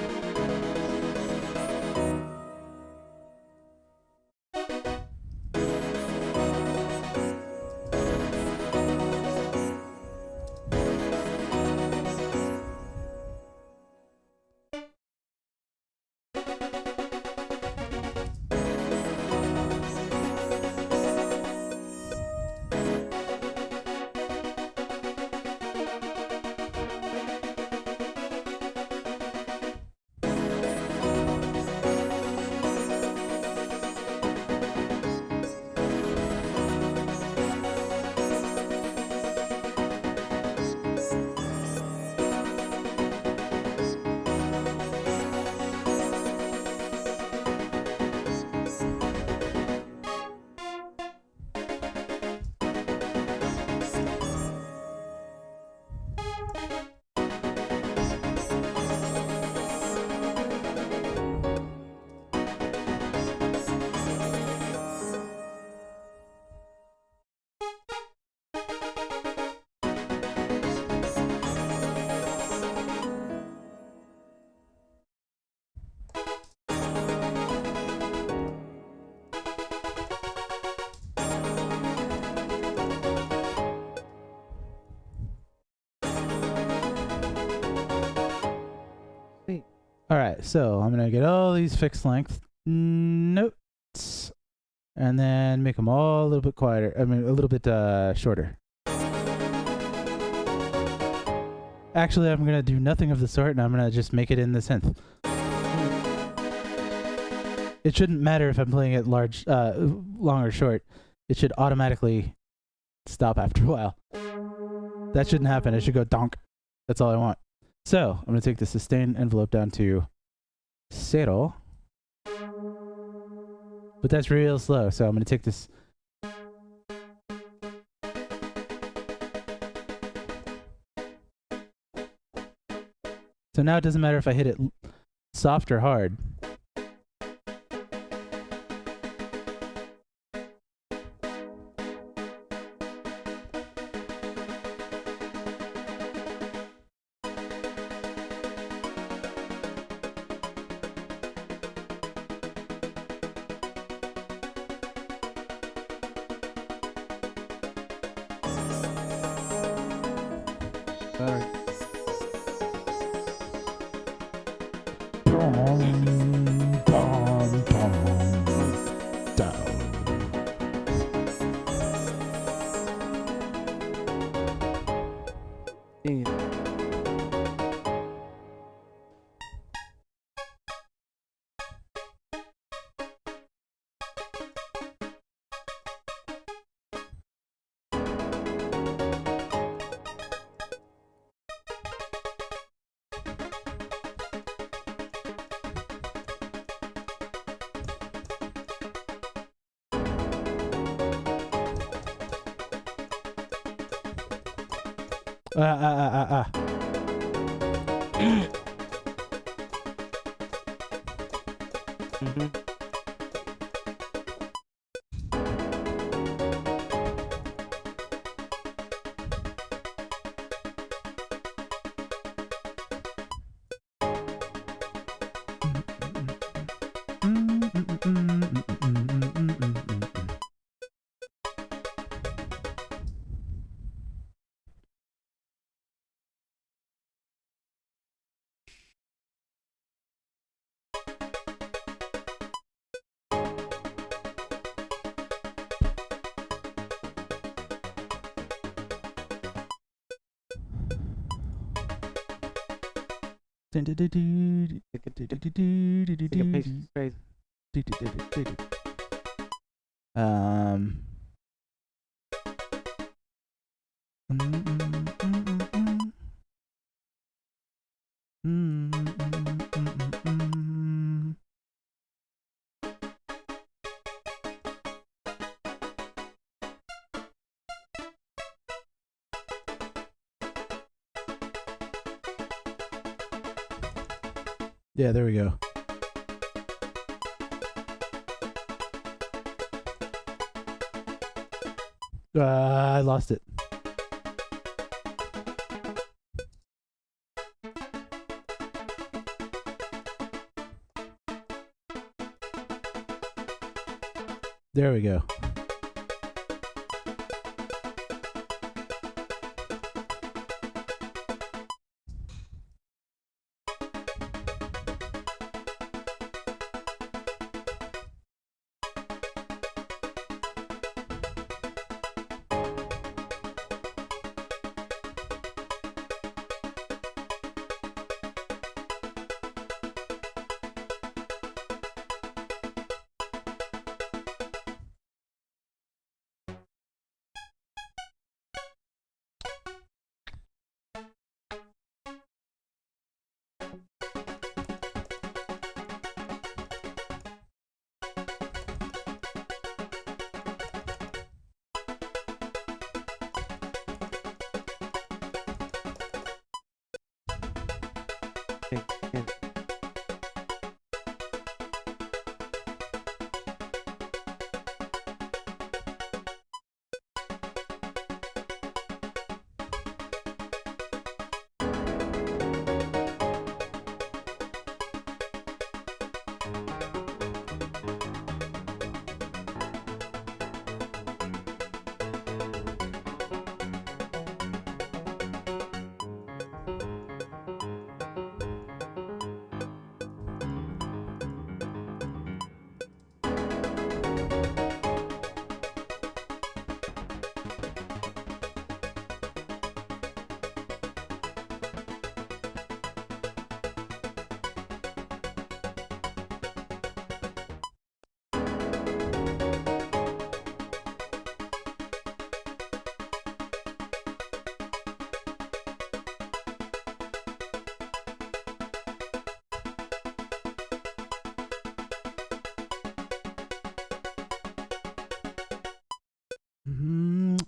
All right, so I'm gonna get all these fixed length notes, and then make them all a little bit quieter. I mean, a little bit shorter. Actually, I'm gonna do nothing of the sort, and I'm gonna just make it in the synth. It shouldn't matter if I'm playing it long or short. It should automatically stop after a while. That shouldn't happen. It should go donk. That's all I want. So, I'm going to take the sustain envelope down to 0. But that's real slow, so I'm going to take this. So now it doesn't matter if I hit it soft or hard. Mm-hmm. Um. Yeah, there we go. I lost it. There we go.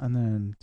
And then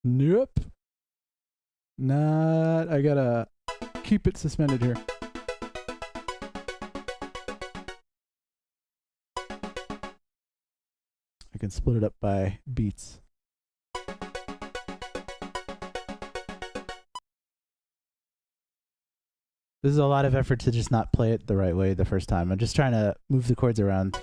Nope. Not. I gotta keep it suspended here. I can split it up by beats. This is a lot of effort to just not play it the right way the first time. I'm just trying to move the chords around.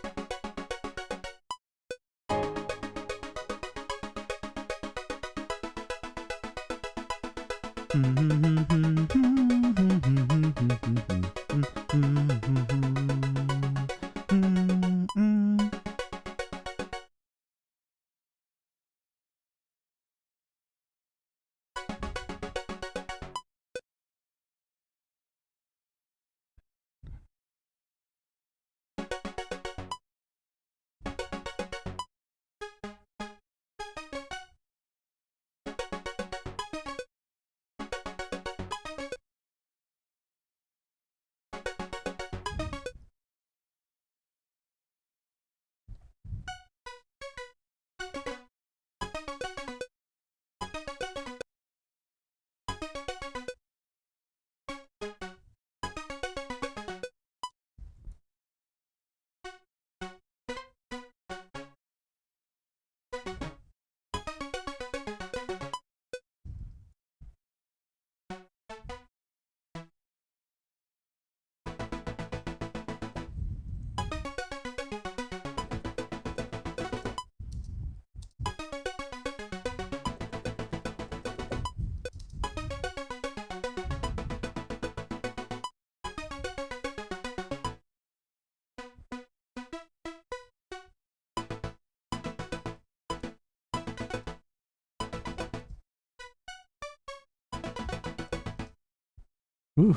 Ooh,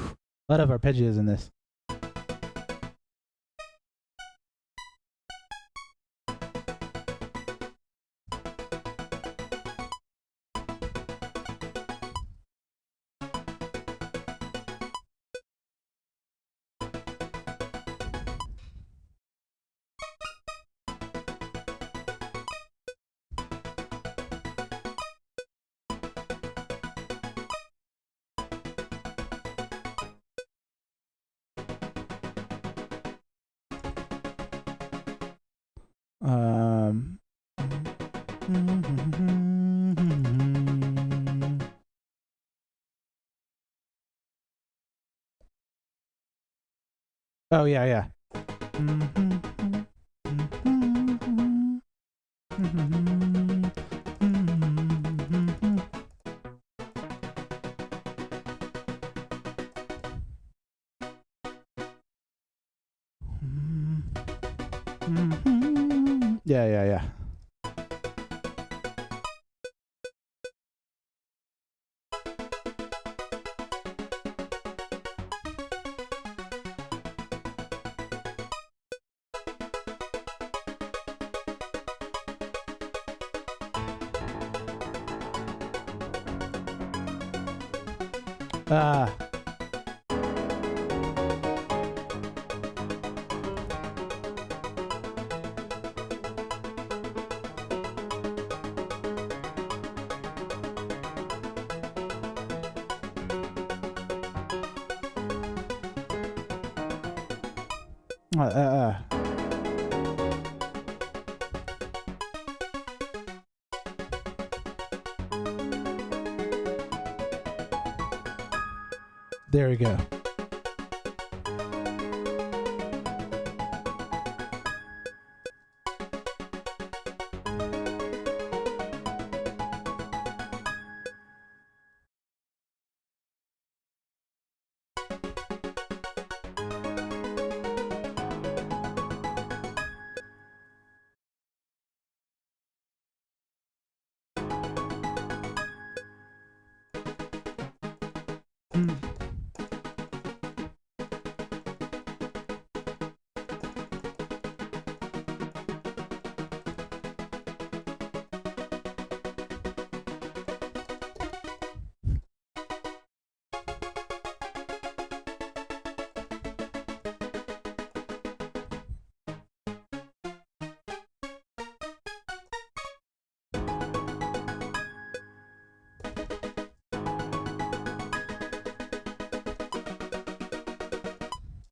a lot of arpeggios in this. Oh yeah, yeah. Yeah, yeah, yeah. Ah. There we go.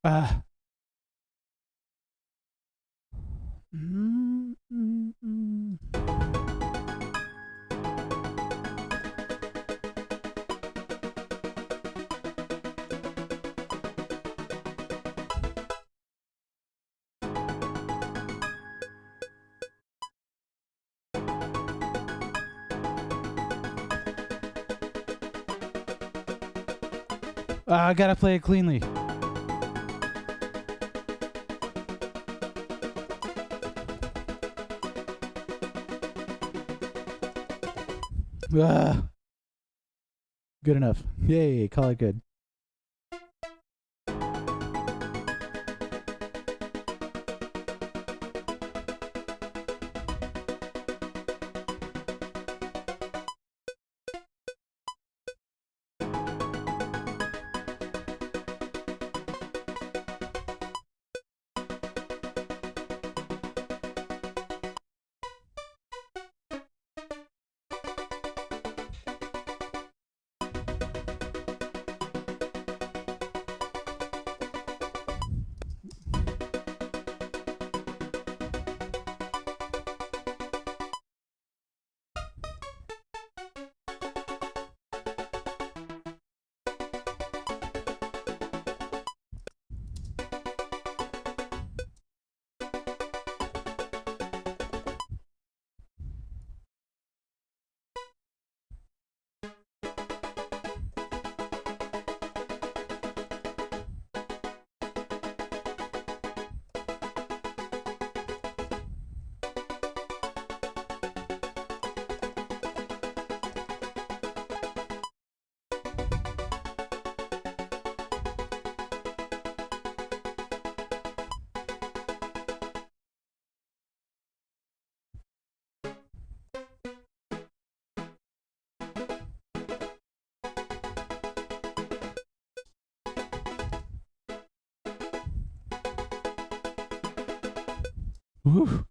Ah. Mm, mm, mm. I gotta play it cleanly. Good enough. Yay, call it good. Woo.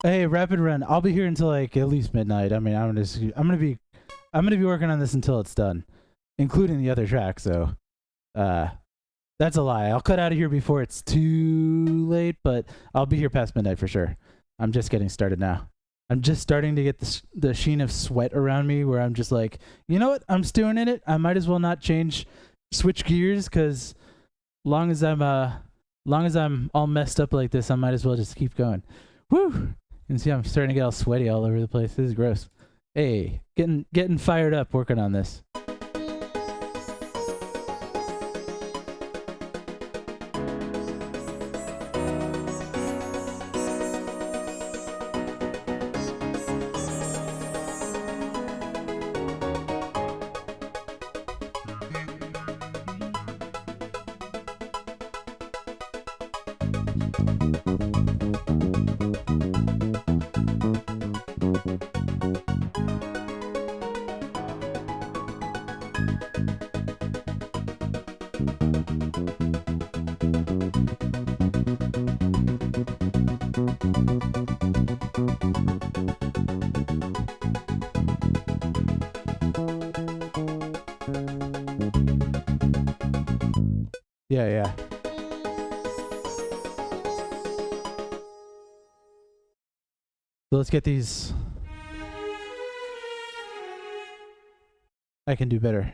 Hey, rapid run. I'll be here until like at least midnight. I mean, I'm gonna be working on this until it's done, including the other track. So, that's a lie. I'll cut out of here before it's too late, but I'll be here past midnight for sure. I'm just getting started now. I'm just starting to get the sheen of sweat around me, where I'm just like, you know what? I'm stewing in it. I might as well not switch gears, because long as I'm all messed up like this, I might as well just keep going. Woo! You can see I'm starting to get all sweaty all over the place. This is gross. Hey, getting fired up working on this. Yeah. So let's get these. I can do better.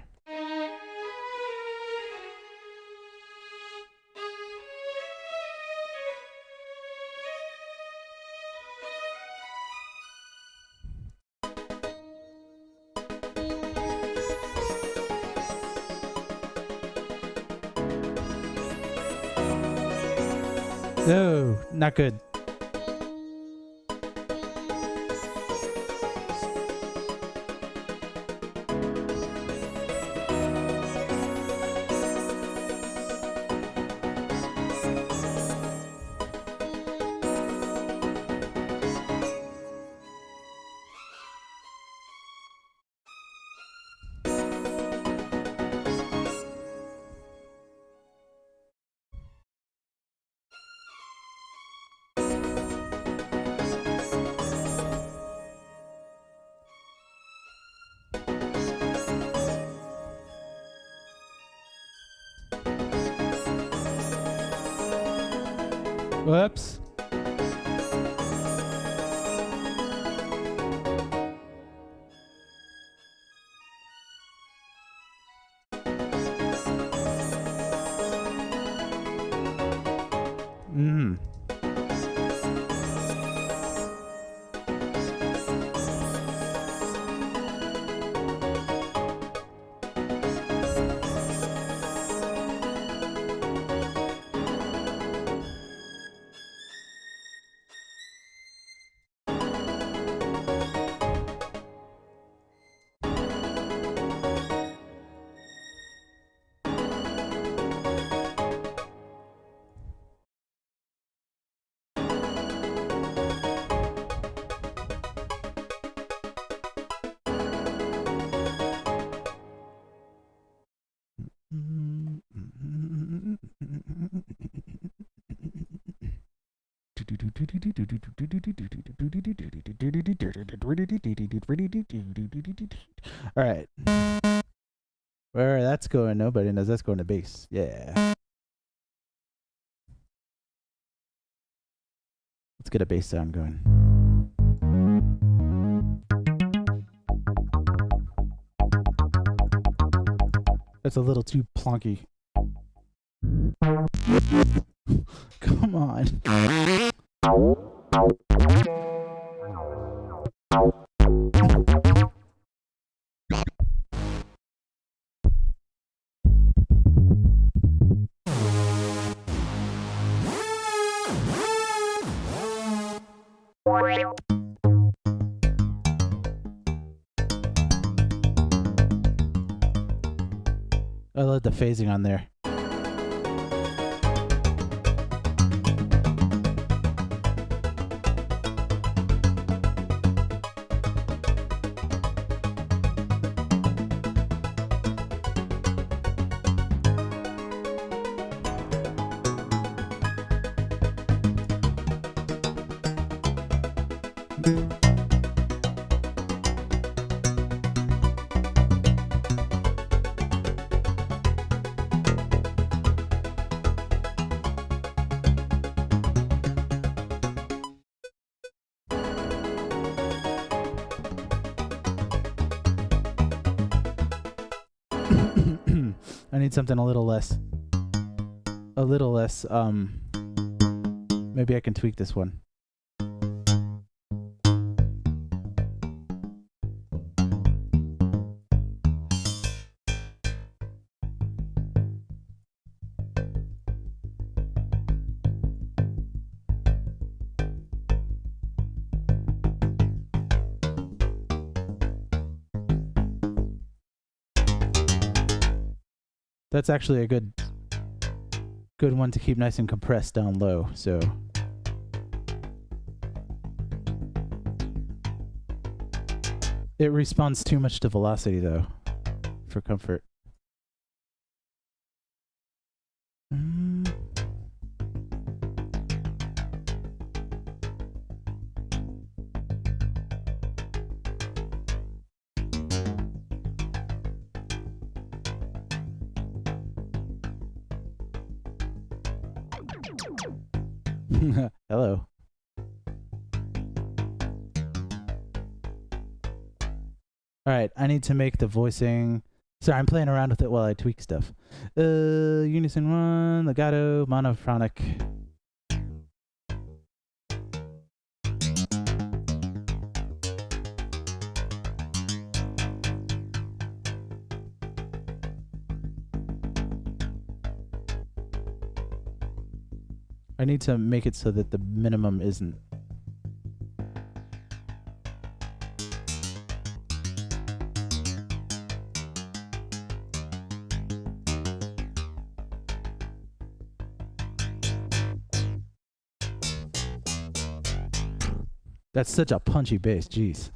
No, not good. Whoops. All right. Where that's going, nobody knows. That's going to bass. Yeah. Let's get a bass sound going. That's a little too plonky. Come on. I love the phasing on there. I need something a little less, maybe I can tweak this one. That's actually a good one to keep nice and compressed down low, so. It responds too much to velocity though, for comfort. Hello. All right, I need to make the voicing. Sorry, I'm playing around with it while I tweak stuff. Unison 1, legato, monophonic. I need to make it so that the minimum isn't. That's such a punchy bass, jeez.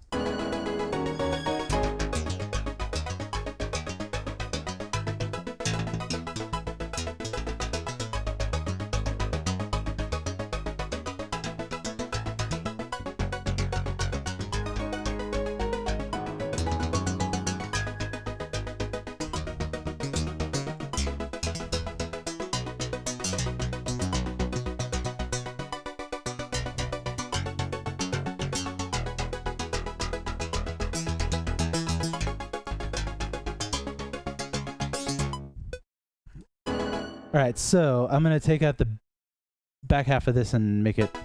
All right, so I'm going to take out the back half of this and make it.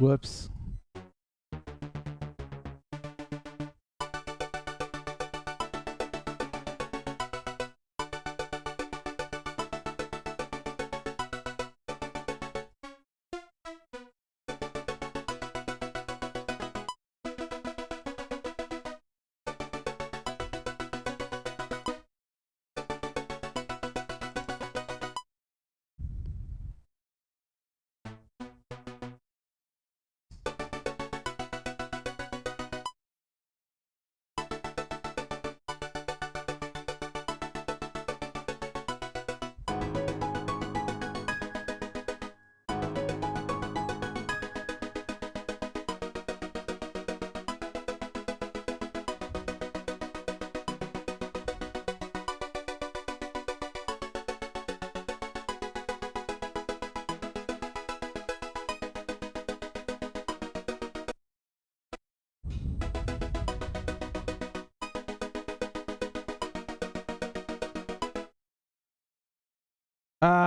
Whoops.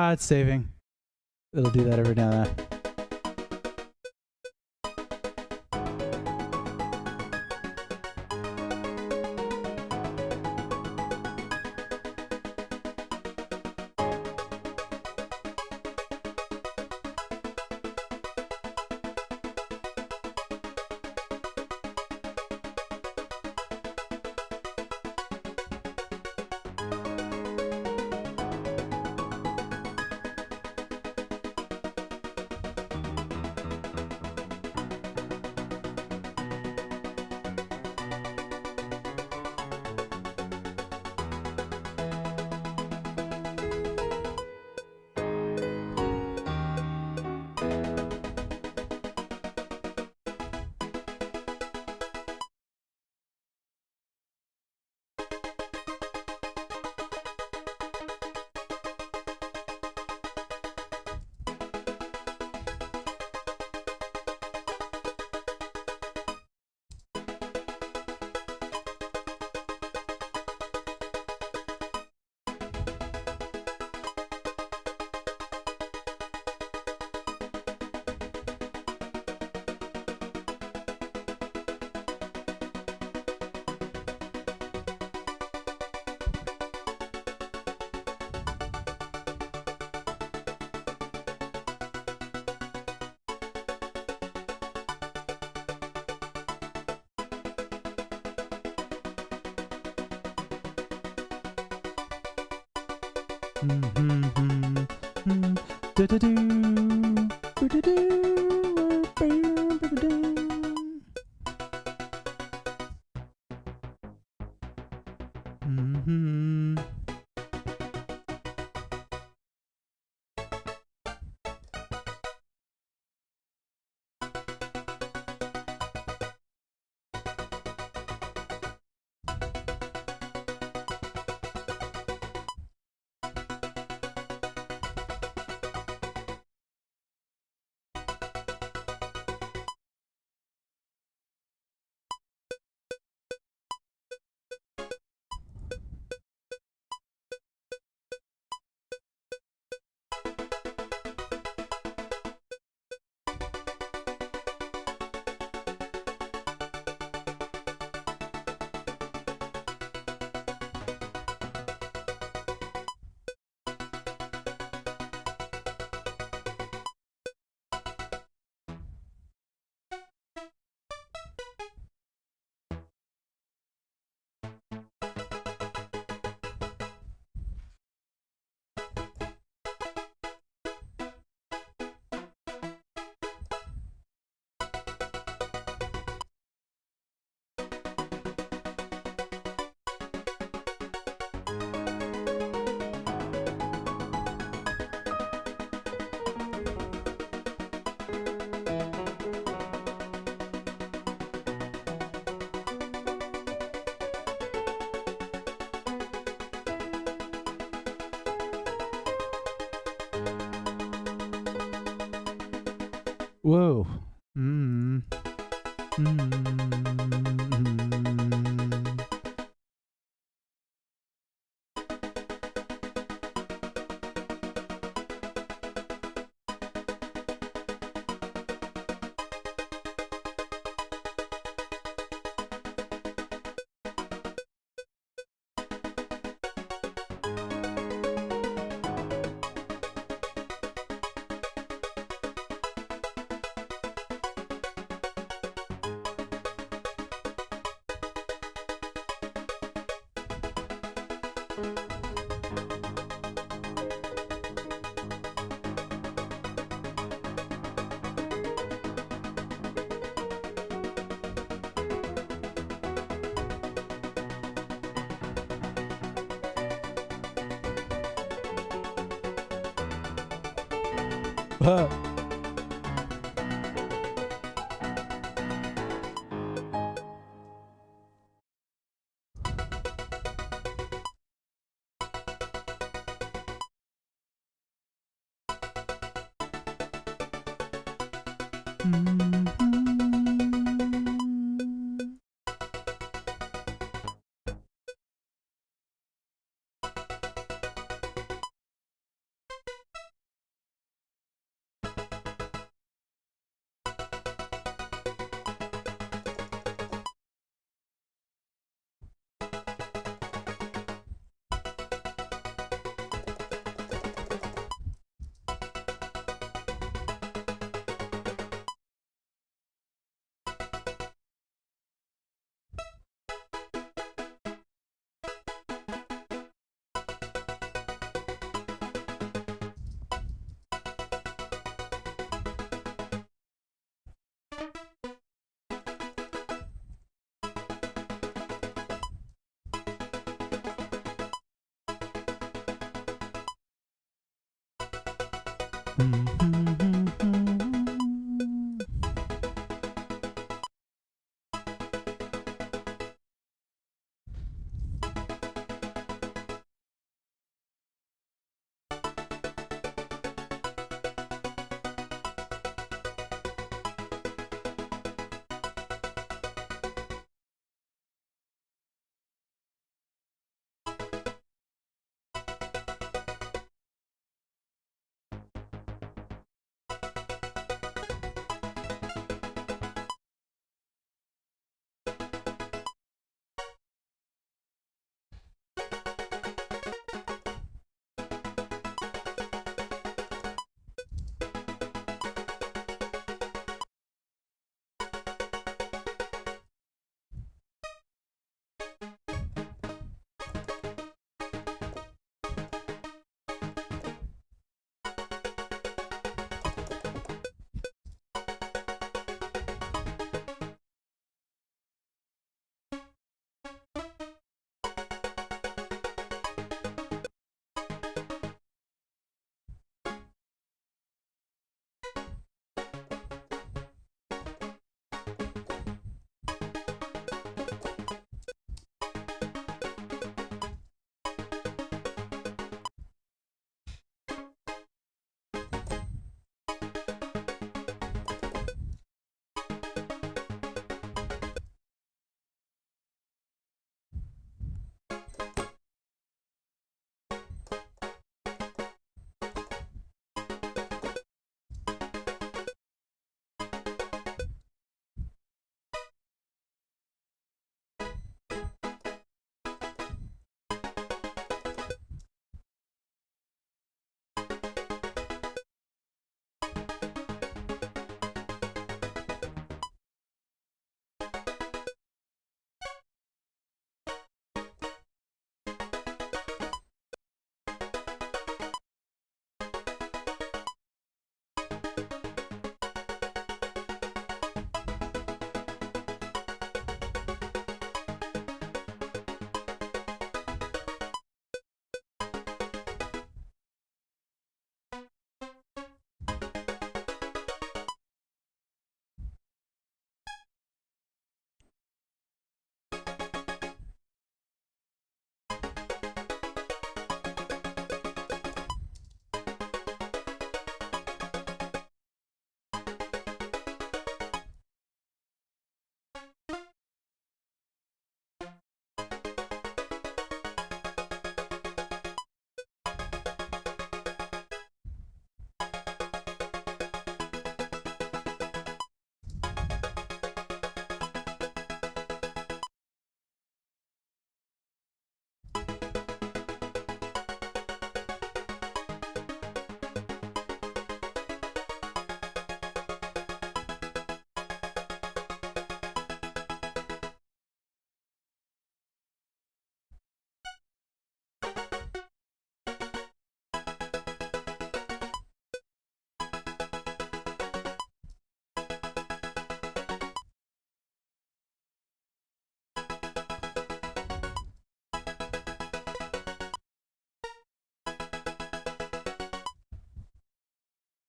It's saving. It'll do that every now and then. Whoa.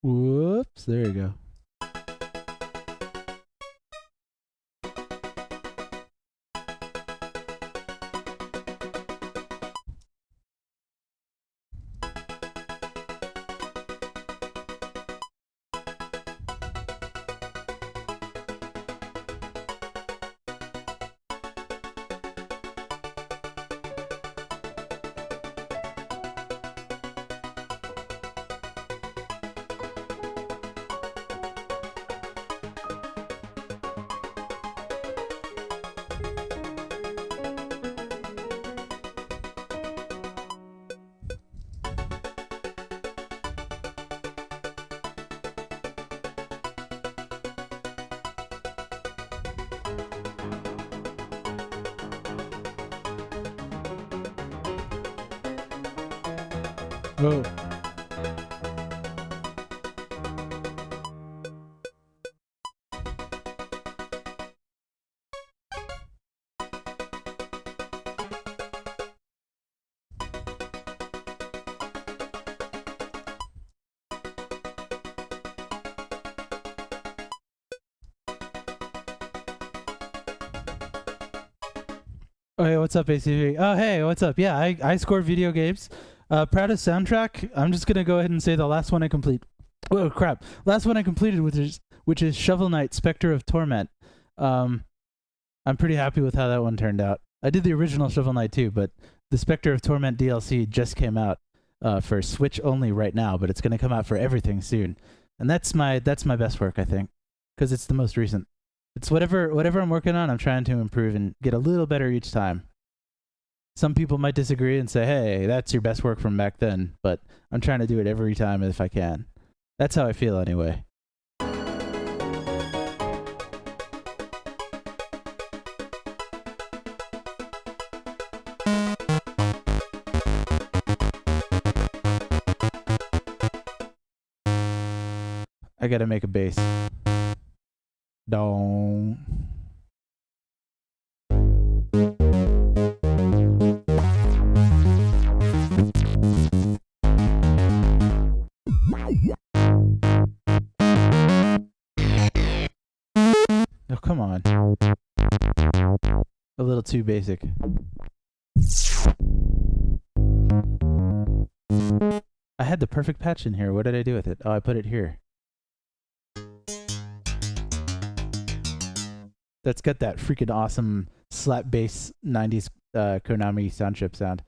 Whoops, there you go. Whoa. Oh, hey, what's up, ACV? Oh, hey, what's up? Yeah, I score video games. Proudest soundtrack. I'm just gonna go ahead and say the last one I complete. Oh crap! Last one I completed, which is Shovel Knight: Spectre of Torment. I'm pretty happy with how that one turned out. I did the original Shovel Knight too, but the Spectre of Torment DLC just came out for Switch only right now, but it's gonna come out for everything soon. And that's my best work, I think, because it's the most recent. It's whatever I'm working on, I'm trying to improve and get a little better each time. Some people might disagree and say, hey, that's your best work from back then, but I'm trying to do it every time if I can. That's how I feel anyway. I gotta make a bass. Dong. Oh, come on. A little too basic. I had the perfect patch in here. What did I do with it? Oh, I put it here. That's got that freaking awesome slap bass 90s Konami sound chip sound.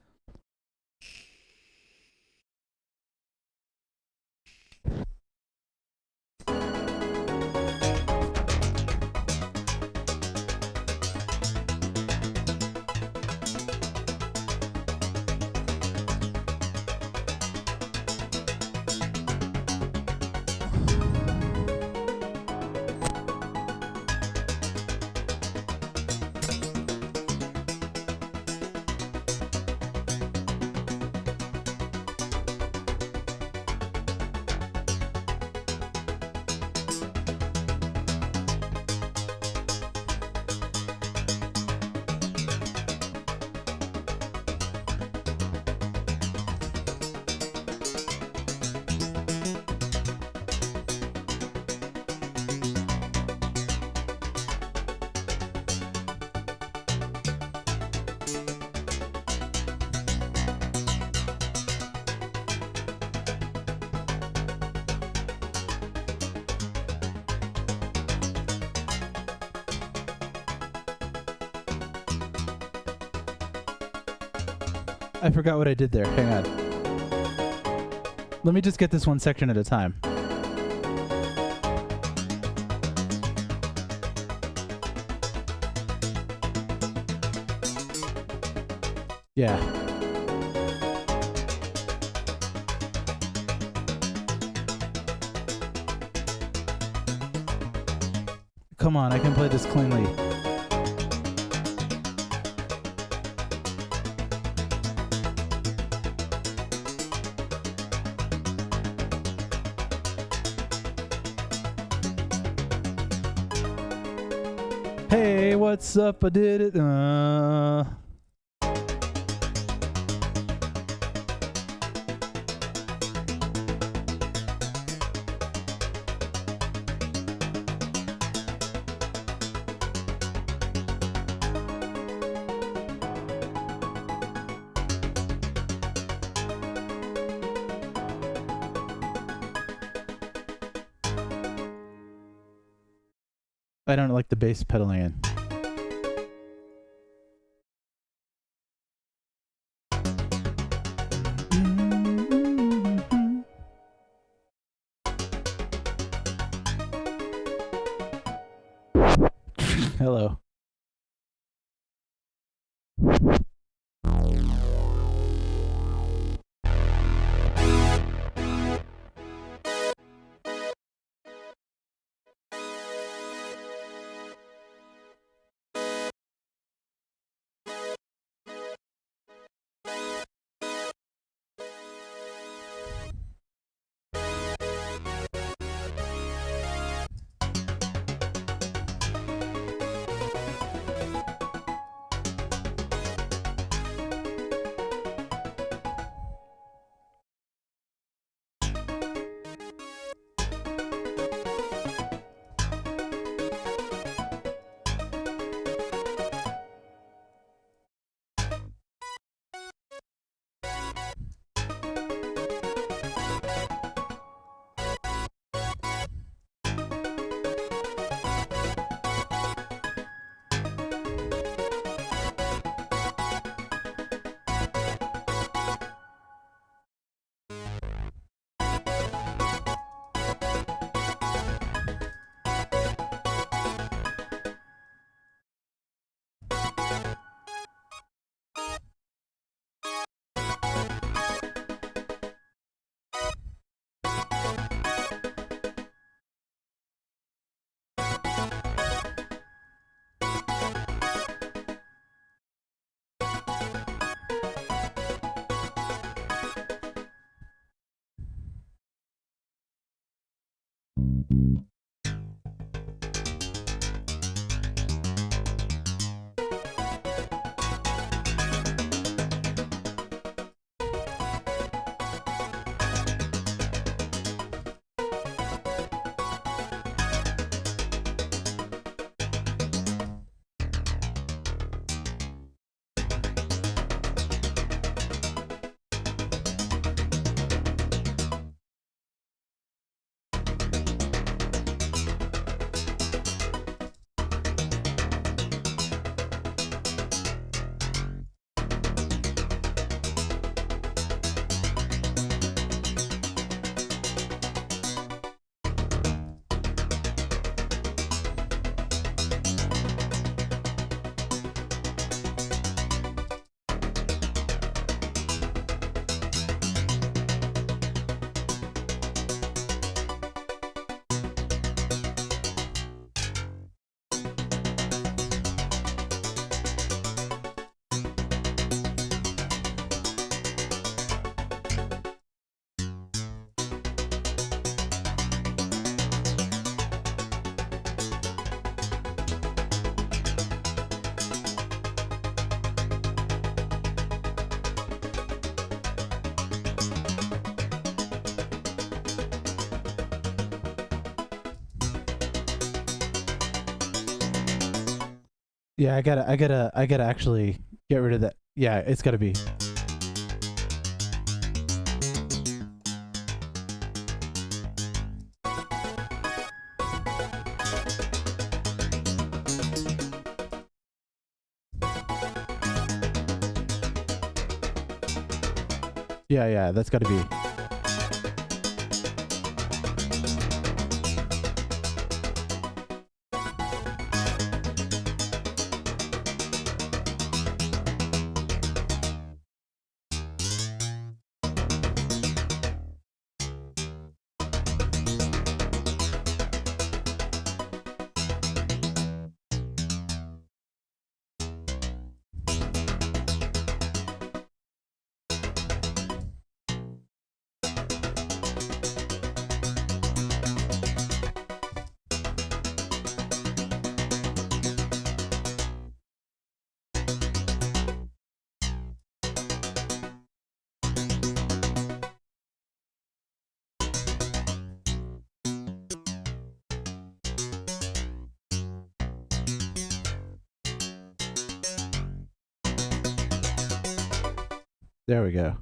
I forgot what I did there. Hang on. Let me just get this one section at a time. Yeah. Come on, I can play this cleanly. Hey, what's up? I did it. I don't like the bass pedaling in. Hello. Yeah, I gotta actually get rid of that. Yeah, it's gotta be. Yeah, that's gotta be. There we go.